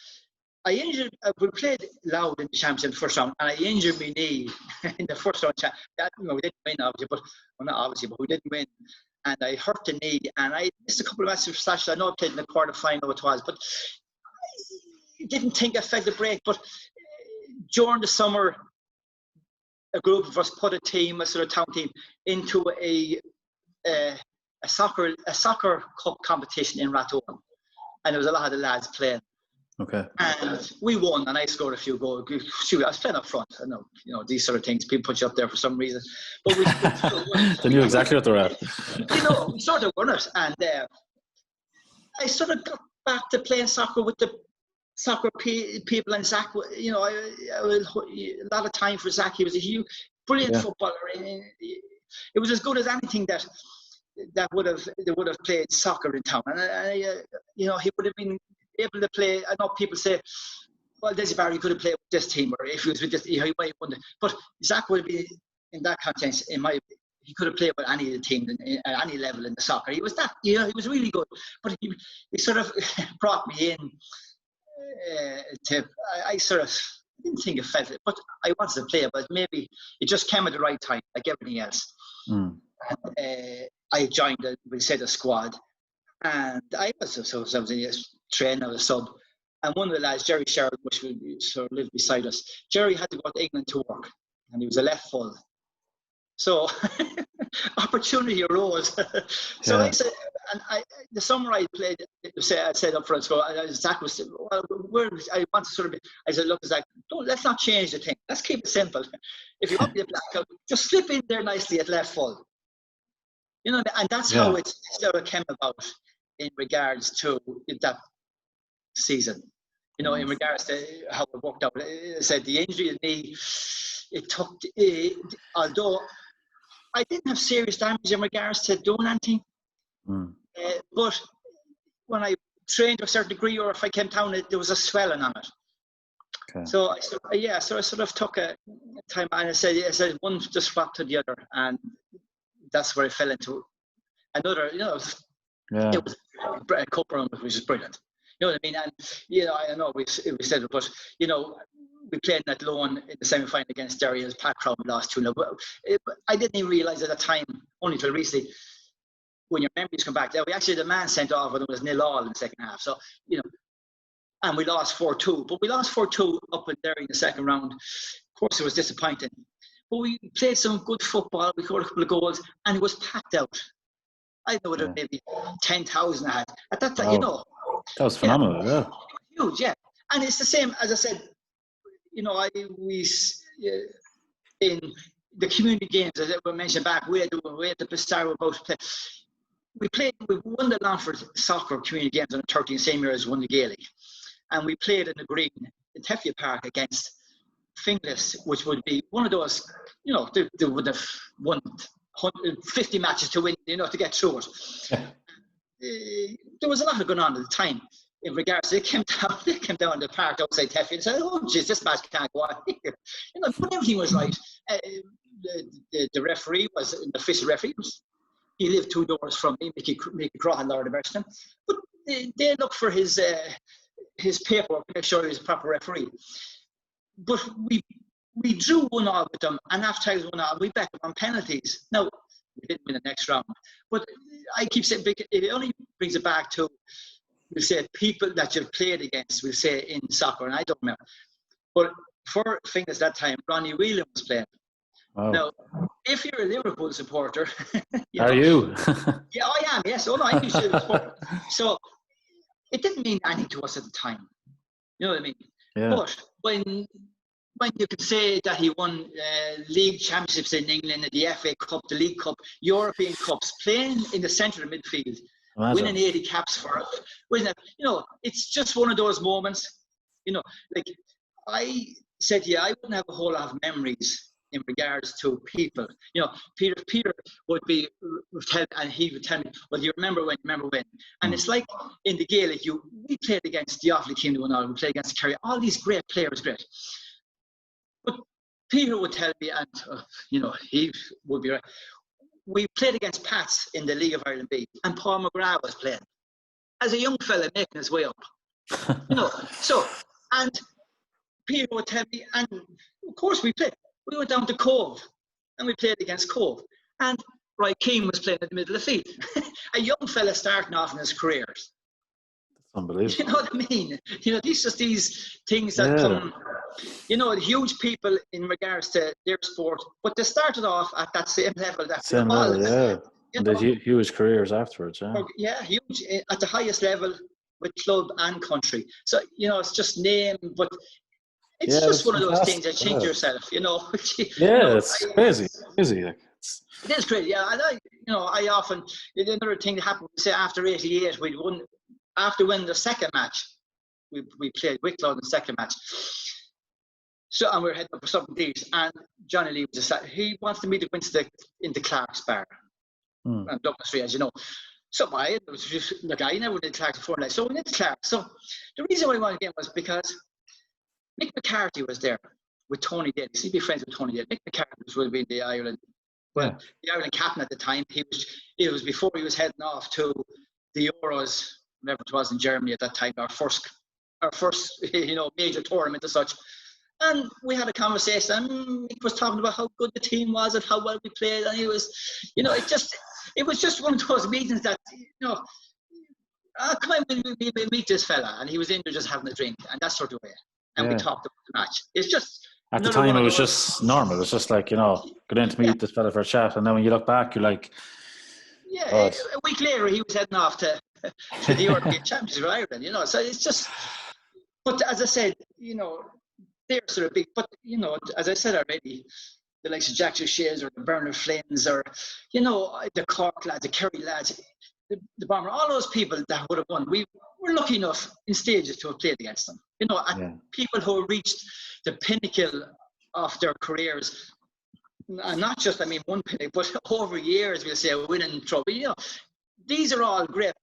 we played Loud in the championship first round, and I injured my knee in the first round. We didn't win, obviously, but we didn't win. And I hurt the knee, and I missed a couple of matches for Slasher. I know I played in the quarter-final, it was, but I didn't think I felt the break. But during the summer, a group of us put a sort of town team, into a soccer cup competition in Rathdrum, and there was a lot of the lads playing. Okay. And we won, and I scored a few goals. Shoot, I was playing up front. I know, you know, these sort of things. People put you up there for some reason, but we they knew exactly what they're at. You know, we sort of won it, and I sort of got back to playing soccer with the soccer people, and Zach. You know, a lot of time for Zach. He was a huge, brilliant footballer. It was as good as anything that they would have played soccer in town, and you know, he would have been able to play. I know people say, well, Dessie Barry could have played with this team, or if he was with this, he might have won it. But Zach would have been, in that context, he could have played with any of the teams at any level in the soccer. He was that, he was really good. But he sort of brought me in I sort of didn't think it felt it, but I wanted to play. But maybe it just came at the right time, like everything else. And, I joined the squad, and I was a trainer, a sub. And one of the lads, Jerry Sherrod, which sort of lived beside us, Jerry had to go to England to work, and he was a left full. So opportunity arose. So I said, the summer I played, I said up front, so Zach was, well, I want to sort of, I said, look, Zach, let's not change the thing. Let's keep it simple. If you want me to black, just slip in there nicely at left full. You know, and that's how it sort of came about in regards to that season. You know, in regards to how it worked out. I said the injury in me, it took, although I didn't have serious damage in regards to doing anything, but when I trained to a certain degree, or if I came down, there was a swelling on it. Okay. So I sort of took a time, and I said one just swapped to the other, and that's where I fell into another. You know, it was a cup run, which is brilliant. You know what I mean? And, you know, I know we said it, but, you know, we played in that loan in the semi-final against Derry as Pat Crown lost 2-0. I didn't even realise at the time, only until recently, when your memories come back, that we actually had a man sent off when it was 0-0 in the second half. So, you know, and we lost 4-2. But we lost 4-2 up in Derry in the second round. Of course, it was disappointing. But we played some good football. We scored a couple of goals, and it was packed out. I know there maybe 10,000 at that time, you know. That was phenomenal, huge, and it's the same as I said. You know, we in the community games that were mentioned back. We had the Pistaro about to play. We won the Longford soccer community games on the 13th, same year as won the Gaelic, and we played in the green in Teffia Park against Finglas, which would be one of those. You know, they would have won 50 matches to win. You know, to get through it. There was a lot going on at the time in regards to they came down the park outside Teffy and said, oh geez, this match can't go on here. You know, but everything was right. The referee was the official referee. He lived 2 doors from me, Mickey Crawhan, Lord of Merchton. But they looked for his paperwork to make sure he was a proper referee. But we drew 1-1 with them, and after 1-1, we backed them on penalties. Now, we didn't win the next round. But I keep saying, it only brings it back to, we'll say, people that you've played against, we'll say, in soccer, and I don't remember. But for Finglas that time, Ronnie Whelan was playing. Wow. Now, if you're a Liverpool supporter... you? Yeah, I am, yes. Oh, no, I'm a supporter. So, it didn't mean anything to us at the time. You know what I mean? Yeah. But when you could say that he won league championships in England, the FA Cup, the League Cup, European Cups, playing in the centre of midfield, winning 80 caps for it, you know, it's just one of those moments. You know, like I said to you, I wouldn't have a whole lot of memories in regards to people. You know, Peter would be and he would tell me, well, you remember when? And it's like in the Gaelic, we played against the Offaly team, we played against Kerry, all these great players, But Peter would tell me, and you know, he would be right. We played against Pats in the League of Ireland B, and Paul McGrath was playing as a young fella making his way up. You know, so and Peter would tell me, and of course we played. We went down to Cove, and we played against Cove, and Roy Keane was playing in the middle of the field. A young fella starting off in his career. Unbelievable. You know what I mean? You know, these things that come, you know, huge people in regards to their sport, but they started off at that same level. And they had huge careers afterwards, Yeah, huge, at the highest level with club and country. So, you know, it's just name, but it's just one of those things that change yourself, you know. It's crazy. It is crazy, and I often, another thing that happened, say after 88, we won. After winning the second match, we played Wicklow in the second match. So, and we were heading up for something these, and Johnny Lee was he wanted me to go into Clark's bar and Dublin Street, as you know. So I never did Clark's before, so we went to Clark. So the reason why I wanted to get was because Mick McCarthy was there with Tony Daly. He'd be friends with Tony Daly. Mick McCarthy was going to be in the Ireland Well, Yeah. the Ireland captain at the time, it was before he was heading off to the Euros, whatever it was in Germany at that time, our first major tournament as such. And we had a conversation, and he was talking about how good the team was and how well we played, and he was, it was just one of those meetings that, come on, we meet this fella, and he was in there just having a drink, and that sort of way. And we talked about the match. It's just at the time it was just normal. It was just like, go in to meet this fella for a chat, and then when you look back, you're like, a week later he was heading off to the European Championship of Ireland. So it's just, but as I said, they're sort of big, but as I said already, the likes of Jack O'Shea's or the Bernard Flynn's or the Cork lads, the Kerry lads, the Bomber, all those people that would have won. We were lucky enough in stages to have played against them. People who reached the pinnacle of their careers, and not just one pinnacle, but over years we'll say winning trophy. These are all great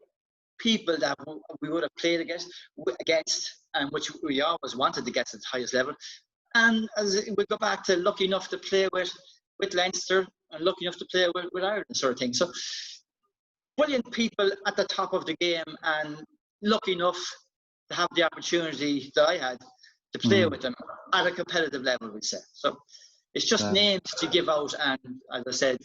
people that we would have played against, and which we always wanted to get to the highest level. And as we go back to lucky enough to play with Leinster and lucky enough to play with Ireland sort of thing. So brilliant people at the top of the game, and lucky enough to have the opportunity that I had to play with them at a competitive level, we'd say. So it's just names to give out, and as I said,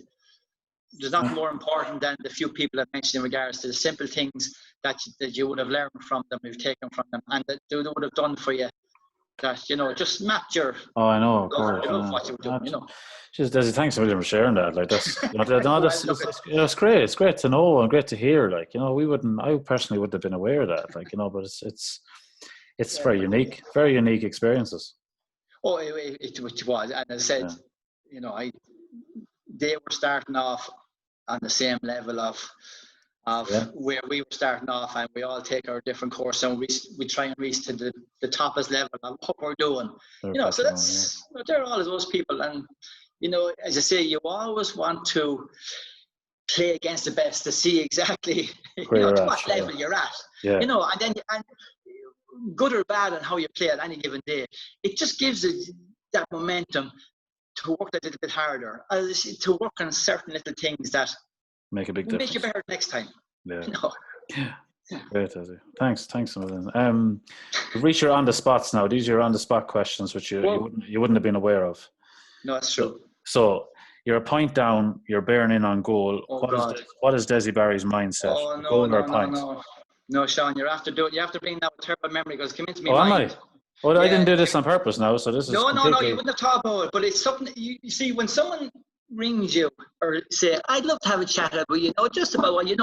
there's nothing more important than the few people I've mentioned in regards to the simple things that you would have learned from them, you've taken from them, and that they would have done for you. That just mapped your. Oh, I know, of course. What you were doing, Jeez, Dessie, thanks a million for sharing that. Like that's, it's great. It's great to know and great to hear. Like I personally wouldn't have been aware of that. Like but it's very unique experiences. Oh, it was, and as I said, they were starting off on the same level of where we were starting off, and we all take our different course, and we try and reach to the toppest level of what we're doing. So that's they're all those people, and as I say, you always want to play against the best to see exactly to what level you're at. Yeah. And then good or bad on how you play at any given day, it just gives it that momentum to work a little bit harder, to work on certain little things that make a big difference. Make you better next time. Yeah. Great, Dessie. Thanks a million. We've reached your on the spots now. These are your on the spot questions, which you wouldn't have been aware of. No, that's true. So you're a point down. You're bearing in on goal. What is Dessie Barry's mindset? Oh no, Sean, you have to do it. You have to bring that terrible memory because it came into me mind. Am I? Well, I didn't do this on purpose now, so this is No, you wouldn't have talked about it. But it's something you see when someone rings you or say, "I'd love to have a chat about just about what you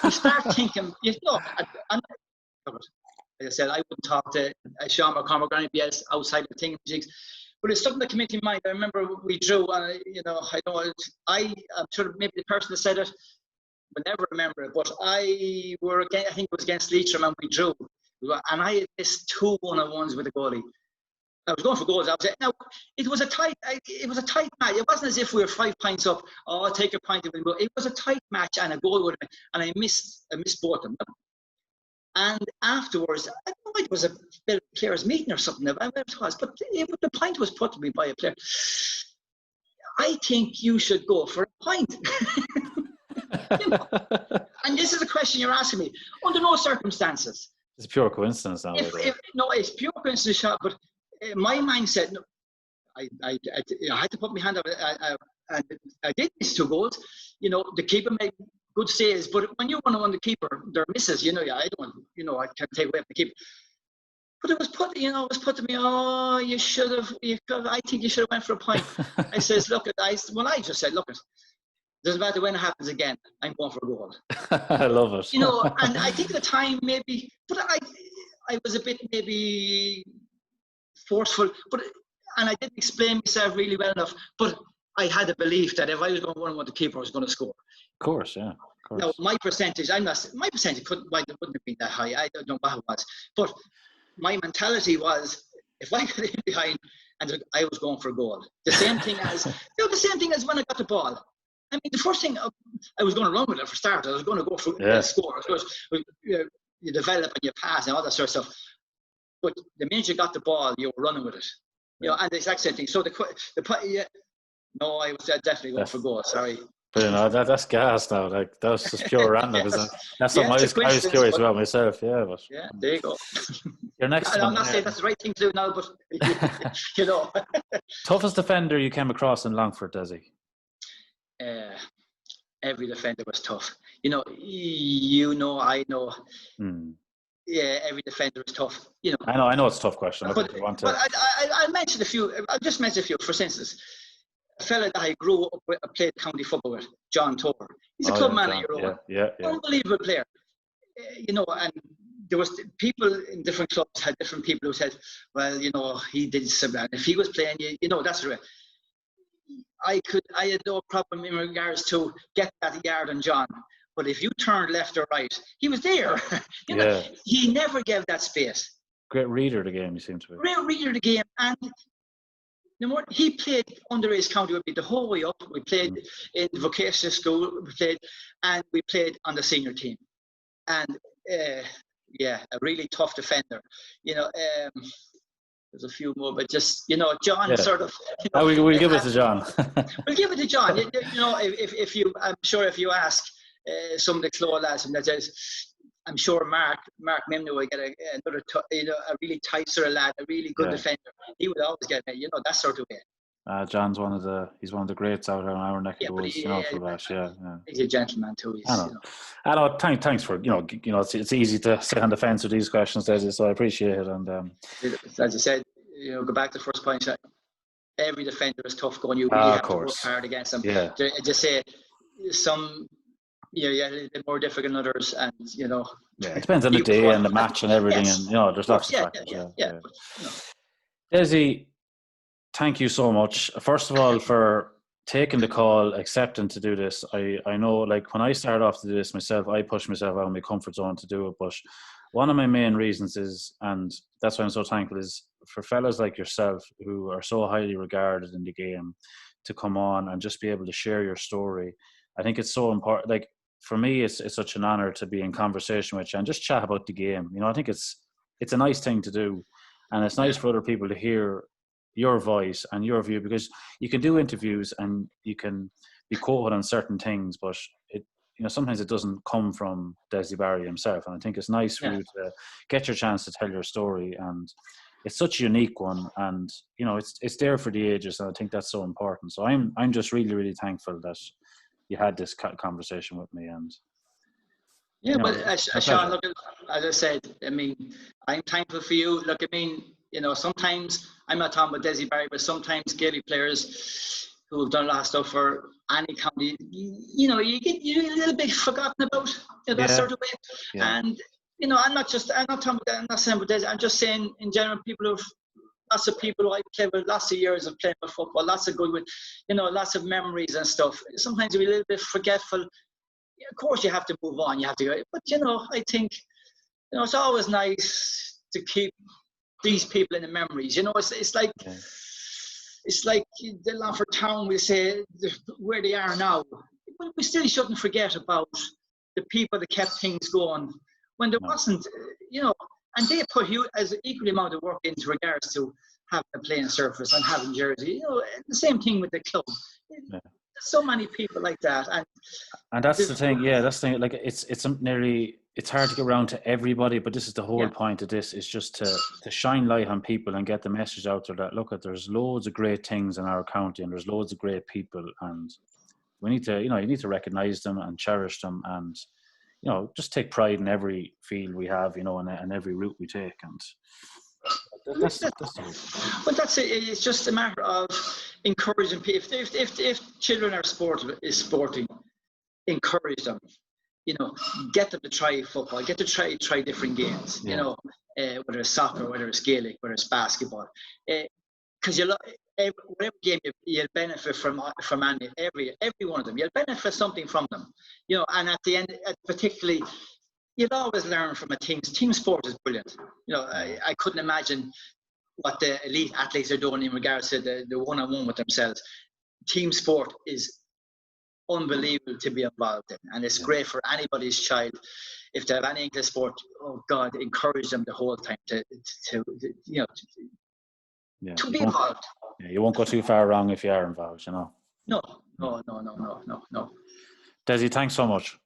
start thinking. And like I said, I wouldn't talk to Sean McCormack or anybody else outside of thinking jigs. But it's something that came into mind. I remember we drew, and I'm sure maybe the person that said it will never remember it. But I think it was against Leitrim, and we drew, and I had missed 2 1-on-1s with the goalie. I was going for goals. Now it was a tight match. It wasn't as if we were 5 points up. Oh, I'll take a point. It was a tight match, and a goal would have been. And I missed both of them. And afterwards, I don't know, it was a bit of a players' meeting or something. I it was, but the point was put to me by a player. I think you should go for a point. And this is a question you're asking me. Under no circumstances. It's pure coincidence now. It's pure coincidence, but my mindset, I had to put my hand up. I did miss 2 goals. The keeper made good saves, but when you want the keeper, there are misses. I don't, I can't take away from the keeper. But it was put to me. Oh, you should have. I think you should have went for a point. I says, look, I just said, look, doesn't matter when it happens again. I'm going for a goal. I love it. And I think at the time maybe, but I was a bit maybe forceful, and I didn't explain myself really well enough. But I had a belief that if I was going to 1-on-1 the keeper, I was going to score. Of course, yeah. Now my percentage wouldn't have been that high. I don't know what it was, but my mentality was if I got in behind and I was going for a goal. The same thing as when I got the ball. I mean, the first thing I was going to run with it for starters. I was going to go for a score. You develop and you pass and all that sort of stuff. But the minute you got the ball, you were running with it. And the exact same thing. So No, I was definitely going for goal. Sorry. But that's gas now. Like that was just pure random. Yes. That's something It's a I was coincidence, curious but about myself. Yeah, but yeah, there you go. your next And one. I'm not saying that's the right thing to do now, but you know. Toughest defender you came across in Longford, Dessie? Every defender was tough. I know. Yeah, every defender is tough. I know it's a tough question. But I'll mention a few. I'll just mention a few. For instance, a fella that I grew up with, I played county football with, John Tor. He's a club man of your own. Yeah. Unbelievable player. And there was people in different clubs had different people who said, well, he did something. If he was playing, that's right. I had no problem in regards to get that yard on John. But if you turned left or right, he was there. He never gave that space. Great reader of the game, he seems to be. Great reader of the game. And he played underage county with me the whole way up. We played in vocational school, we played on the senior team. And a really tough defender. There's a few more, but just John sort of. We'll give it to John. We'll give it to John. If you, I'm sure if you ask some of the Clore lads, I'm sure Mark Mimney will get another, a really tight sort of lad, a really good defender. He would always get me, that sort of way. John's one of the greats out on our neck of the woods, for that. He's a gentleman too. I know. Thanks for it's easy to sit on the fence with these questions, Dessie, so I appreciate it. And as I said, go back to the first point. Every defender is tough going. You really have to work hard against them. Yeah. Just say some. A little bit more difficult than others, and it depends on the day and the match and everything, and there's lots of factors. Dessie, thank you so much. First of all, for taking the call, accepting to do this. I know, like when I started off to do this myself, I pushed myself out of my comfort zone to do it. But one of my main reasons is, and that's why I'm so thankful, is for fellas like yourself who are so highly regarded in the game to come on and just be able to share your story. I think it's so important. Like, for me, it's such an honor to be in conversation with you and just chat about the game. I think it's a nice thing to do, and it's nice for other people to hear your voice and your view, because you can do interviews and you can be quoted on certain things, but sometimes it doesn't come from Dessie Barry himself. And I think it's nice for you to get your chance to tell your story, and it's such a unique one, and it's there for the ages, and I think that's so important. So I'm just really, really thankful that you had this conversation with me. And but Sean, look, as I said, I'm thankful for you. Look, sometimes I'm not talking about Dessie Barry, but sometimes Gaelic players who have done a lot of stuff for any county, you get a little bit forgotten about that sort of way. And I'm not saying about Dessie. I'm just saying in general, lots of people who I played with, lots of years of playing with football, lots of good with, lots of memories and stuff. Sometimes you're a little bit forgetful. Of course, you have to move on. You have to go. But I think it's always nice to keep these people in the memories. It's like the Longford town. We say where they are now. But we still shouldn't forget about the people that kept things going when there wasn't. And they put as equal amount of work into regards to having a playing surface and having jersey. The same thing with the club. There's so many people like that, and that's the thing. Yeah, that's the thing. Like it's hard to get around to everybody, but this is the whole point of this: is just to shine light on people and get the message out there that there's loads of great things in our county, and there's loads of great people, and we need to, you need to recognise them and cherish them, and just take pride in every field we have, and every route we take. And that's it. It's just a matter of encouraging people. If children are sporting, encourage them. Get them to try football. Get to try different games. Whether it's soccer, whether it's Gaelic, whether it's basketball. Because whatever game you'll benefit from every one of them. You'll benefit something from them, and at the end, particularly, you'll always learn from a team. Team sport is brilliant. I couldn't imagine what the elite athletes are doing in regards to the one-on-one with themselves. Team sport is unbelievable to be involved in, and it's great for anybody's child. If they have any English sport, oh God, encourage them the whole time to be involved. Yeah, you won't go too far wrong if you are involved, No, no. Dessie, thanks so much.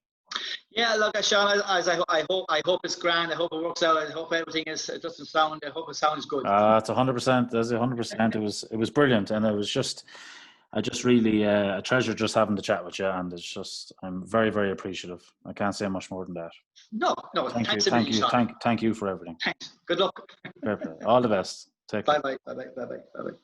Yeah, look, Sean, I hope it's grand. I hope it works out. I hope everything it doesn't sound. I hope it sounds good. It's 100%. That's 100%. It was brilliant, and I just really a treasure just having the chat with you, and it's just I'm very, very appreciative. I can't say much more than that. No, thanks a million, Sean. Thank you for everything. Thanks. Good luck. Fair play. All the best. Take care. Bye bye.